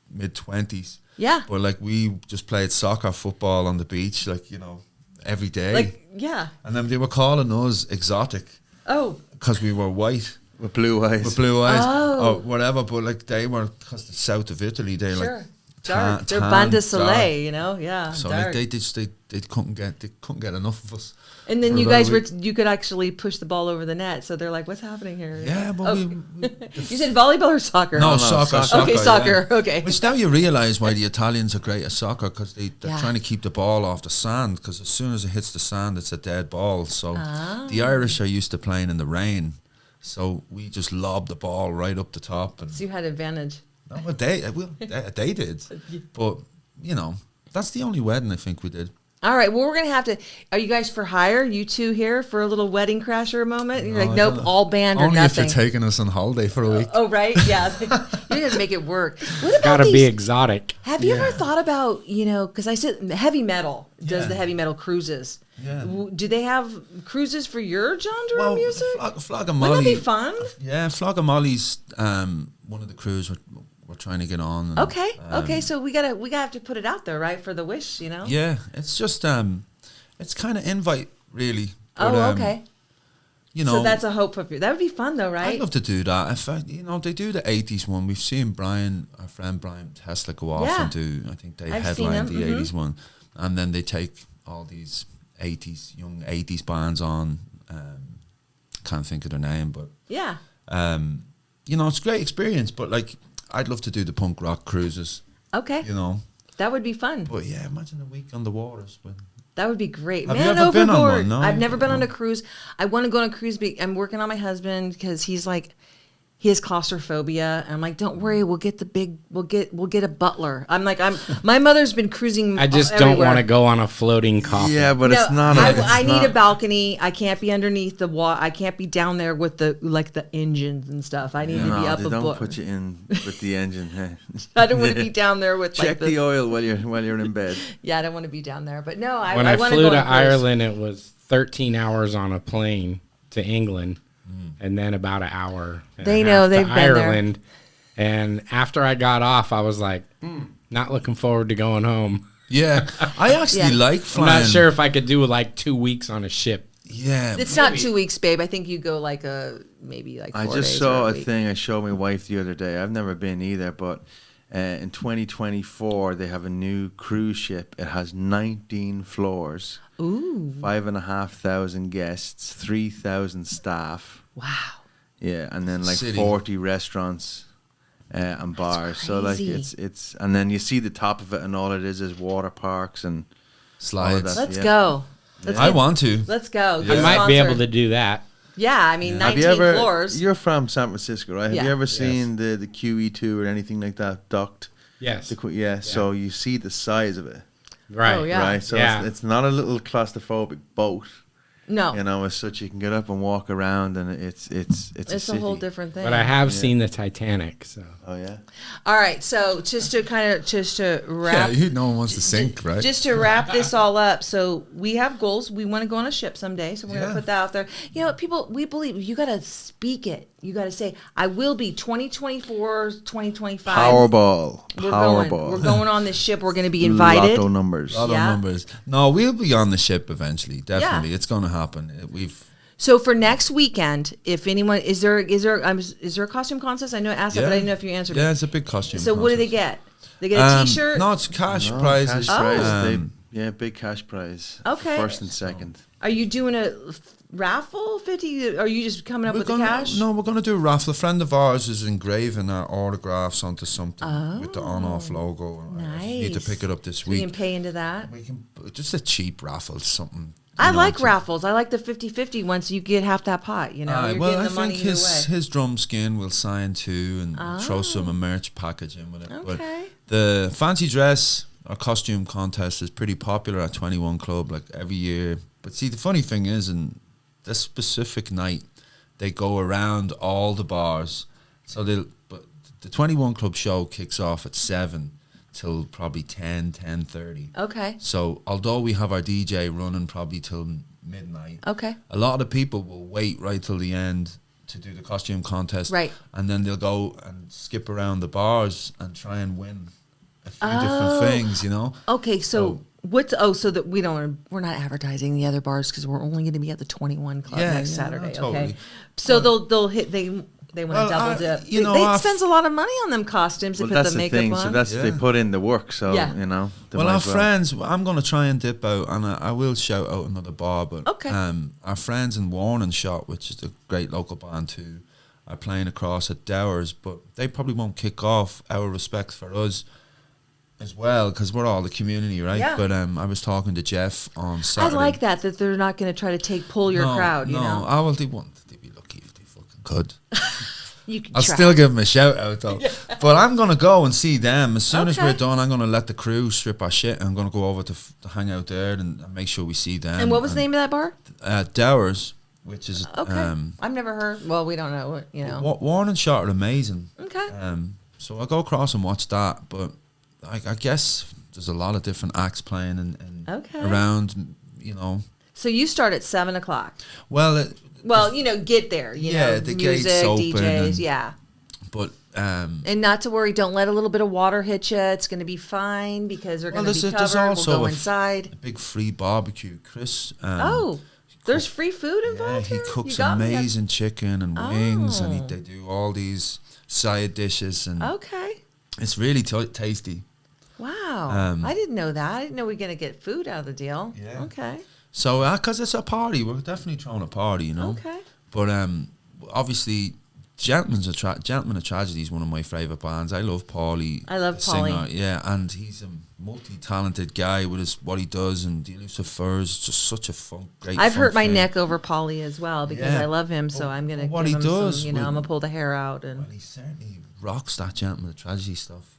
Speaker 3: mid-20s.
Speaker 2: Yeah.
Speaker 3: But like we just played soccer, football on the beach, like, you know, every day.
Speaker 2: Like, yeah.
Speaker 3: And then they were calling us exotic
Speaker 2: Oh,
Speaker 3: because we were white.
Speaker 4: With blue eyes.
Speaker 3: With blue eyes
Speaker 2: Oh.
Speaker 3: or whatever, but like they were, because the south of Italy, they're
Speaker 2: sure.
Speaker 3: like
Speaker 2: Dark. They're
Speaker 3: tan,
Speaker 2: Banda
Speaker 3: dark.
Speaker 2: Soleil, you know? Yeah.
Speaker 3: So
Speaker 2: dark.
Speaker 3: like they couldn't get enough of us.
Speaker 2: And then
Speaker 3: for
Speaker 2: you
Speaker 3: about
Speaker 2: guys
Speaker 3: a
Speaker 2: were,
Speaker 3: week.
Speaker 2: you could actually push the ball over the net. So they're like, what's happening here?
Speaker 3: Yeah, but
Speaker 2: Oh.
Speaker 3: we
Speaker 2: You said volleyball or soccer?
Speaker 3: no,
Speaker 4: no,
Speaker 3: soccer.
Speaker 4: soccer.
Speaker 2: Okay, soccer.
Speaker 3: Yeah.
Speaker 2: Okay.
Speaker 3: Which now you realise why the Italians are great at soccer, because they're
Speaker 2: Yeah.
Speaker 3: trying to keep the ball off the sand, because as soon as it hits the sand, it's a dead ball. So
Speaker 2: Ah.
Speaker 3: the Irish are used to playing in the rain, so we just lob the ball right up the top. And
Speaker 2: So you had advantage.
Speaker 3: no, but they did, but you know, that's the only wedding I think we did.
Speaker 2: All right. Well, we're going to have to. Are you guys for hire? You two here for a little wedding crasher moment? You're
Speaker 3: No,
Speaker 2: like,
Speaker 3: I
Speaker 2: nope,
Speaker 3: don't know.
Speaker 2: all band or
Speaker 3: Only
Speaker 2: nothing.
Speaker 3: if you're taking us on holiday for a week.
Speaker 2: Oh, right. Yeah. You have to make it work. What about
Speaker 5: Gotta
Speaker 2: these?
Speaker 5: be exotic.
Speaker 2: Have you ever thought about, you know, because I said heavy metal does
Speaker 3: Yeah.
Speaker 2: the heavy metal cruises.
Speaker 3: Yeah.
Speaker 2: Do they have cruises for your genre of music?
Speaker 3: Flog of
Speaker 2: Wouldn't
Speaker 3: Molly.
Speaker 2: that be fun?
Speaker 3: Yeah, Flog of Molly's one of the crews we're trying to get on. And,
Speaker 2: Okay. Okay. So we gotta have to put it out there, right, for the wish, you know?
Speaker 3: Yeah, it's just it's kind of invite really.
Speaker 2: Oh,
Speaker 3: But,
Speaker 2: okay.
Speaker 3: You know,
Speaker 2: So that's a hope of you. That would be fun, though, right?
Speaker 3: I'd love to do that. In fact, you know, they do the 80s one. We've seen our friend Brian Tesla go off
Speaker 2: Yeah.
Speaker 3: and do, I think they
Speaker 2: I've seen
Speaker 3: headlined
Speaker 2: him,
Speaker 3: the
Speaker 2: mhm.
Speaker 3: 80s one. And then they take all these young 80s bands on. Can't think of their name, but,
Speaker 2: Yeah.
Speaker 3: you know, it's a great experience. But, like, I'd love to do the punk rock cruises,
Speaker 2: Okay.
Speaker 3: you know.
Speaker 2: That would be fun.
Speaker 3: But, yeah, imagine a week on the waters. But
Speaker 2: That would be great.
Speaker 3: Have you
Speaker 2: Man
Speaker 3: ever been on
Speaker 2: overboard.
Speaker 3: one? No,
Speaker 2: I've
Speaker 3: you-
Speaker 2: never been on
Speaker 3: no.
Speaker 2: a cruise. I want to go on a cruise. I'm working on my husband because he's like, he has claustrophobia. And I'm like, don't worry, we'll get a butler. I'm like, my mother's been cruising.
Speaker 5: I just don't
Speaker 2: everywhere.
Speaker 5: want to go on a floating coffin.
Speaker 4: Yeah, but
Speaker 2: No,
Speaker 4: it's not.
Speaker 2: I need
Speaker 4: not,
Speaker 2: a balcony. I can't be underneath the wall. I can't be down there with the engines and stuff. I need to be
Speaker 4: No,
Speaker 2: up
Speaker 4: they
Speaker 2: above.
Speaker 4: don't put you in with the engine. Hey.
Speaker 2: I don't want to be down there with
Speaker 4: Check
Speaker 2: like
Speaker 4: the oil while you're in bed.
Speaker 2: Yeah, I don't want to be down there. But no, I
Speaker 5: When I
Speaker 2: want to
Speaker 5: flew
Speaker 2: go
Speaker 5: to
Speaker 2: on a cruise.
Speaker 5: Ireland, it was 13 hours on a plane to England, and then about an hour. And
Speaker 2: They
Speaker 5: a
Speaker 2: know
Speaker 5: half
Speaker 2: they've
Speaker 5: to
Speaker 2: been there.
Speaker 5: Ireland. And after I got off, I was like, not looking forward to going home.
Speaker 3: yeah, I actually
Speaker 2: Yeah.
Speaker 3: like
Speaker 5: I'm
Speaker 3: flying.
Speaker 5: not sure if I could do like 2 weeks on a ship.
Speaker 3: Yeah.
Speaker 2: It's not 2 weeks, babe. I think you go like maybe like 4
Speaker 4: I
Speaker 2: days.
Speaker 4: just
Speaker 2: or
Speaker 4: saw a
Speaker 2: week.
Speaker 4: thing I showed my wife the other day. I've never been either, but in 2024 they have a new cruise ship. It has 19 floors,
Speaker 2: Ooh,
Speaker 4: 5,500 guests, 3,000 staff.
Speaker 2: wow.
Speaker 4: Yeah, and then like
Speaker 3: City.
Speaker 4: 40 restaurants and bars. So like
Speaker 2: crazy.
Speaker 4: it's and then you see the top of it, and all it is water parks and
Speaker 3: Slides.
Speaker 4: that.
Speaker 2: Let's
Speaker 4: Yeah.
Speaker 2: go. Let's
Speaker 3: I
Speaker 2: get-
Speaker 3: want to.
Speaker 2: Let's go.
Speaker 3: Yeah.
Speaker 5: I might be able to do that.
Speaker 2: Yeah, I mean,
Speaker 4: Have
Speaker 2: 19
Speaker 4: you ever?
Speaker 2: floors.
Speaker 4: You're from San Francisco, right? Have
Speaker 2: Yeah.
Speaker 4: you ever seen the QE2 or anything like that docked
Speaker 5: Yes.
Speaker 4: So you see the size of it.
Speaker 5: Right.
Speaker 2: Oh, yeah.
Speaker 4: Right. So it's not a little claustrophobic boat.
Speaker 2: No.
Speaker 4: You know, as such, you can get up and walk around, and it's
Speaker 2: a whole different thing.
Speaker 5: But I have seen the Titanic, so.
Speaker 4: Oh yeah.
Speaker 2: All right, so just to wrap.
Speaker 3: no one wants to sink, right?
Speaker 2: Just to wrap this all up, so we have goals. We want to go on a ship someday, so we're going to put that out there. You know, people, we believe you got to speak it. You got to say, I will be 2024, 2025.
Speaker 4: Powerball.
Speaker 2: We're going on this ship. We're going to be invited.
Speaker 4: Lotto numbers.
Speaker 3: Lotto numbers. No, we'll be on the ship eventually. Definitely, it's going to happen.
Speaker 2: So for next weekend, if anyone is there a costume contest? I know I asked that, but I didn't know if you answered.
Speaker 3: Yeah, it's a big costume.
Speaker 2: So what do they get? They get a T-shirt.
Speaker 3: No, it's cash prizes.
Speaker 4: Cash prize. Big cash prize.
Speaker 2: Okay.
Speaker 4: First and second.
Speaker 2: Are you doing a raffle 50? Are you just coming up with the cash?
Speaker 3: No, we're going to do a raffle. A friend of ours is engraving our autographs onto something with the ONOff logo.
Speaker 2: Nice.
Speaker 3: I need to pick it up this
Speaker 2: So
Speaker 3: week.
Speaker 2: you can pay into that.
Speaker 3: We can just a cheap raffle, something.
Speaker 2: I like raffles. I like the 50-50 one, so you get half that pot. You know, you're getting the money either way.
Speaker 3: His drum skin will sign too, and throw some a merch package in with it.
Speaker 2: Okay.
Speaker 3: But the fancy dress or costume contest is pretty popular at 21 Club, like every year. But see, the funny thing is, in this specific night, they go around all the bars. So but the 21 Club show kicks off at 7 till probably 10:30.
Speaker 2: Okay.
Speaker 3: So although we have our DJ running probably till midnight,
Speaker 2: Okay.
Speaker 3: a lot of the people will wait right till the end to do the costume contest.
Speaker 2: Right.
Speaker 3: And then they'll go and skip around the bars and try and win a few different things, you know?
Speaker 2: Okay, so so that we're not advertising the other bars because we're only going to be at the 21 Club next Saturday.
Speaker 3: totally.
Speaker 2: Okay. So they'll hit they want to double dip. They spends a lot of money on them costumes to put the makeup on.
Speaker 4: So they put in the work. So you know.
Speaker 3: Well, our friends, I'm going to try and dip out, and I will shout out another bar. But our friends in Warren and Shot, which is a great local band too, are playing across at Dowers, but they probably won't kick off. Our respect for us as well, because we're all the community, right?
Speaker 2: Yeah.
Speaker 3: But I was talking to Jeff on Saturday.
Speaker 2: I like that they're not going to try to pull your crowd. You know.
Speaker 3: Oh, well, they won't. They'd be lucky if they fucking could.
Speaker 2: I'll
Speaker 3: still give them a shout out though. But I'm going to go and see them. As soon as we're done, I'm going to let the crew strip our shit. I'm going to go over to hang out there and make sure we see them.
Speaker 2: And what was the name of that bar?
Speaker 3: Dowers, which is...
Speaker 2: I've never heard. Well, we don't know, you know.
Speaker 3: Warren and Shot are amazing.
Speaker 2: Okay.
Speaker 3: So I'll go across and watch that. But I guess there's a lot of different acts playing and around, you know.
Speaker 2: So you start at 7 o'clock.
Speaker 3: Well,
Speaker 2: you know, get there. You know,
Speaker 3: the
Speaker 2: music,
Speaker 3: gates open.
Speaker 2: DJs,
Speaker 3: But
Speaker 2: and not to worry, don't let a little bit of water hit you. It's going to be fine because they're going to be covered.
Speaker 3: Also
Speaker 2: we'll go inside.
Speaker 3: A big free barbecue, Chris.
Speaker 2: There's free food involved
Speaker 3: he cooks amazing chicken and wings, and they do all these side dishes, and it's really tasty.
Speaker 2: Wow, I didn't know that. I didn't know we were going to get food out of the deal.
Speaker 3: Yeah.
Speaker 2: Okay.
Speaker 3: So, because it's a party, we're definitely throwing a party, you know.
Speaker 2: Okay.
Speaker 3: But obviously, Gentlemen of Tragedy is one of my favourite bands. I love Paulie.
Speaker 2: I love Paulie.
Speaker 3: Yeah, and he's a multi-talented guy with what he does, and The Elusive Furs, just such a great.
Speaker 2: I've hurt my neck over Paulie as well because I love him, so I'm going to give him
Speaker 3: does,
Speaker 2: some, I'm going to pull the hair out. And
Speaker 3: well, he certainly rocks that Gentlemen of Tragedy stuff.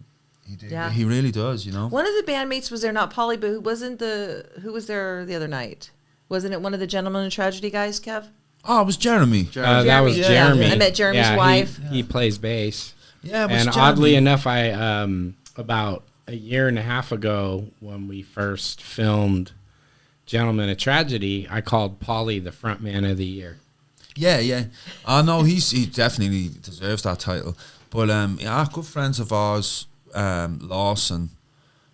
Speaker 3: He really does, you know.
Speaker 2: One of the bandmates was there, not Paulie, but who was there the other night? Wasn't it one of the Gentlemen of Tragedy guys, Kev?
Speaker 3: Oh, it was Jeremy.
Speaker 5: That was Jeremy.
Speaker 2: I met Jeremy's wife.
Speaker 5: He plays bass.
Speaker 3: Yeah, it was
Speaker 5: and
Speaker 3: Jeremy.
Speaker 5: Oddly enough, I about a year and a half ago when we first filmed Gentlemen of Tragedy, I called Paulie the front man of the year.
Speaker 3: Yeah. No, he definitely deserves that title. But good friends of ours, Lawson,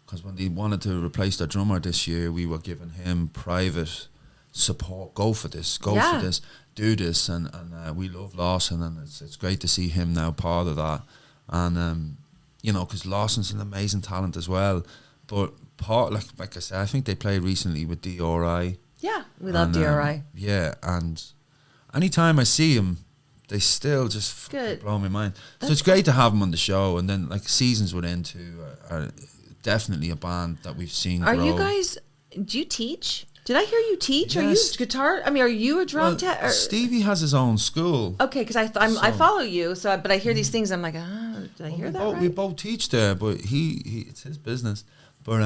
Speaker 3: because when they wanted to replace their drummer this year, we were giving him private support. Go for this, do this, and we love Lawson, and it's great to see him now part of that. And because Lawson's an amazing talent as well. But like I said, I think they played recently with DRI.
Speaker 2: Yeah, we love DRI.
Speaker 3: Yeah, and anytime I see him, they still just blow my mind. So it's great to have them on the show. And then like Seasons with Into are definitely a band that we've seen grow.
Speaker 2: You guys, do you teach? Did I hear you teach? Yes. Are you guitar? I mean, are you a drum tech?
Speaker 3: Stevie has his own school.
Speaker 2: Okay, because I follow you, but I hear these things. I'm like, Did I hear that
Speaker 3: We
Speaker 2: right?
Speaker 3: both teach there, but he it's his business. But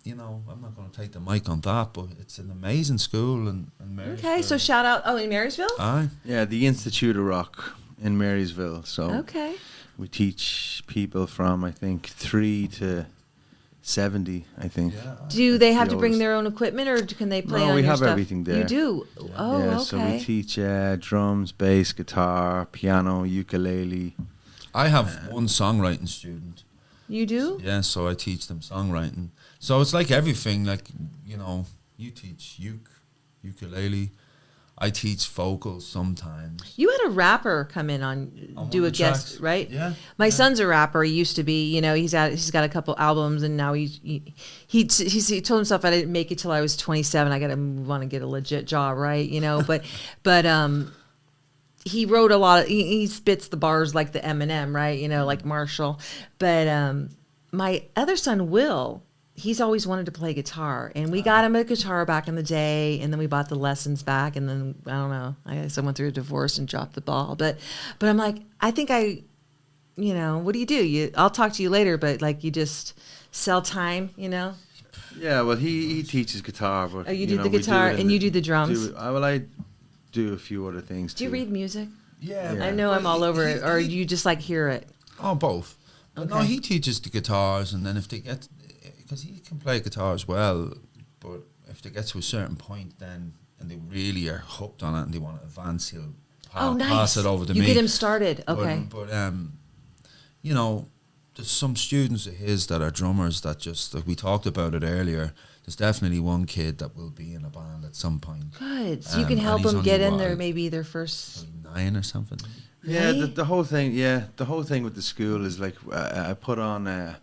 Speaker 3: you know, I'm not going to take the mic on that. But it's an amazing school in Marysville.
Speaker 2: Okay, so shout out. Oh, in Marysville.
Speaker 3: Aye.
Speaker 4: Yeah, the Institute of Rock in Marysville. So
Speaker 2: Okay.
Speaker 4: we teach people from, I think, 3 to 70, I think.
Speaker 2: Do they have
Speaker 4: the
Speaker 2: to bring
Speaker 4: oldest.
Speaker 2: their own equipment, or can they play
Speaker 4: No,
Speaker 2: on
Speaker 4: we
Speaker 2: your
Speaker 4: have
Speaker 2: stuff?
Speaker 4: everything there.
Speaker 2: You do. Oh,
Speaker 4: Yeah,
Speaker 2: okay.
Speaker 4: so we teach drums, bass, guitar, piano, ukulele.
Speaker 3: I have one songwriting student.
Speaker 2: You do?
Speaker 3: Yeah, so I teach them songwriting. So it's like everything, like, you know, you teach ukulele. I teach vocals sometimes.
Speaker 2: You had a rapper come in on do
Speaker 3: one
Speaker 2: a
Speaker 3: of the
Speaker 2: guest,
Speaker 3: tracks.
Speaker 2: right?
Speaker 3: Yeah.
Speaker 2: My son's a rapper. He used to be. You know, he's got a couple albums, and now he told himself, I didn't make it till I was 27. I got to move on and get a legit job, right? You know, but he wrote a lot of. He spits the bars like the Eminem, right? You know, like Marshall. But my other son, Will, he's always wanted to play guitar, and we got him a guitar back in the day, and then we bought the lessons back, and then I don't know, I guess I went through a divorce and dropped the ball. But I'm like, I think you know, what do? I'll talk to you later, but like you just sell time, you know?
Speaker 4: Yeah, well, he teaches guitar, but
Speaker 2: Oh, you do
Speaker 4: know,
Speaker 2: the
Speaker 4: we
Speaker 2: guitar
Speaker 4: it in
Speaker 2: and you do the drums?
Speaker 4: I do a few other things
Speaker 2: Do you
Speaker 4: too.
Speaker 2: read music?
Speaker 3: Yeah.
Speaker 2: I know I'm all over it, or you just like hear it?
Speaker 3: Oh, both. But no,
Speaker 2: Okay.
Speaker 3: he teaches the guitars, and then if they get, because he can play guitar as well, but if they get to a certain point, then and they really are hooked on it and they want to advance, he'll pass it over to me.
Speaker 2: You get him started. Okay.
Speaker 3: But you know, there's some students of his that are drummers that just, like we talked about it earlier. There's definitely one kid that will be in a band at some point.
Speaker 2: Good. So you can
Speaker 3: and
Speaker 2: help
Speaker 3: he's
Speaker 2: them get
Speaker 3: only,
Speaker 2: in
Speaker 3: what,
Speaker 2: there,
Speaker 3: like,
Speaker 2: maybe their first.
Speaker 3: 9 or something.
Speaker 4: Yeah,
Speaker 2: Really?
Speaker 4: the whole thing. Yeah, the whole thing with the school is like I put on a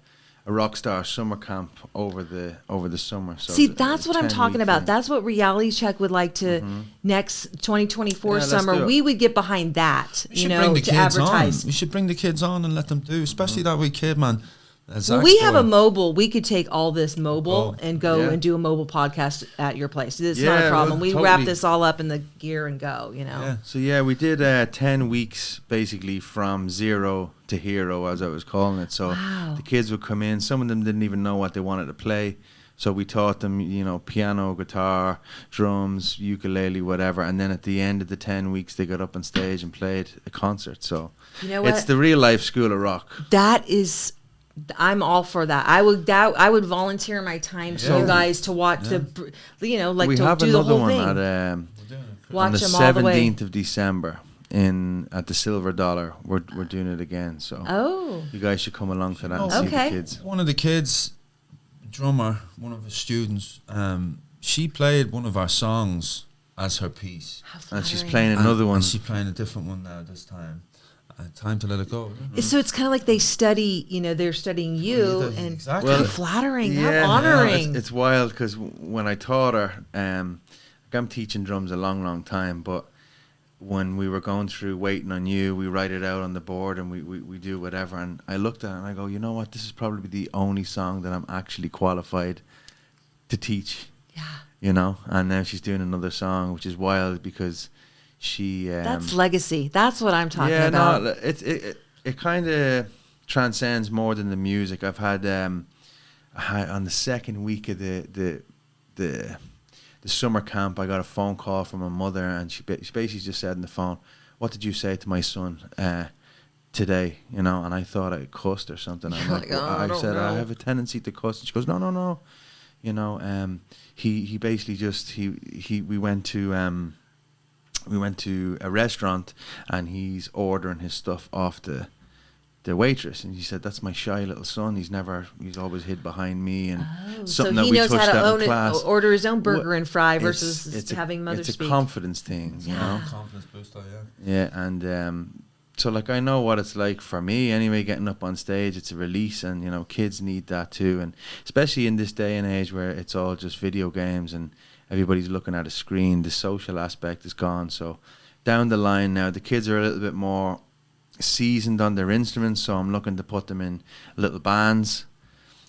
Speaker 4: rock star summer camp over the summer. So
Speaker 2: See, that's what I'm
Speaker 4: 10
Speaker 2: talking
Speaker 4: week
Speaker 2: about.
Speaker 4: thing.
Speaker 2: That's what Reality Check would like to next 2024
Speaker 4: Yeah, let's
Speaker 2: summer.
Speaker 4: do it.
Speaker 2: We would get behind that,
Speaker 3: We
Speaker 2: you
Speaker 3: should
Speaker 2: know,
Speaker 3: bring the
Speaker 2: to
Speaker 3: kids
Speaker 2: advertise.
Speaker 3: on. We should bring the kids on and let them do, especially that wee kid, man.
Speaker 2: Well, we have a mobile. We could take all this mobile
Speaker 3: Oh,
Speaker 2: and go
Speaker 4: yeah.
Speaker 2: and do a mobile podcast at your place. It's not a
Speaker 4: Yeah,
Speaker 2: problem.
Speaker 4: well,
Speaker 2: We wrap
Speaker 4: totally.
Speaker 2: this all up in the gear and go, you know.
Speaker 3: Yeah.
Speaker 4: So yeah, we did 10 weeks basically from zero to hero, as I was calling it. So
Speaker 2: Wow.
Speaker 4: the kids would come in. Some of them didn't even know what they wanted to play. So we taught them, you know, piano, guitar, drums, ukulele, whatever. And then at the end of the 10 weeks, they got up on stage and played a concert. So
Speaker 2: You know
Speaker 4: it's
Speaker 2: what?
Speaker 4: the real life school of rock.
Speaker 2: That is, I'm all for that. I would volunteer my time to you guys to watch you know, like
Speaker 4: we
Speaker 2: to
Speaker 4: have
Speaker 2: do the
Speaker 4: another
Speaker 2: whole
Speaker 4: one
Speaker 2: thing.
Speaker 4: at on
Speaker 2: Watch
Speaker 4: the
Speaker 2: them all the way.
Speaker 4: 17th of December at the Silver Dollar. We're doing it again. So
Speaker 2: Oh,
Speaker 4: you guys should come along to that and
Speaker 3: Oh,
Speaker 4: see
Speaker 2: okay.
Speaker 4: the kids.
Speaker 3: One of the kids, drummer, one of his students, she played one of our songs as her piece.
Speaker 2: how
Speaker 4: And she's
Speaker 2: flattering.
Speaker 4: playing another one.
Speaker 3: And she's playing a different one now this time. Time to let it go.
Speaker 2: So it's kind of like they study, you know, they're studying you,
Speaker 3: Yeah,
Speaker 2: and
Speaker 3: exactly.
Speaker 2: how
Speaker 4: Well,
Speaker 2: flattering,
Speaker 4: Yeah,
Speaker 2: how honoring.
Speaker 4: It's wild because when I taught her, I'm teaching drums a long time, but when we were going through Waiting on You, we write it out on the board and we do whatever. And I looked at it and I go, you know what? This is probably the only song that I'm actually qualified to teach.
Speaker 2: Yeah.
Speaker 4: You know? And now she's doing another song, which is wild because she...
Speaker 2: That's legacy. That's what I'm talking
Speaker 4: yeah,
Speaker 2: about.
Speaker 4: no, it kind of transcends more than the music. I've had on the second week of the summer camp, I got a phone call from my mother, and she basically just said on the phone, "What did you say to my son today?" You know, and I thought I cussed or something. I'm
Speaker 2: You're
Speaker 4: like,
Speaker 2: like, "Oh, I
Speaker 4: I
Speaker 2: don't
Speaker 4: said
Speaker 2: know."
Speaker 4: I have a tendency to cuss, and she goes, "No." You know, he basically just we went to a restaurant and he's ordering his stuff off the waitress, and he said, "That's my shy little son. He's always hid behind me," and
Speaker 2: So
Speaker 4: something
Speaker 2: he
Speaker 4: that we
Speaker 2: knows how
Speaker 4: touched
Speaker 2: to
Speaker 4: out
Speaker 2: own
Speaker 4: in class.
Speaker 2: order his own burger
Speaker 4: Well,
Speaker 2: and fry
Speaker 4: It's-
Speaker 2: versus having mother
Speaker 4: it's
Speaker 2: speak.
Speaker 4: a confidence thing, you know.
Speaker 3: Confidence booster, yeah.
Speaker 4: Yeah, and so like I know what it's like for me anyway, getting up on stage. It's a release, and you know, kids need that too, and especially in this day and age where it's all just video games and everybody's looking at a screen, the social aspect is gone. So down the line now, the kids are a little bit more seasoned on their instruments, so I'm looking to put them in little bands,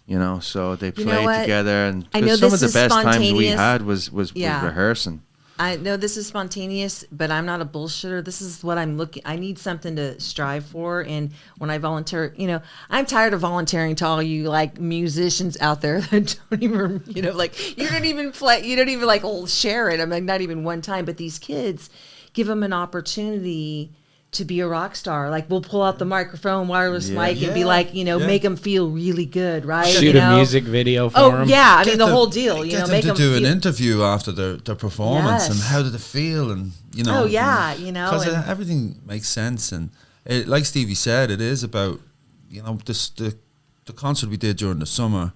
Speaker 4: you know, so they
Speaker 2: You know
Speaker 4: play
Speaker 2: what?
Speaker 4: together. And
Speaker 2: I know
Speaker 4: 'cause some
Speaker 2: this
Speaker 4: of the
Speaker 2: is
Speaker 4: best times we
Speaker 2: spontaneous.
Speaker 4: had was
Speaker 2: Yeah.
Speaker 4: rehearsing.
Speaker 2: I know this is spontaneous, but I'm not a bullshitter. This is what I'm looking. I need something to strive for, and when I volunteer, I'm tired of volunteering to all you like musicians out there that don't even, like you don't even play, you don't even like share it. I'm like not even one time, but these kids, give them an opportunity to be a rock star. Like we'll pull out the microphone, wireless mic, and be like, make them feel really good, right?
Speaker 5: Shoot a music video for them.
Speaker 2: Oh yeah, I mean the whole deal.
Speaker 3: Get
Speaker 2: make
Speaker 3: them to do an
Speaker 2: feel
Speaker 3: interview after their performance and how did it feel, and
Speaker 2: Oh yeah,
Speaker 3: because everything makes sense, and like Stevie said, it is about the concert we did during the summer.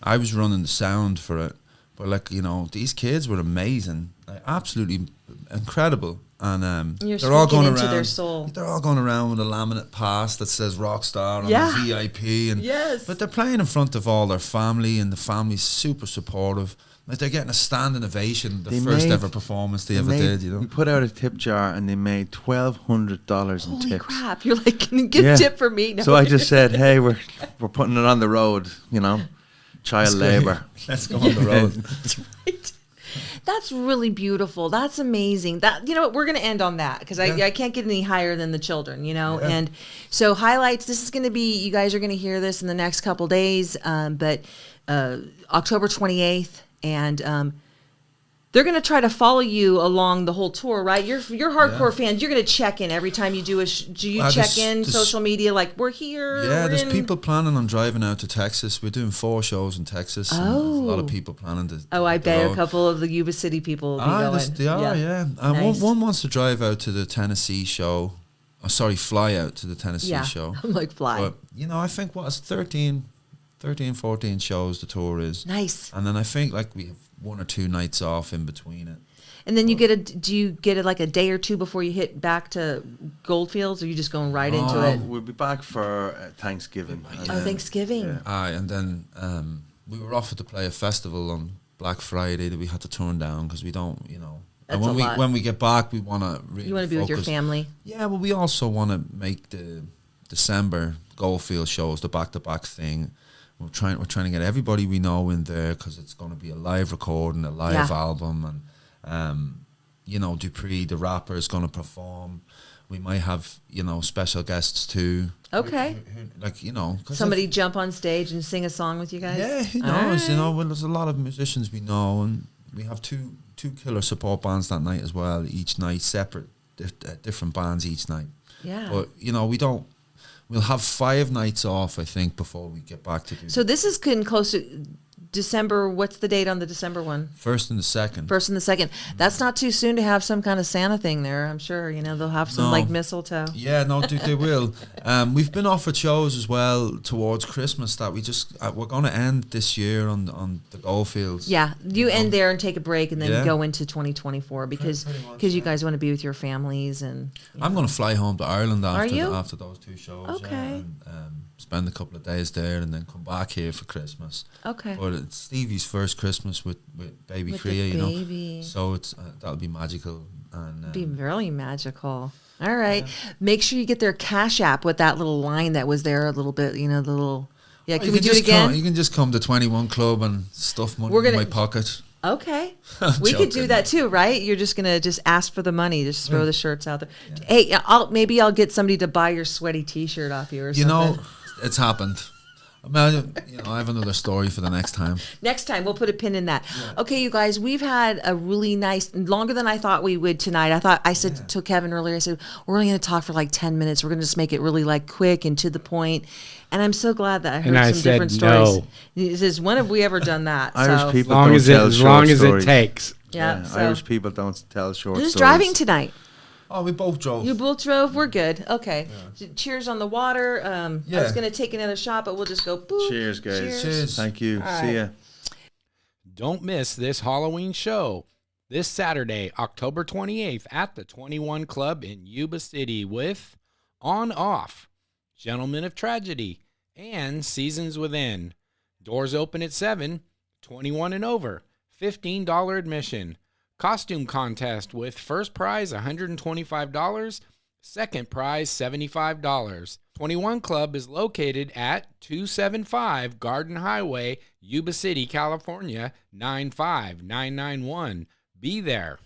Speaker 3: I was running the sound for it, but these kids were amazing, like, absolutely incredible. And they're all going around.
Speaker 2: Their soul.
Speaker 3: They're all going around with a laminate pass that says Rockstar on the VIP, and but they're playing in front of all their family, and the family's super supportive. Like they're getting a standing ovation. The first ever performance they ever did.
Speaker 4: We put out a tip jar, and they made $1,200 in
Speaker 2: Holy
Speaker 4: tips.
Speaker 2: crap! You're like, can you get a tip for me? No.
Speaker 4: So I just said, hey, we're putting it on the road. Child labor.
Speaker 3: Let's go on the road.
Speaker 2: That's right. That's really beautiful. That's amazing. That what, we're going to end on that because I can't get any higher than the children, And so highlights. This is going to be. You guys are going to hear this in the next couple days, but October 28th, and they're going to try to follow you along the whole tour, right? You're hardcore fans. You're going to check in every time you do do you check in social media like we're here?
Speaker 3: Yeah, there's people planning on driving out to Texas. We're doing 4 shows in Texas. And there's a lot of people planning to.
Speaker 2: I bet a couple of the Yuba City people will be going.
Speaker 3: They are, yeah.
Speaker 2: Nice.
Speaker 3: One wants to drive out to the Tennessee show. Fly out to the Tennessee show.
Speaker 2: I'm like fly.
Speaker 3: But I think it's 13, 14 shows the tour is.
Speaker 2: Nice.
Speaker 3: And then I think like we have 1 or 2 nights off in between it.
Speaker 2: And then do you get it like a day or two before you hit back to Goldfields, or are you just going right into it?
Speaker 4: We'll be back for Thanksgiving.
Speaker 2: Thanksgiving.
Speaker 3: Yeah. And then we were offered to play a festival on Black Friday that we had to turn down because we don't,
Speaker 2: That's
Speaker 3: and when we get back, we want to really.
Speaker 2: You want to be with your family.
Speaker 3: Yeah, well, we also want to make the December Goldfield shows the back-to-back thing. We're trying to get everybody we know in there because it's going to be a live recording, a live album, and Dupree, the rapper, is going to perform. We might have special guests too.
Speaker 2: Okay. Somebody jump on stage and sing a song with you guys.
Speaker 3: Yeah, who knows? Right. Well, there's a lot of musicians we know, and we have two killer support bands that night as well. Each night, separate, different bands each night.
Speaker 2: Yeah.
Speaker 3: But we'll have 5 nights off, I think, before we get back to do.
Speaker 2: So this is getting close to December. What's the date on the December one?
Speaker 3: 1st and the 2nd.
Speaker 2: 1st and the 2nd. That's not too soon to have some kind of Santa thing there. I'm sure they'll have some like mistletoe.
Speaker 3: Yeah, no, they will. We've been offered shows as well towards Christmas that we just we're going to end this year on the Goldfields.
Speaker 2: Yeah, you end there and take a break and then go into 2024 because you guys want to be with your families and.
Speaker 3: I'm going to fly home to Ireland
Speaker 2: after
Speaker 3: those 2 shows.
Speaker 2: Okay.
Speaker 3: And, spend a couple of days there and then come back here for Christmas.
Speaker 2: Okay.
Speaker 3: But it's Stevie's first Christmas with baby Kriya,
Speaker 2: baby.
Speaker 3: So it's that'll be magical and
Speaker 2: be really magical. All right. Make sure you get their Cash App with that little line that was there a little bit, the little. Yeah, can we do it again?
Speaker 3: You can just come to 21 Club and stuff money in my pocket.
Speaker 2: Okay. We could do that too, right? You're just going to ask for the money, just throw the shirts out there. Yeah. Hey, I'll get somebody to buy your sweaty T-shirt off you or something.
Speaker 3: It's happened. I have another story for the next time.
Speaker 2: Next time, we'll put a pin in that. Yeah. Okay, you guys, we've had a really nice, longer than I thought we would tonight. I said to Kevin earlier, I said, we're only going to talk for like 10 minutes. We're going to just make it really like quick and to the point. And I'm so glad that I heard some different stories.
Speaker 5: No.
Speaker 2: He says, when have we ever done that?
Speaker 4: Irish people
Speaker 5: don't tell as long as it takes.
Speaker 2: Yeah. So.
Speaker 4: Irish people don't tell short stories.
Speaker 2: Who's driving tonight?
Speaker 3: Oh, we both drove.
Speaker 2: You both drove? We're good. Okay. Yeah. Cheers on the water. I was going to take another shot, but we'll just go boop.
Speaker 4: Cheers, guys.
Speaker 3: Cheers.
Speaker 4: Thank you.
Speaker 2: All
Speaker 4: See
Speaker 2: right.
Speaker 4: ya.
Speaker 5: Don't miss this Halloween show this Saturday, October 28th at the 21 Club in Yuba City with ONOff, Gentlemen of Tragedy, and Seasons Within. Doors open at 7, 21 and over, $15 admission. Costume contest with first prize $125, second prize $75. 21 Club is located at 275 Garden Highway, Yuba City, California, 95991. Be there.